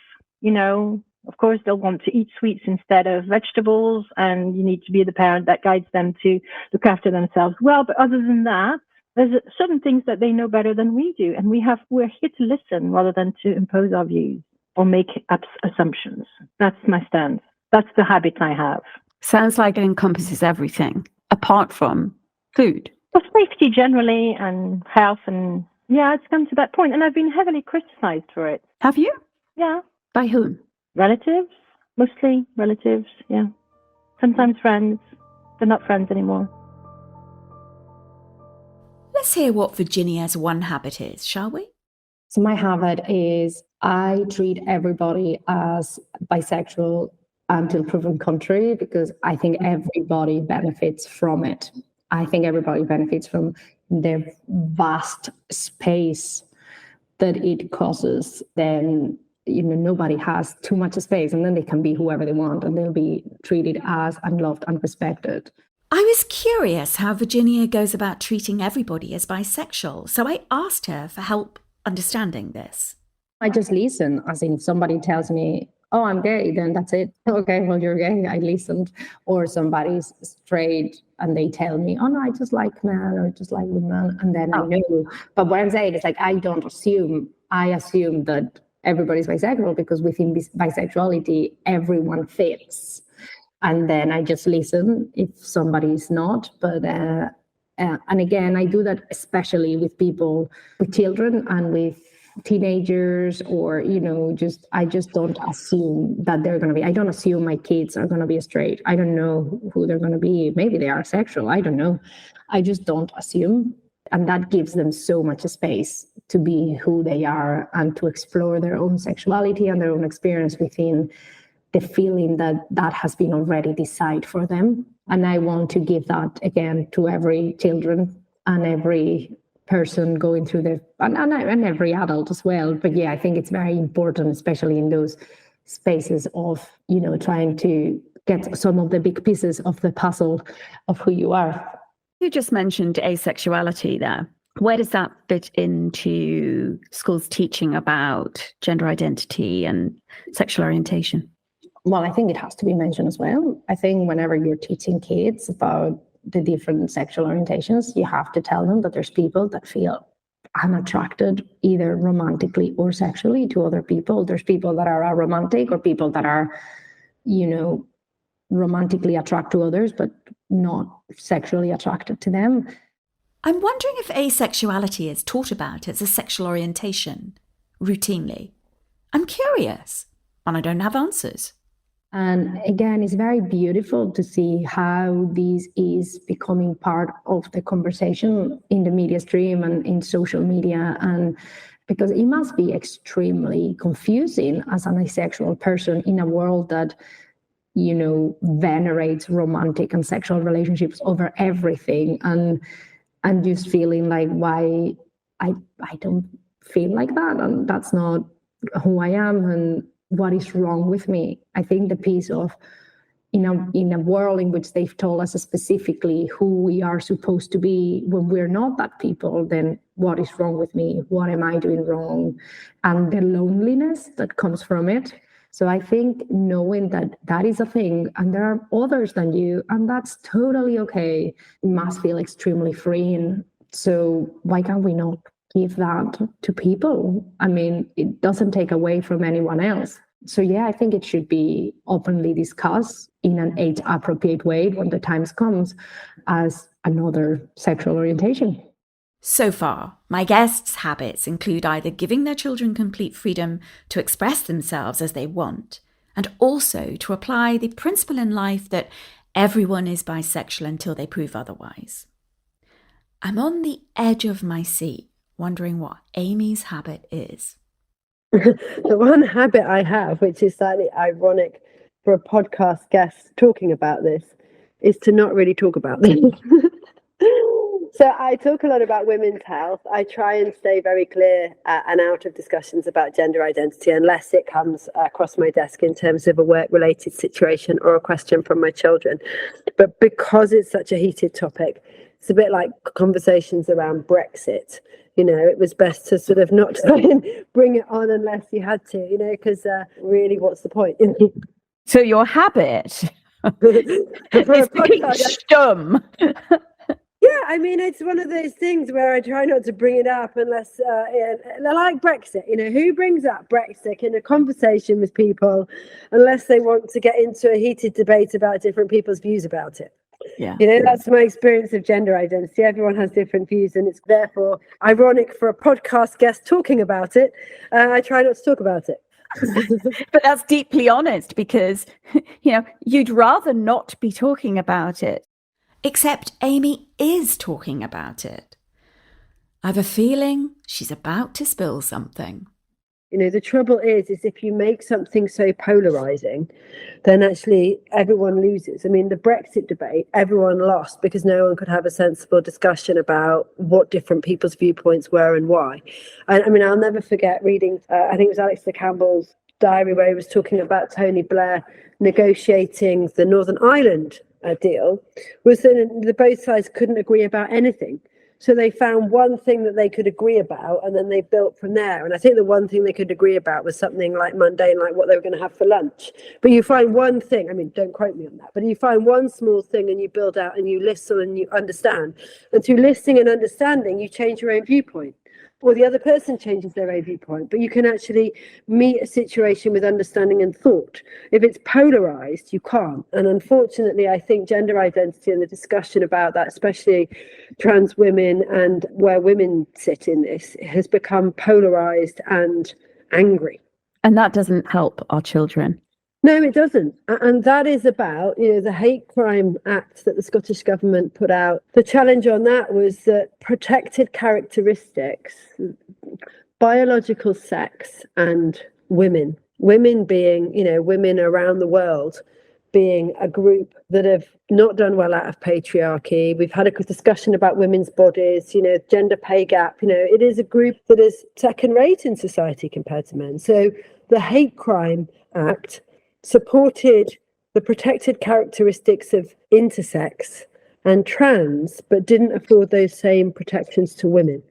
Of course, they'll want to eat sweets instead of vegetables, and you need to be the parent that guides them to look after themselves well. But other than that, there's certain things that they know better than we do, and we're here to listen rather than to impose our views or make assumptions. That's my stance. That's the habit I have. Sounds like it encompasses everything apart from food. Well, safety generally and health, and it's come to that point, and I've been heavily criticized for it. Have you? Yeah. By whom? Relatives, mostly relatives, yeah. Sometimes friends. They're not friends anymore. Let's hear what Virginia's one habit is, shall we? So my habit is I treat everybody as bisexual until proven contrary, because I think everybody benefits from it. I think everybody benefits from the vast space that it causes, then nobody has too much space, and then they can be whoever they want and they'll be treated as and loved and respected. I was curious how Virginia goes about treating everybody as bisexual, so I asked her for help understanding this. I just listen, as in if somebody tells me, oh, I'm gay, then that's it. Okay, well, you're gay, I listened. Or somebody's straight and they tell me, oh no, I just like men or just like women, and then I know. But what I'm saying is, like, I assume that everybody's bisexual, because within bisexuality, everyone fits. And then I just listen if somebody's not. But and again, I do that especially with people, with children and with teenagers, or I just don't assume that they're going to be. I don't assume my kids are going to be straight. I don't know who they're going to be. Maybe they are sexual. I don't know. I just don't assume. And that gives them so much space to be who they are and to explore their own sexuality and their own experience within the feeling that has been already decided for them. And I want to give that again to every children and every person going through and every adult as well. But yeah, I think it's very important, especially in those spaces of, trying to get some of the big pieces of the puzzle of who you are. You just mentioned asexuality there. Where does that fit into schools teaching about gender identity and sexual orientation? Well, I think it has to be mentioned as well. I think whenever you're teaching kids about the different sexual orientations, you have to tell them that there's people that feel unattracted either romantically or sexually to other people. There's people that are aromantic, or people that are, romantically attracted to others, but not sexually attracted to them. I'm wondering if asexuality is taught about as a sexual orientation routinely. I'm curious, and I don't have answers. And again, it's very beautiful to see how this is becoming part of the conversation in the media stream and in social media. And because it must be extremely confusing as an asexual person in a world that, venerates romantic and sexual relationships over everything. And just feeling like, why I don't feel like that, and that's not who I am, and what is wrong with me. I think the piece of in a world in which they've told us specifically who we are supposed to be when we're not that people, then what is wrong with me? What am I doing wrong? And the loneliness that comes from it. So I think knowing that is a thing, and there are others than you, and that's totally okay, must feel extremely freeing. So why can't we not give that to people? I mean, it doesn't take away from anyone else. So yeah, I think it should be openly discussed in an age-appropriate way when the time comes as another sexual orientation. So far, my guests' habits include either giving their children complete freedom to express themselves as they want, and also to apply the principle in life that everyone is bisexual until they prove otherwise. I'm on the edge of my seat, wondering what Amy's habit is. The one habit I have, which is slightly ironic for a podcast guest talking about this, is to not really talk about this. So I talk a lot about women's health. I try and stay very clear and out of discussions about gender identity unless it comes across my desk in terms of a work-related situation or a question from my children. But because it's such a heated topic, it's a bit like conversations around Brexit. It was best to sort of not try and bring it on unless you had to, because really, what's the point? So your habit is being stum. Yeah, I mean, it's one of those things where I try not to bring it up unless, like Brexit, who brings up Brexit in a conversation with people unless they want to get into a heated debate about different people's views about it. Yeah. That's my experience of gender identity. Everyone has different views, and it's therefore ironic for a podcast guest talking about it. I try not to talk about it. But that's deeply honest, because, you'd rather not be talking about it. Except Amy is talking about it. I have a feeling she's about to spill something. You know, the trouble is if you make something so polarizing, then actually everyone loses. I mean, the Brexit debate, everyone lost because no one could have a sensible discussion about what different people's viewpoints were and why. And I mean, I'll never forget reading, I think it was Alex Campbell's diary, where he was talking about Tony Blair negotiating the Northern Ireland deal, was that both sides couldn't agree about anything. So they found one thing that they could agree about, and then they built from there. And I think the one thing they could agree about was something like mundane, like what they were going to have for lunch. But you find one thing, I mean, don't quote me on that, but you find one small thing and you build out and you listen and you understand. And through listening and understanding, you change your own viewpoint. Or the other person changes their own viewpoint, but you can actually meet a situation with understanding and thought. If it's polarized, you can't. And unfortunately, I think gender identity and the discussion about that, especially trans women and where women sit in this, has become polarized and angry. And that doesn't help our children. No, it doesn't. And that is about, you know, the Hate Crime Act that the Scottish Government put out. The challenge on that was that protected characteristics, biological sex and women being, you know, women around the world being a group that have not done well out of patriarchy. We've had a discussion about women's bodies, you know, gender pay gap. You know, it is a group that is second rate in society compared to men. So the Hate Crime Act supported the protected characteristics of intersex and trans, but didn't afford those same protections to women.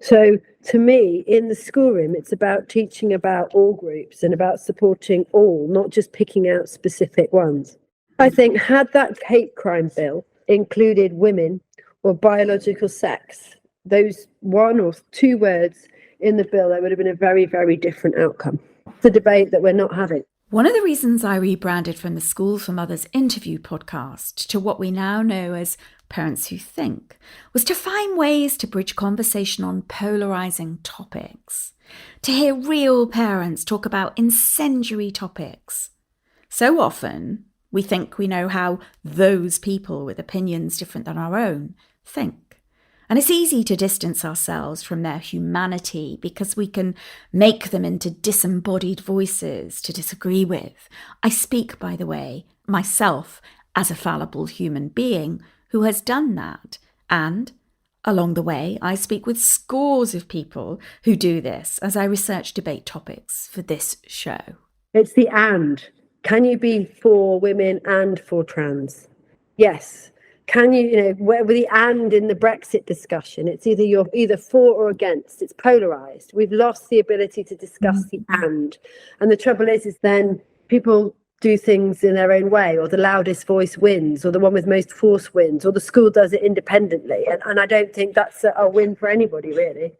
So to me, in the schoolroom, it's about teaching about all groups and about supporting all, not just picking out specific ones. I think had that hate crime bill included women or biological sex, those one or two words in the bill, there would have been a very, very different outcome. It's a debate that we're not having. One of the reasons I rebranded from the School for Mothers interview podcast to what we now know as Parents Who Think was to find ways to bridge conversation on polarising topics, to hear real parents talk about incendiary topics. So often, we think we know how those people with opinions different than our own think. And it's easy to distance ourselves from their humanity because we can make them into disembodied voices to disagree with. I speak, by the way, myself as a fallible human being who has done that. And along the way, I speak with scores of people who do this as I research debate topics for this show. It's the and. Can you be for women and for trans? Yes. Can you, you know, with the and in the Brexit discussion, it's either you're either for or against. It's polarized. We've lost the ability to discuss the and. And the trouble is then people do things in their own way, or the loudest voice wins, or the one with most force wins, or the school does it independently. And I don't think that's a win for anybody, really.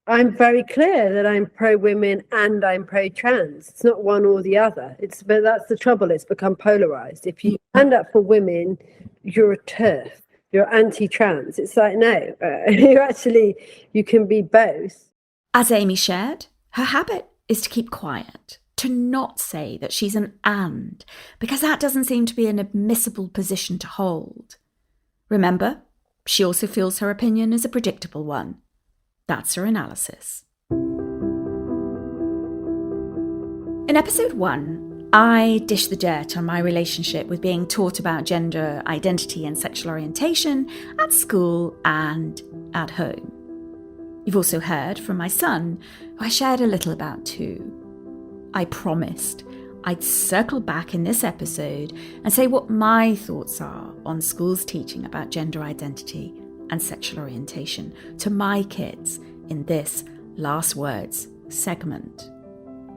I'm very clear that I'm pro-women and I'm pro-trans. It's not one or the other. But that's the trouble. It's become polarized. If you stand up for women, you're a TERF. You're anti-trans. It's like, no, you can be both. As Amy shared, her habit is to keep quiet, to not say that she's an and, because that doesn't seem to be an admissible position to hold. Remember, she also feels her opinion is a predictable one. That's her analysis. In episode 1, I dish the dirt on my relationship with being taught about gender identity and sexual orientation at school and at home. You've also heard from my son, who I shared a little about too. I promised I'd circle back in this episode and say what my thoughts are on schools teaching about gender identity and sexual orientation to my kids in this Last Words segment.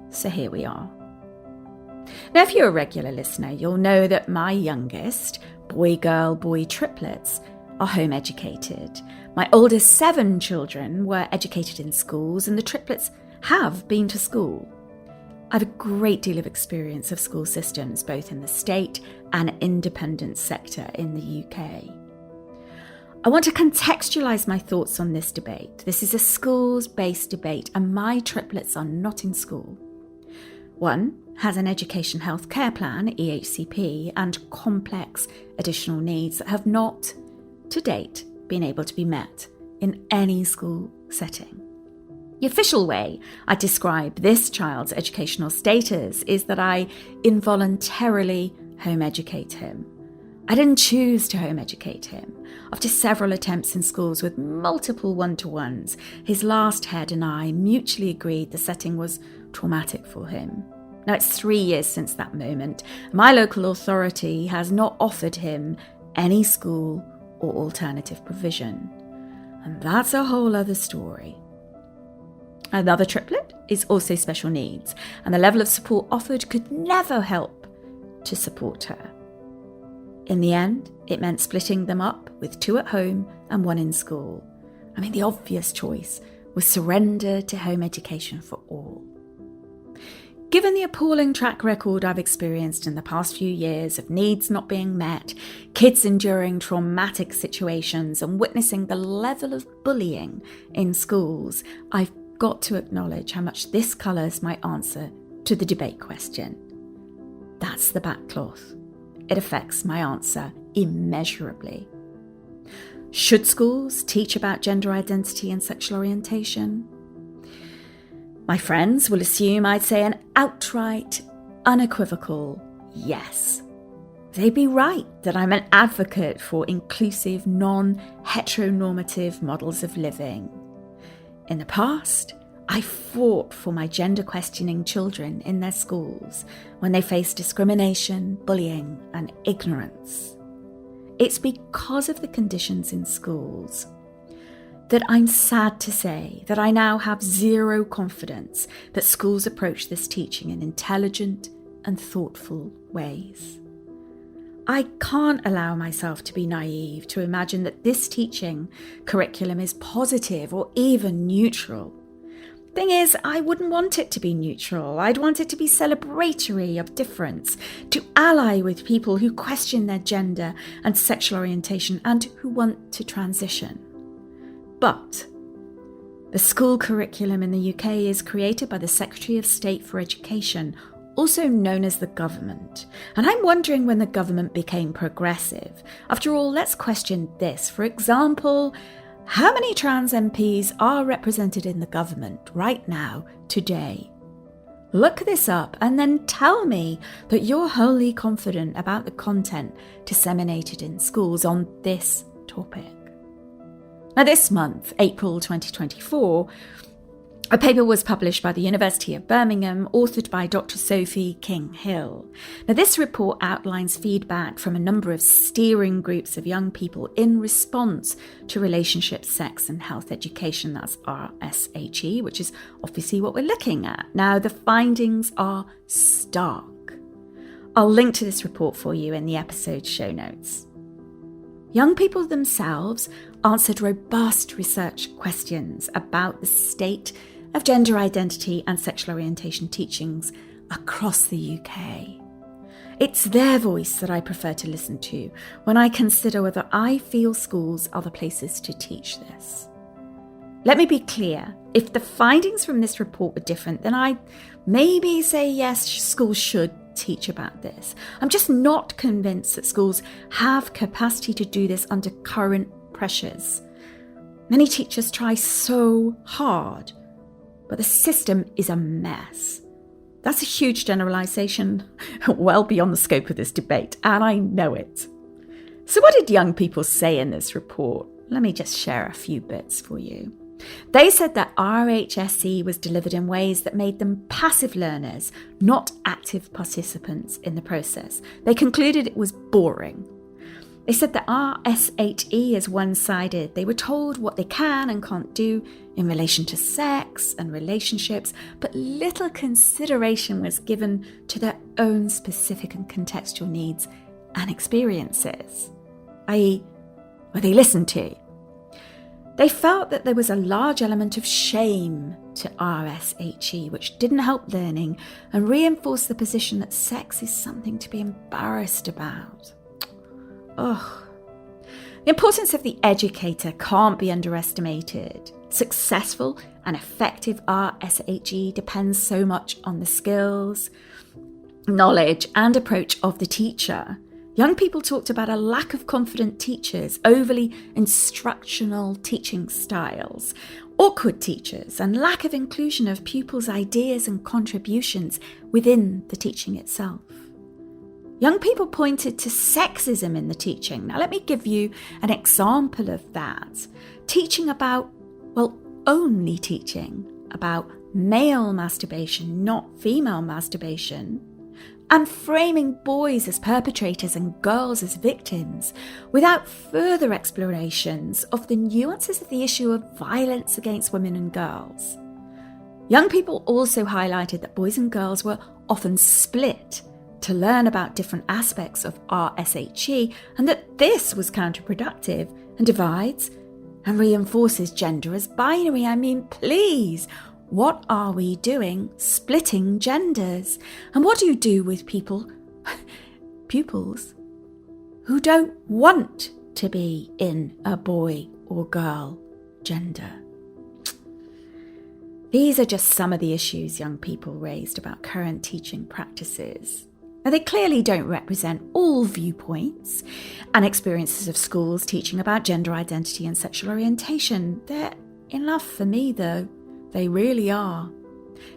So here we are. Now, if you're a regular listener, you'll know that my youngest, boy-girl, boy triplets, are home educated. My oldest 7 children were educated in schools, and the triplets have been to school. I have a great deal of experience of school systems, both in the state and independent sector in the UK. I want to contextualise my thoughts on this debate. This is a schools-based debate, and my triplets are not in school. One has an education health care plan, EHCP, and complex additional needs that have not, to date, been able to be met in any school setting. The official way I describe this child's educational status is that I involuntarily home educate him. I didn't choose to home educate him. After several attempts in schools with multiple one-to-ones, his last head and I mutually agreed the setting was traumatic for him. Now, it's 3 years since that moment. My local authority has not offered him any school or alternative provision. And that's a whole other story. Another triplet is also special needs, and the level of support offered could never help to support her. In the end, it meant splitting them up with 2 at home and 1 in school. I mean, the obvious choice was surrender to home education for all. Given the appalling track record I've experienced in the past few years of needs not being met, kids enduring traumatic situations, and witnessing the level of bullying in schools, I've got to acknowledge how much this colours my answer to the debate question. That's the backcloth. It affects my answer immeasurably. Should schools teach about gender identity and sexual orientation? My friends will assume I'd say an outright, unequivocal yes. They'd be right that I'm an advocate for inclusive, non-heteronormative models of living. In the past, I fought for my gender-questioning children in their schools when they faced discrimination, bullying, and ignorance. It's because of the conditions in schools that I'm sad to say that I now have zero confidence that schools approach this teaching in intelligent and thoughtful ways. I can't allow myself to be naive to imagine that this teaching curriculum is positive or even neutral. Thing is, I wouldn't want it to be neutral. I'd want it to be celebratory of difference, to ally with people who question their gender and sexual orientation and who want to transition. But the school curriculum in the UK is created by the Secretary of State for Education, also known as the government. And I'm wondering when the government became progressive. After all, let's question this. For example, how many trans MPs are represented in the government right now, today? Look this up and then tell me that you're wholly confident about the content disseminated in schools on this topic. Now, this month, April 2024, a paper was published by the University of Birmingham, authored by Dr. Sophie King-Hill. Now, this report outlines feedback from a number of steering groups of young people in response to relationship, sex and health education. That's RSHE, which is obviously what we're looking at. Now, the findings are stark. I'll link to this report for you in the episode show notes. Young people themselves answered robust research questions about the state of gender identity and sexual orientation teachings across the UK. It's their voice that I prefer to listen to when I consider whether I feel schools are the places to teach this. Let me be clear, if the findings from this report were different, then I'd maybe say yes, schools should teach about this. I'm just not convinced that schools have capacity to do this under current pressures. Many teachers try so hard, but the system is a mess. That's a huge generalisation, well beyond the scope of this debate, and I know it. So what did young people say in this report? Let me just share a few bits for you. They said that RHSE was delivered in ways that made them passive learners, not active participants in the process. They concluded it was boring. They said that RSHE is one-sided. They were told what they can and can't do in relation to sex and relationships, but little consideration was given to their own specific and contextual needs and experiences, i.e., were they listened to? They felt that there was a large element of shame to RSHE, which didn't help learning and reinforced the position that sex is something to be embarrassed about. Ugh. The importance of the educator can't be underestimated. Successful and effective RSHE depends so much on the skills, knowledge, and approach of the teacher. Young people talked about a lack of confident teachers, overly instructional teaching styles, awkward teachers, and lack of inclusion of pupils' ideas and contributions within the teaching itself. Young people pointed to sexism in the teaching. Now, let me give you an example of that. Teaching about, well, only teaching about male masturbation, not female masturbation, and framing boys as perpetrators and girls as victims without further explorations of the nuances of the issue of violence against women and girls. Young people also highlighted that boys and girls were often split to learn about different aspects of RSHE, and that this was counterproductive and divides and reinforces gender as binary. I mean, please, what are we doing splitting genders? And what do you do with pupils who don't want to be in a boy or girl gender? These are just some of the issues young people raised about current teaching practices. Now, they clearly don't represent all viewpoints and experiences of schools teaching about gender identity and sexual orientation. They're enough for me, though. They really are.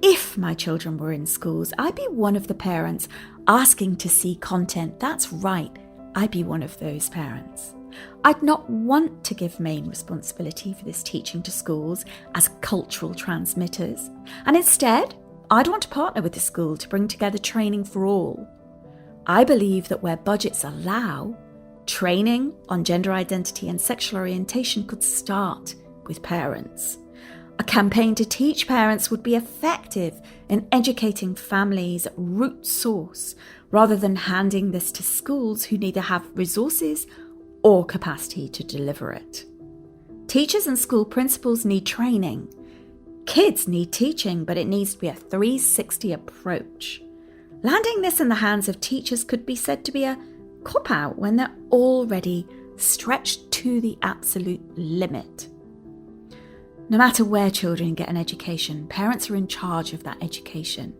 If my children were in schools, I'd be one of the parents asking to see content. That's right, I'd be one of those parents. I'd not want to give main responsibility for this teaching to schools as cultural transmitters, and instead, I'd want to partner with the school to bring together training for all. I believe that where budgets allow, training on gender identity and sexual orientation could start with parents. A campaign to teach parents would be effective in educating families at root source, rather than handing this to schools who neither have resources or capacity to deliver it. Teachers and school principals need training. Kids need teaching, but it needs to be a 360 approach. Landing this in the hands of teachers could be said to be a cop-out when they're already stretched to the absolute limit. No matter where children get an education, parents are in charge of that education,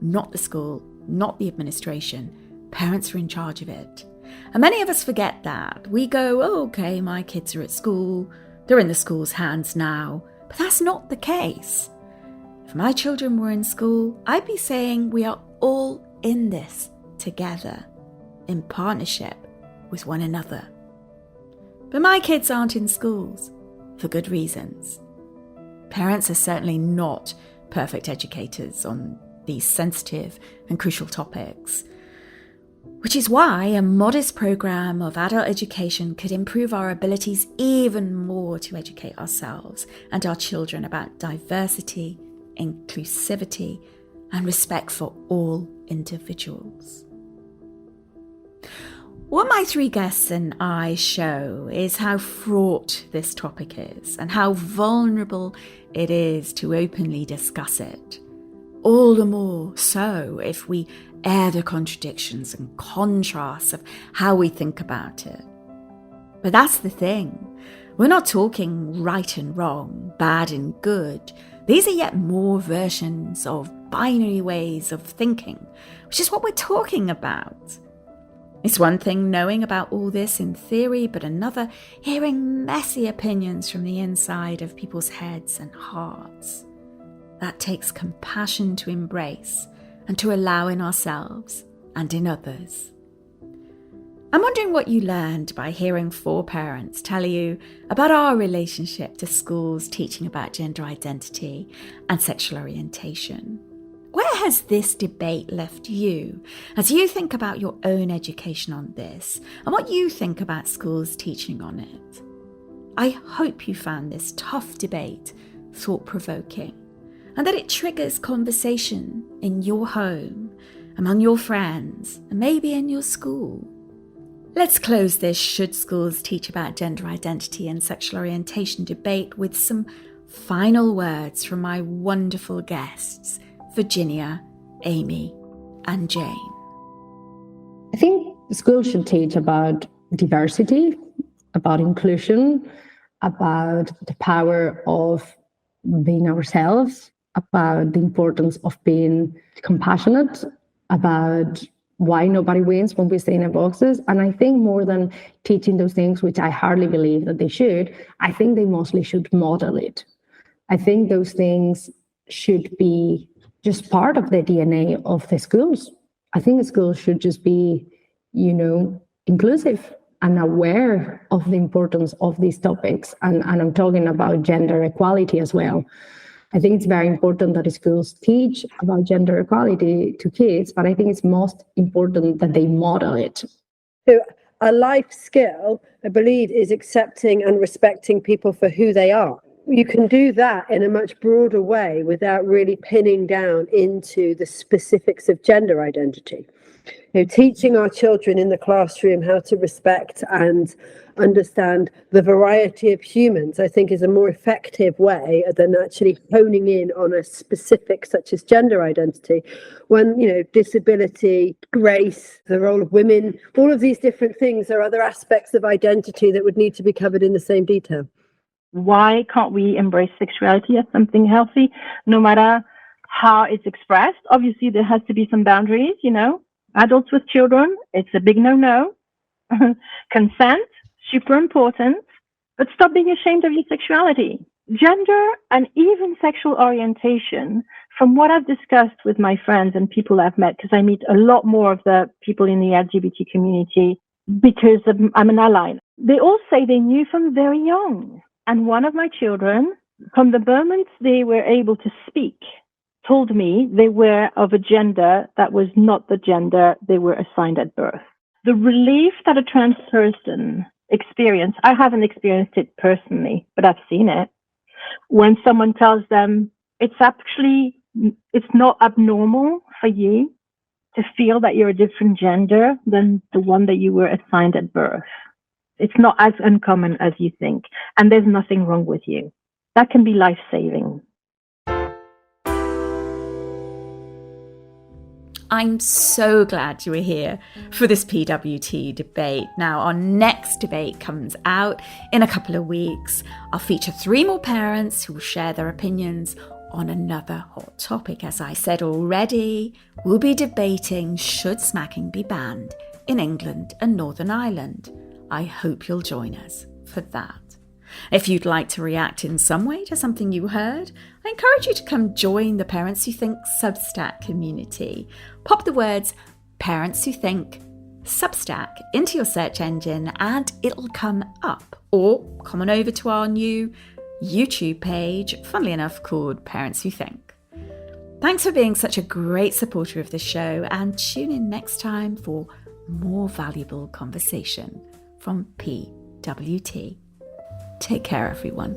not the school, not the administration. Parents are in charge of it. And many of us forget that. We go, oh, okay, my kids are at school, they're in the school's hands now. But that's not the case. If my children were in school, I'd be saying we are all in this together, in partnership with one another. But my kids aren't in schools, for good reasons. Parents are certainly not perfect educators on these sensitive and crucial topics, which is why a modest programme of adult education could improve our abilities even more to educate ourselves and our children about diversity, inclusivity, and respect for all individuals. What my three guests and I show is how fraught this topic is and how vulnerable it is to openly discuss it. All the more so if we air the contradictions and contrasts of how we think about it. But that's the thing. We're not talking right and wrong, bad and good. These are yet more versions of binary ways of thinking, which is what we're talking about. It's one thing knowing about all this in theory, but another hearing messy opinions from the inside of people's heads and hearts. That takes compassion to embrace and to allow in ourselves and in others. I'm wondering what you learned by hearing four parents tell you about our relationship to schools teaching about gender identity and sexual orientation. Where has this debate left you as you think about your own education on this and what you think about schools teaching on it? I hope you found this tough debate thought-provoking and that it triggers conversation in your home, among your friends, and maybe in your school. Let's close this should schools teach about gender identity and sexual orientation debate with some final words from my wonderful guests, Virginia, Amy, and Jane. I think schools should teach about diversity, about inclusion, about the power of being ourselves, about the importance of being compassionate, about why nobody wins when we stay in our boxes. And I think more than teaching those things, which I hardly believe that they should, I think they mostly should model it. I think those things should be just part of the DNA of the schools. I think the schools should just be, inclusive and aware of the importance of these topics. And I'm talking about gender equality as well. I think it's very important that the schools teach about gender equality to kids, but I think it's most important that they model it. So a life skill, I believe, is accepting and respecting people for who they are. You can do that in a much broader way without really pinning down into the specifics of gender identity. Teaching our children in the classroom how to respect and understand the variety of humans, I think, is a more effective way than actually honing in on a specific such as gender identity, when, disability, race, the role of women, all of these different things are other aspects of identity that would need to be covered in the same detail. Why can't we embrace sexuality as something healthy, no matter how it's expressed? Obviously, there has to be some boundaries, Adults with children, it's a big no-no. Consent, super important, but stop being ashamed of your sexuality. Gender and even sexual orientation, from what I've discussed with my friends and people I've met, because I meet a lot more of the people in the LGBT community because I'm an ally, they all say they knew from very young. And one of my children, from the moment they were able to speak, told me they were of a gender that was not the gender they were assigned at birth. The relief that a trans person experience, I haven't experienced it personally, but I've seen it. When someone tells them it's not abnormal for you to feel that you're a different gender than the one that you were assigned at birth. It's not as uncommon as you think, and there's nothing wrong with you. That can be life-saving. I'm so glad you were here for this PWT debate. Now, our next debate comes out in a couple of weeks. I'll feature 3 more parents who will share their opinions on another hot topic. As I said already, we'll be debating should smacking be banned in England and Northern Ireland. I hope you'll join us for that. If you'd like to react in some way to something you heard, I encourage you to come join the Parents Who Think Substack community. Pop the words Parents Who Think Substack into your search engine and it'll come up. Or come on over to our new YouTube page, funnily enough, called Parents Who Think. Thanks for being such a great supporter of the show, and tune in next time for more valuable conversation from PWT. Take care, everyone.